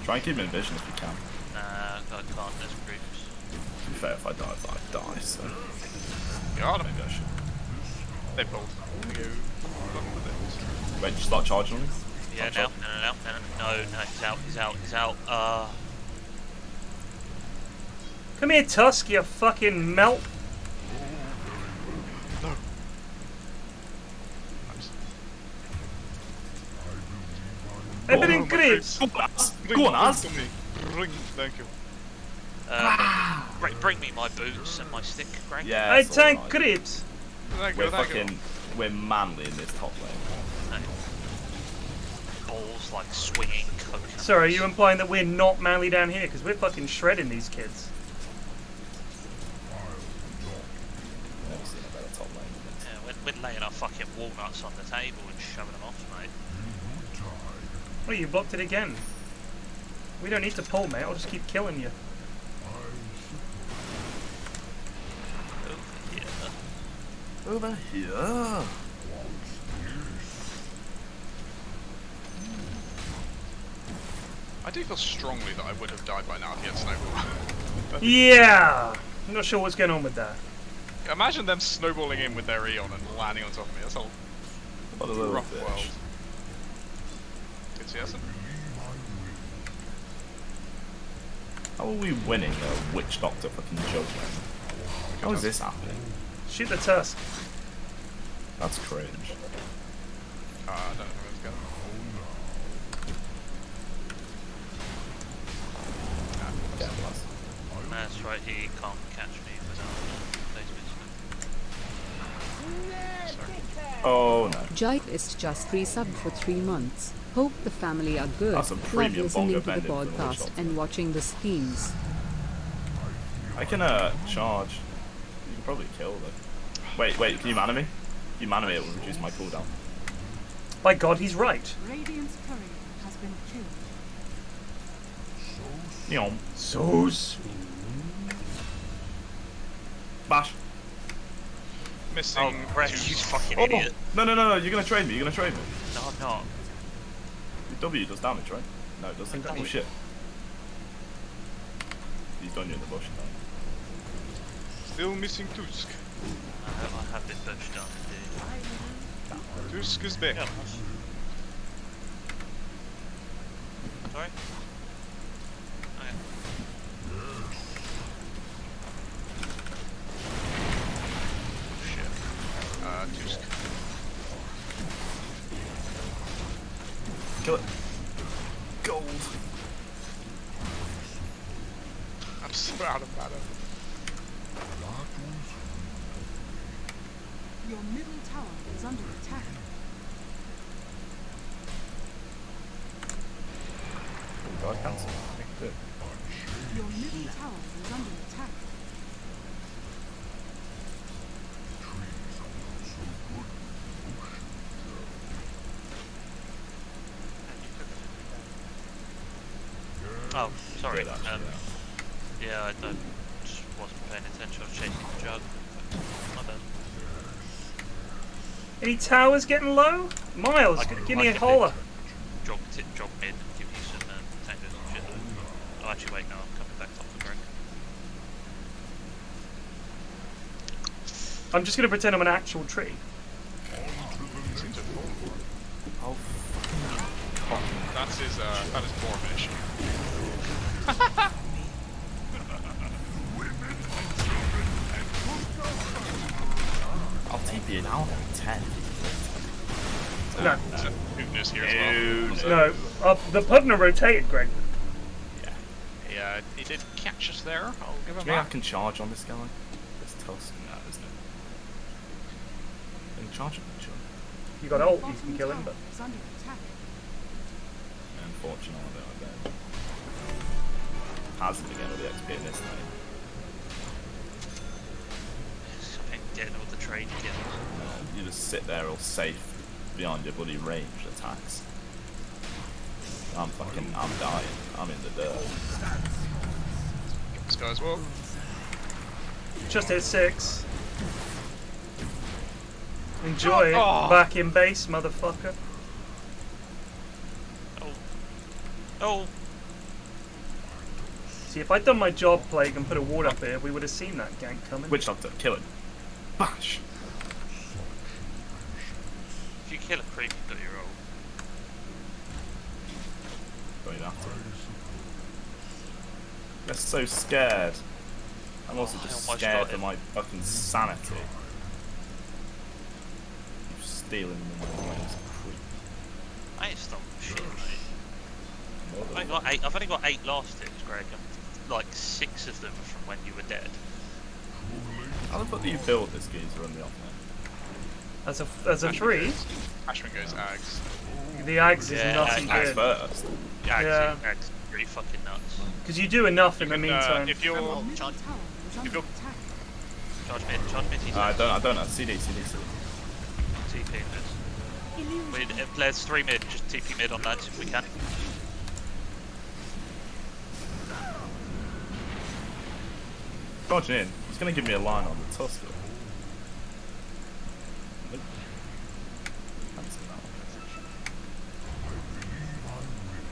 Try and keep him in vision if you can. Nah, I can't. There's groups. To be fair, if I die, I die. So. Yeah, maybe I should. They pulled. They go. Wait, just start charging him. Yeah, no, he's out. Come here, Tusk, you fucking melt. No. I've been in creeps. Go on, Az. Thank you. Bring me my boots and my stick, Greg. Yeah. I tank creeps. We're manly in this top lane. Balls like swinging coconuts. Sorry, are you implying that we're not manly down here? Because we're fucking shredding these kids. Never seen a better top lane. Yeah, we're laying our fucking walnuts on the table and shoving them off, mate. Oh, you blocked it again. We don't need to pull, mate. I'll just keep killing you. Over here. I do feel strongly that I would have died by now if he had snowball. Yeah! I'm not sure what's going on with that. Imagine them snowballing in with their Eon and landing on top of me. That's a rough world. Good CS. How are we winning a Witch Doctor fucking joke? How is this happening? Shoot the Tusk. That's cringe. I don't know where it's going. That's right, he can't catch me without Oh no. Jike is just resubbed for 3 months. Hope the family are good. That's a Love premium listening bongo to the vending for the podcast workshop. and watching the streams. I can charge. You can probably kill though. Wait, can you mana me? If you mana me, it will reduce my cooldown. By God, he's right. Radiant's courier has been killed. Neon. So soon. Bash. Missing. Oh, Greg, you fucking idiot. No, you're gonna trade me, No, I'm not. Your W does damage, right? No, it doesn't. Oh shit. He's done you in the bush now. Still missing Tusk. I have been pushed on indeed. Tusk is back. Yeah. Sorry? Okay. Shit. Tusk. Kill it. Gold. I'm so out of mana. Your middle tower is under attack. God, cancel. Your middle tower is under attack. Oh, sorry. Yeah, I just wasn't paying attention. I was chasing the jug. My bad. Any towers getting low? Miles, give me a holler. Drop mid, give you some tangos and shit. Oh, actually, wait, no, I'm coming back top of the break. I'm just gonna pretend I'm an actual tree. Oh, that is more of an issue. I'll TP it out on 10. No. Goodness here as well. No, the Pugner rotated, Greg. Yeah, he did catch us there. I'll give him Do you think I that. can charge on this guy? This Tusk? No, isn't it? Can you charge him? Sure. You got ult, you can kill him, but... Is under attack. Unfortunately, I don't. Hazard again with the XP in this thing. Something getting all the trade again. You just sit there all safe behind your bloody ranged attacks. I'm dying. I'm in the dirt. This guy as well. Just hit 6. Enjoy it. Back in base, motherfucker. Oh. See, if I'd done my job, Plague, and put a ward up here, we would have seen that gank coming. Witch Doctor, kill him. Bash! If you kill a creep, you've got your ult. Don't you have to? They're so scared. I'm also just scared for my fucking sanity. You're stealing my minds, creep. I ain't stopped shit, mate. I've only got 8 last hits, Greg. Like 6 of them from when you were dead. How the fuck do you build this geezer on the off As a tree? Ashman goes Ags. The Ags is nothing Ags good. first. Yeah, Ags pretty fucking nuts. Because you do enough in the meantime. If you're... Charge mid, I don't know. CD. TP mid. There's 3 mid, just TP mid on lads if we can. Dodging in. He's gonna give me a line on the Tusk.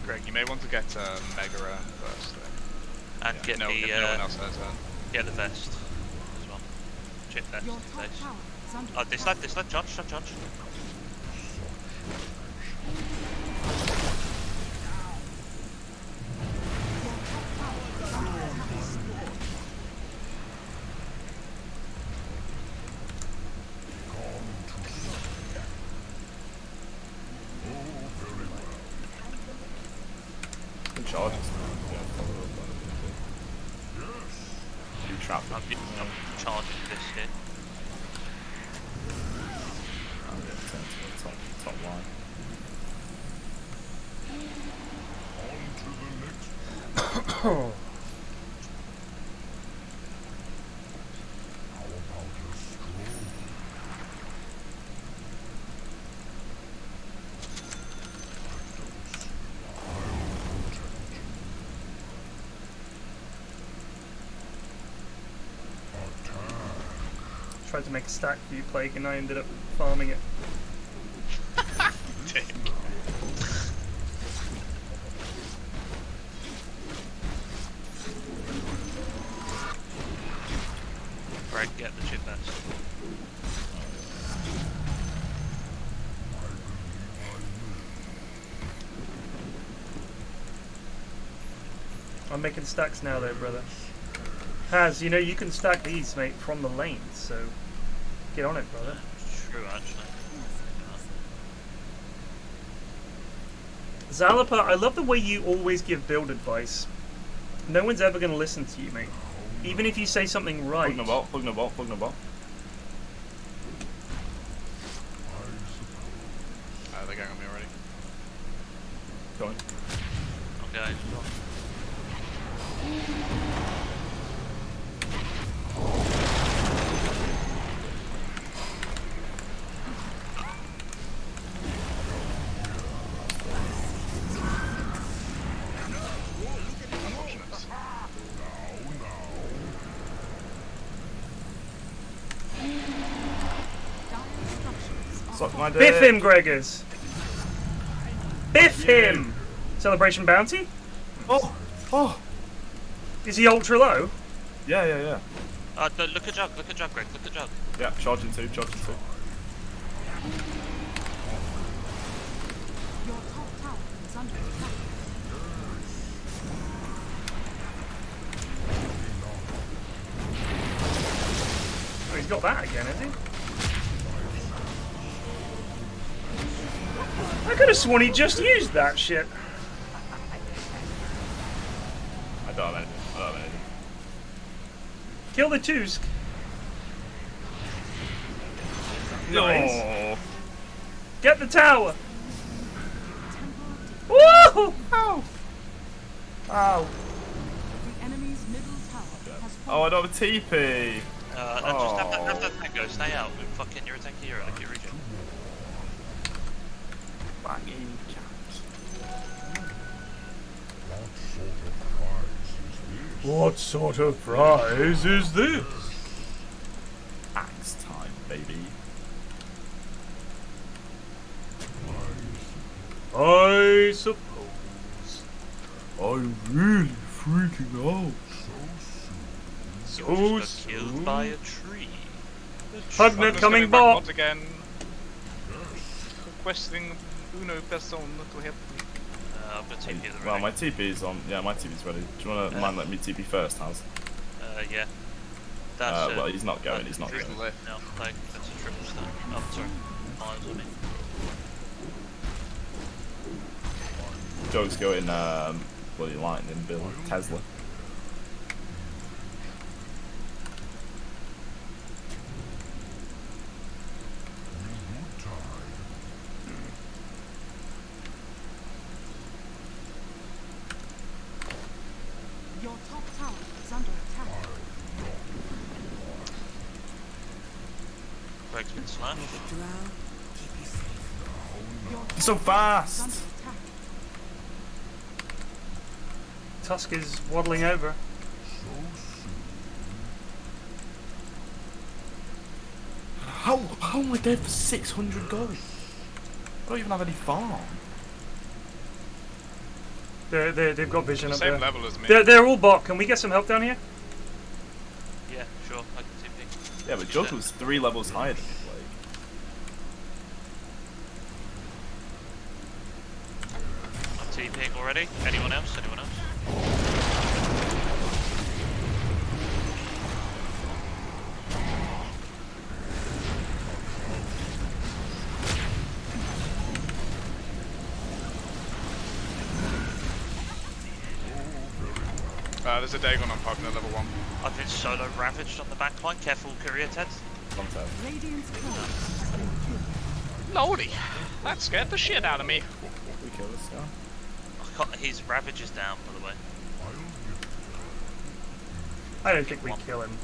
Greg, you may want to get Mega first. And yeah, get no one else has get the vest as well. Chip vest. Your top Base. tower is under Oh, this lad, charge. Charges. You trap him. I'm charging this here. I'm going to turn to the top line. Tried to make a stack for you, Plague, and I ended up farming it. Right, get the chip vest. I'm making stacks now though, brother. Haz, you know you can stack these, mate, from the lanes, so get on it, brother. True, actually. Zalapa, I love the way you always give build advice. No one's ever going to listen to you, mate. Even if you say something right. Plug no bot. They're going on me already. Go on. Okay. Biff him, Gregors! Biff him! Celebration bounty? Oh! Is he ultra low? Yeah. Look at Jug, Greg, look at Jug. Yeah, charging 2, charging 2. Your top tower is under attack. Oh, he's got that again, has he? I could have sworn he just used that shit. I don't have anything. I don't have anything. Kill the Tusk. Nice. Oh. Get the tower. Woo! Ow! Ow. The enemy's middle tower has Oh, I don't have a TP. Just have that tank go. Stay out. Fucking you're a tank hero. Like you're regen. Banging cat. What sort of prize is this? Axe time, baby. I suppose. I'm really freaking out. You just got killed by a tree. Pugnet coming back. Once again, requesting uno person to help me. I'm gonna TP the Well, my TP's on. Yeah, my TP's ready. Do you want to mind letting me TP first, Haz? Yeah. That's well, he's not going. He's not going. No, like that's a triple stun. Oh, sorry. Miles on me. Joe's going. Bloody lightning, Bill Tesla. Your top tower is under attack. Greg's been slashed. He's so fast. Tusk is waddling over. How am I dead for 600 gold? I don't even have any farm. They've got vision up there. Same level as me. They're all bot. Can we get some help down here? Yeah, sure. I can TP. Yeah, but Jug was 3 levels higher than me. I'm TPing already. Anyone else? Anyone else? There's a Dagon on Pugner, level 1. I've been solo ravaged on the back line. Careful, courier Ted. Radiant's Lordy, that scared the shit out of me. We kill this guy. His ravage is down, by the way. I don't think we kill him.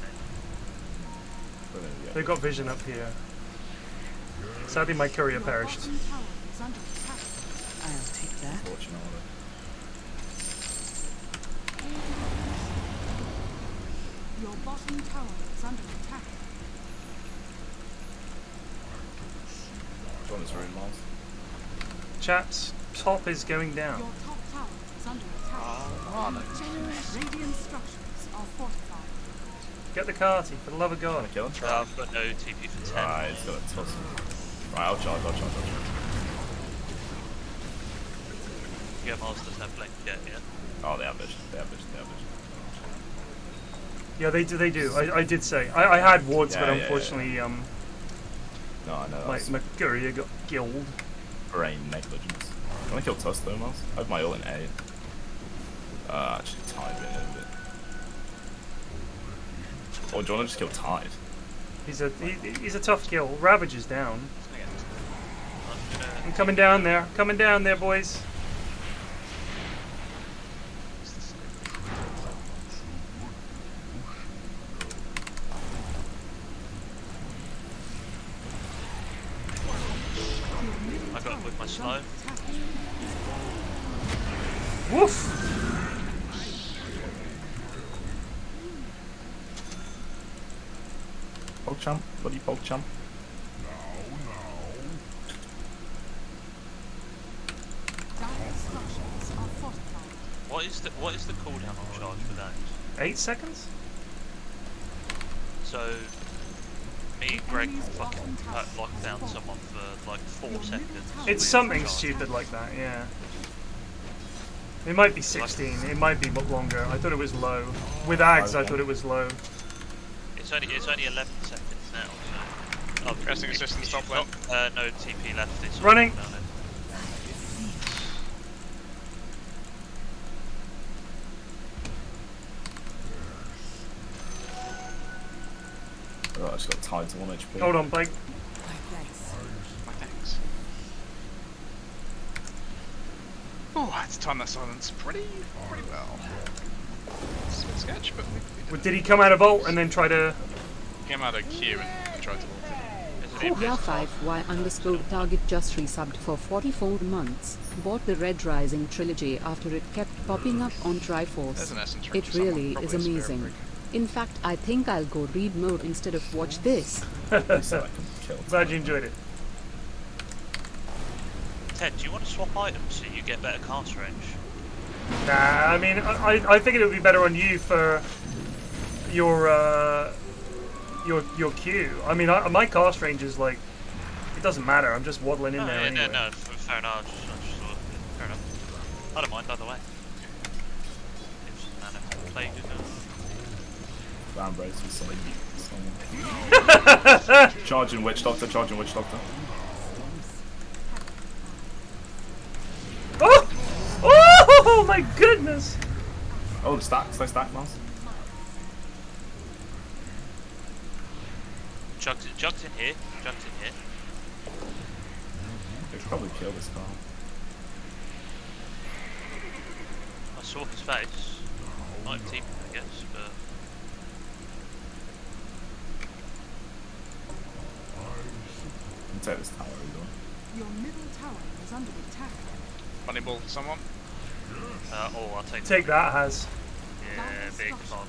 They've got vision up here. Sadly, my courier perished. I'll take that. Your bottom tower is under attack. John is very Miles. Chaps, top is going down. Your top tower is under attack. Radiant structures are fortified. Get the carty, for the love of God. Kill him. I've got no TP for 10. Right, he's got a toss. Right, I'll charge. Yeah, Miles doesn't have blink yet, yeah? Oh, they have vision. Yeah, they do. I did say. I had wards, but Yeah, unfortunately, No, I know. my courier got killed. Brain negligence. I want to kill Tusk though, Miles. I have my ult in A. Actually, Tide in a bit. Or do you want to just kill Tide? He's a tough kill. Ravage is down. I'm coming down there. Coming down there, boys. I got with my slow. Woof! Pogchamp, bloody Pogchamp. What is the cooldown on charge for that? 8 seconds? So me and Greg fucking locked down someone for like 4 seconds. It's something stupid like that, yeah. It might be 16, it might be longer. I thought it was low. With Ags, I thought it was low. It's only 11 seconds now, so... Oh, pressing assistant stop lane. No TP left. It's running! Oh, I just got tied to 1 HP. Hold on, Blake. My thanks. Oh, I had to time that silence pretty well. It's a bit sketch, but we Did he come out of vault and then try to... came out of queue and tried to vault it. Koya5Y_target just resubbed for 44 months. Bought the Red Rising trilogy after it kept popping up on Triforce. There's an essence It really is amazing. In fact, I think I'll go read more instead of watch this. Glad you enjoyed it. Ted, do you want to swap items so you get better cast range? Nah, I mean, I think it would be better on you for your Q. I mean, my cast range is like, it doesn't matter. I'm just waddling in there anyway. No, fair enough. Fair enough. I don't mind either way. Play good now. Round brace with someone. Charging Witch Doctor, charging Witch Doctor. Oh! Oh my goodness! Oh, stack, Miles. Jugs in here. They could probably kill this guy. I saw his face. Might have teamed him, I guess, but... Take this tower over. Your middle tower is under attack. Funny ball for someone. I'll take that, Has. Yeah, big fun.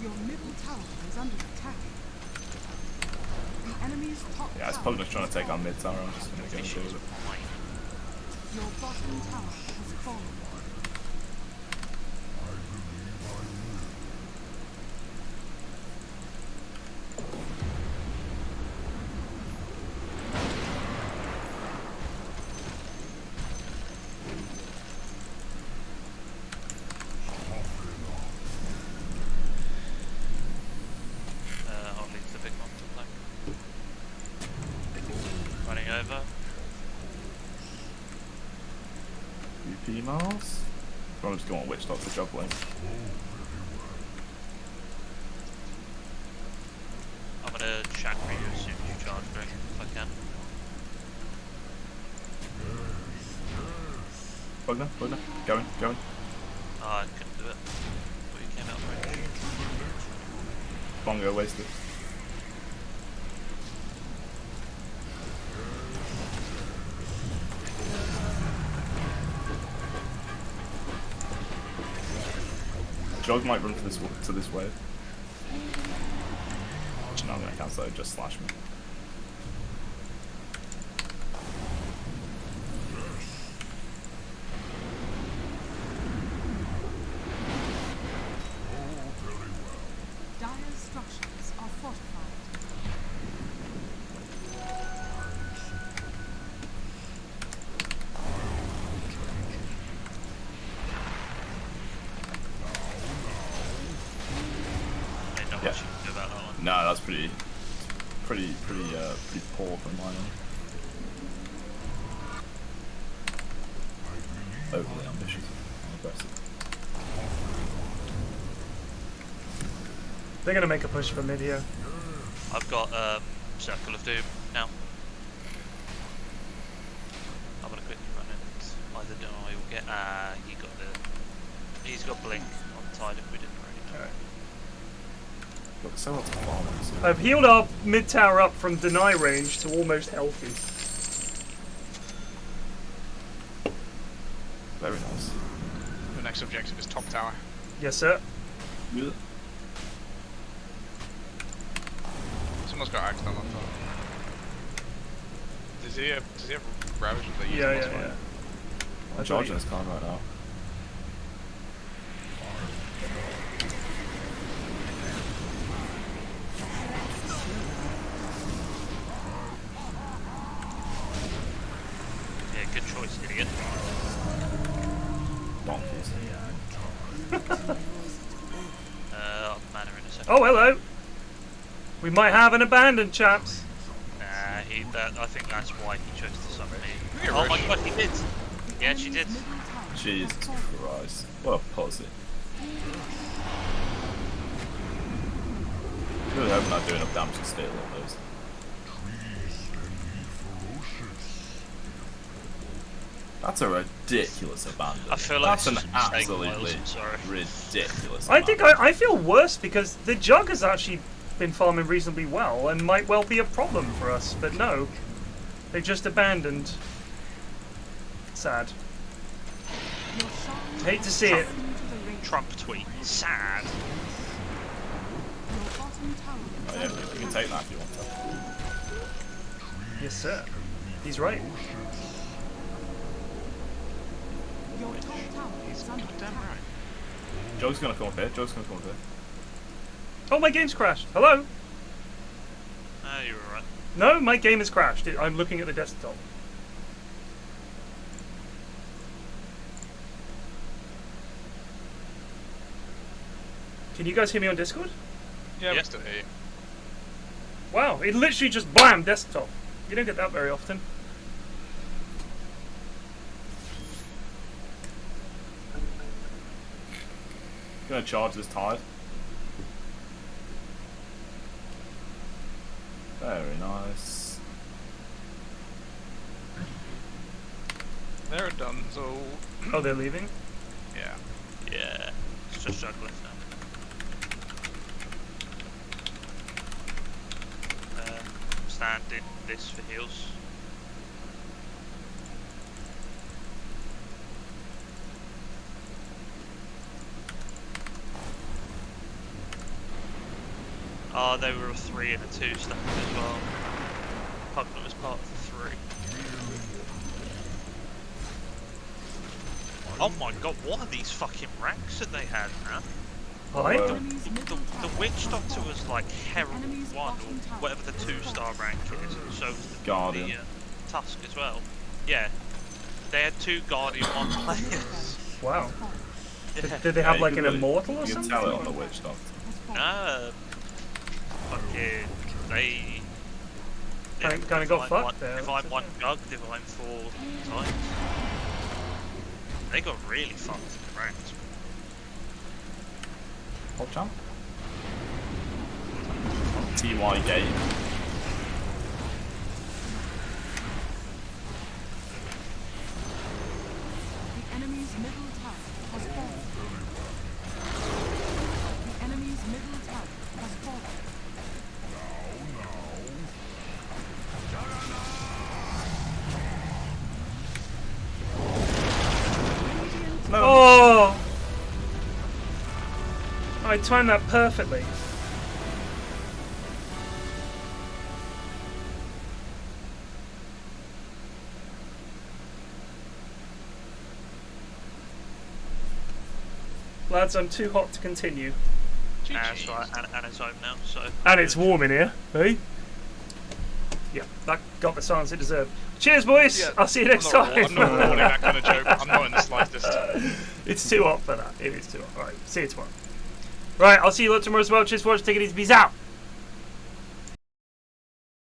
Your middle tower is under attack. The enemy's top Yeah, I was probably just trying to take our mid tower. I'm just gonna go and do it. Your bottom tower has fallen. Miles. I'm just going Witch Doctor job lane. I'm gonna shack for you as soon as you charge, Greg, if I can. Bugner, going. Oh, I couldn't do it. But you came out right. Bongo wasted. Jog might run to this wave. No, I'm gonna cancel it, just slash me. Dire structures are fortified. Yeah. No, that's pretty poor from mine. Overly ambitious and aggressive. They're gonna make a push for mid here. I've got Circle of Doom now. I'm gonna quickly run it. Either Deny will get he's got Blink on the tide if we didn't already. Alright. Look, so lots of farmers. I've healed our mid tower up from deny range to almost healthy. Very nice. The next objective is top tower. Yes, sir. Yeah. Someone's got axe on top. Does he have ravage that Yeah. I'm charging this card right now. choice, idiot. Donkeys. I'll banner in a second. Oh, hello. We might have an abandoned, chaps. Nah, I think that's why he chose to summon me. You're Oh right. my god, he did! Yeah, she did. Jesus Christ. What a pussy. Really hope I'm not doing enough damage to steal all those. That's a ridiculous abandon. I feel like that's an it's just a mistake, absolutely Miles, I'm sorry. ridiculous I think I feel worse because the jug has actually been farming reasonably well and might well be a problem for us, but no. They just abandoned. Sad. Hate to see it. Trump tweet. Sad. Oh, yeah, you can take that if you want to. Yes, sir. He's right. He's goddamn right. Joe's gonna come up here. Joe's gonna come up here. Oh, my game's crashed. Hello? You're alright. No, my game has crashed. I'm looking at the desktop. Can you guys hear me on Discord? Yeah, we still hear you. Wow, it literally just blam desktop. You don't get that very often. Gonna charge this tide. Very nice. They're done, so... Oh, they're leaving? Yeah. Yeah. It's just jug left now. Stand in this for heals. Oh, they were a 3 and a 2 stack as well. Pugnet was part of the 3. Oh my god, what are these fucking ranks that they had, man? Hi. The Witch Doctor was like Herald 1 or whatever the 2-star rank is, and so was the Guardian. Tusk as well. Yeah. They had 2 Guardian 1 players. Wow. Yeah. Did they have Yeah, like you an can really- immortal or You can something? tell it on the Witch Doctor. Nah. Fucking. They. Kinda got fucked there. Divine 1 Jug, Divine 4 times. They got really fucked in the ranks. Hot jump. TY game. The enemy's middle tower has fallen. The enemy's middle tower has fallen. No. Oh! I timed that perfectly. Lads, I'm too hot to continue. That's right, and it's home now, so. And it's warm in here, eh? Yeah, that got the silence it deserved. Cheers, boys! Yeah, I'll see you next I'm time. not rewarding that kind of joke. I'm not in the slightest. It's too hot for that. It is too hot. Alright, see you tomorrow. Right, I'll see you lot tomorrow as well. Cheers for watching. Take it easy. Peace out.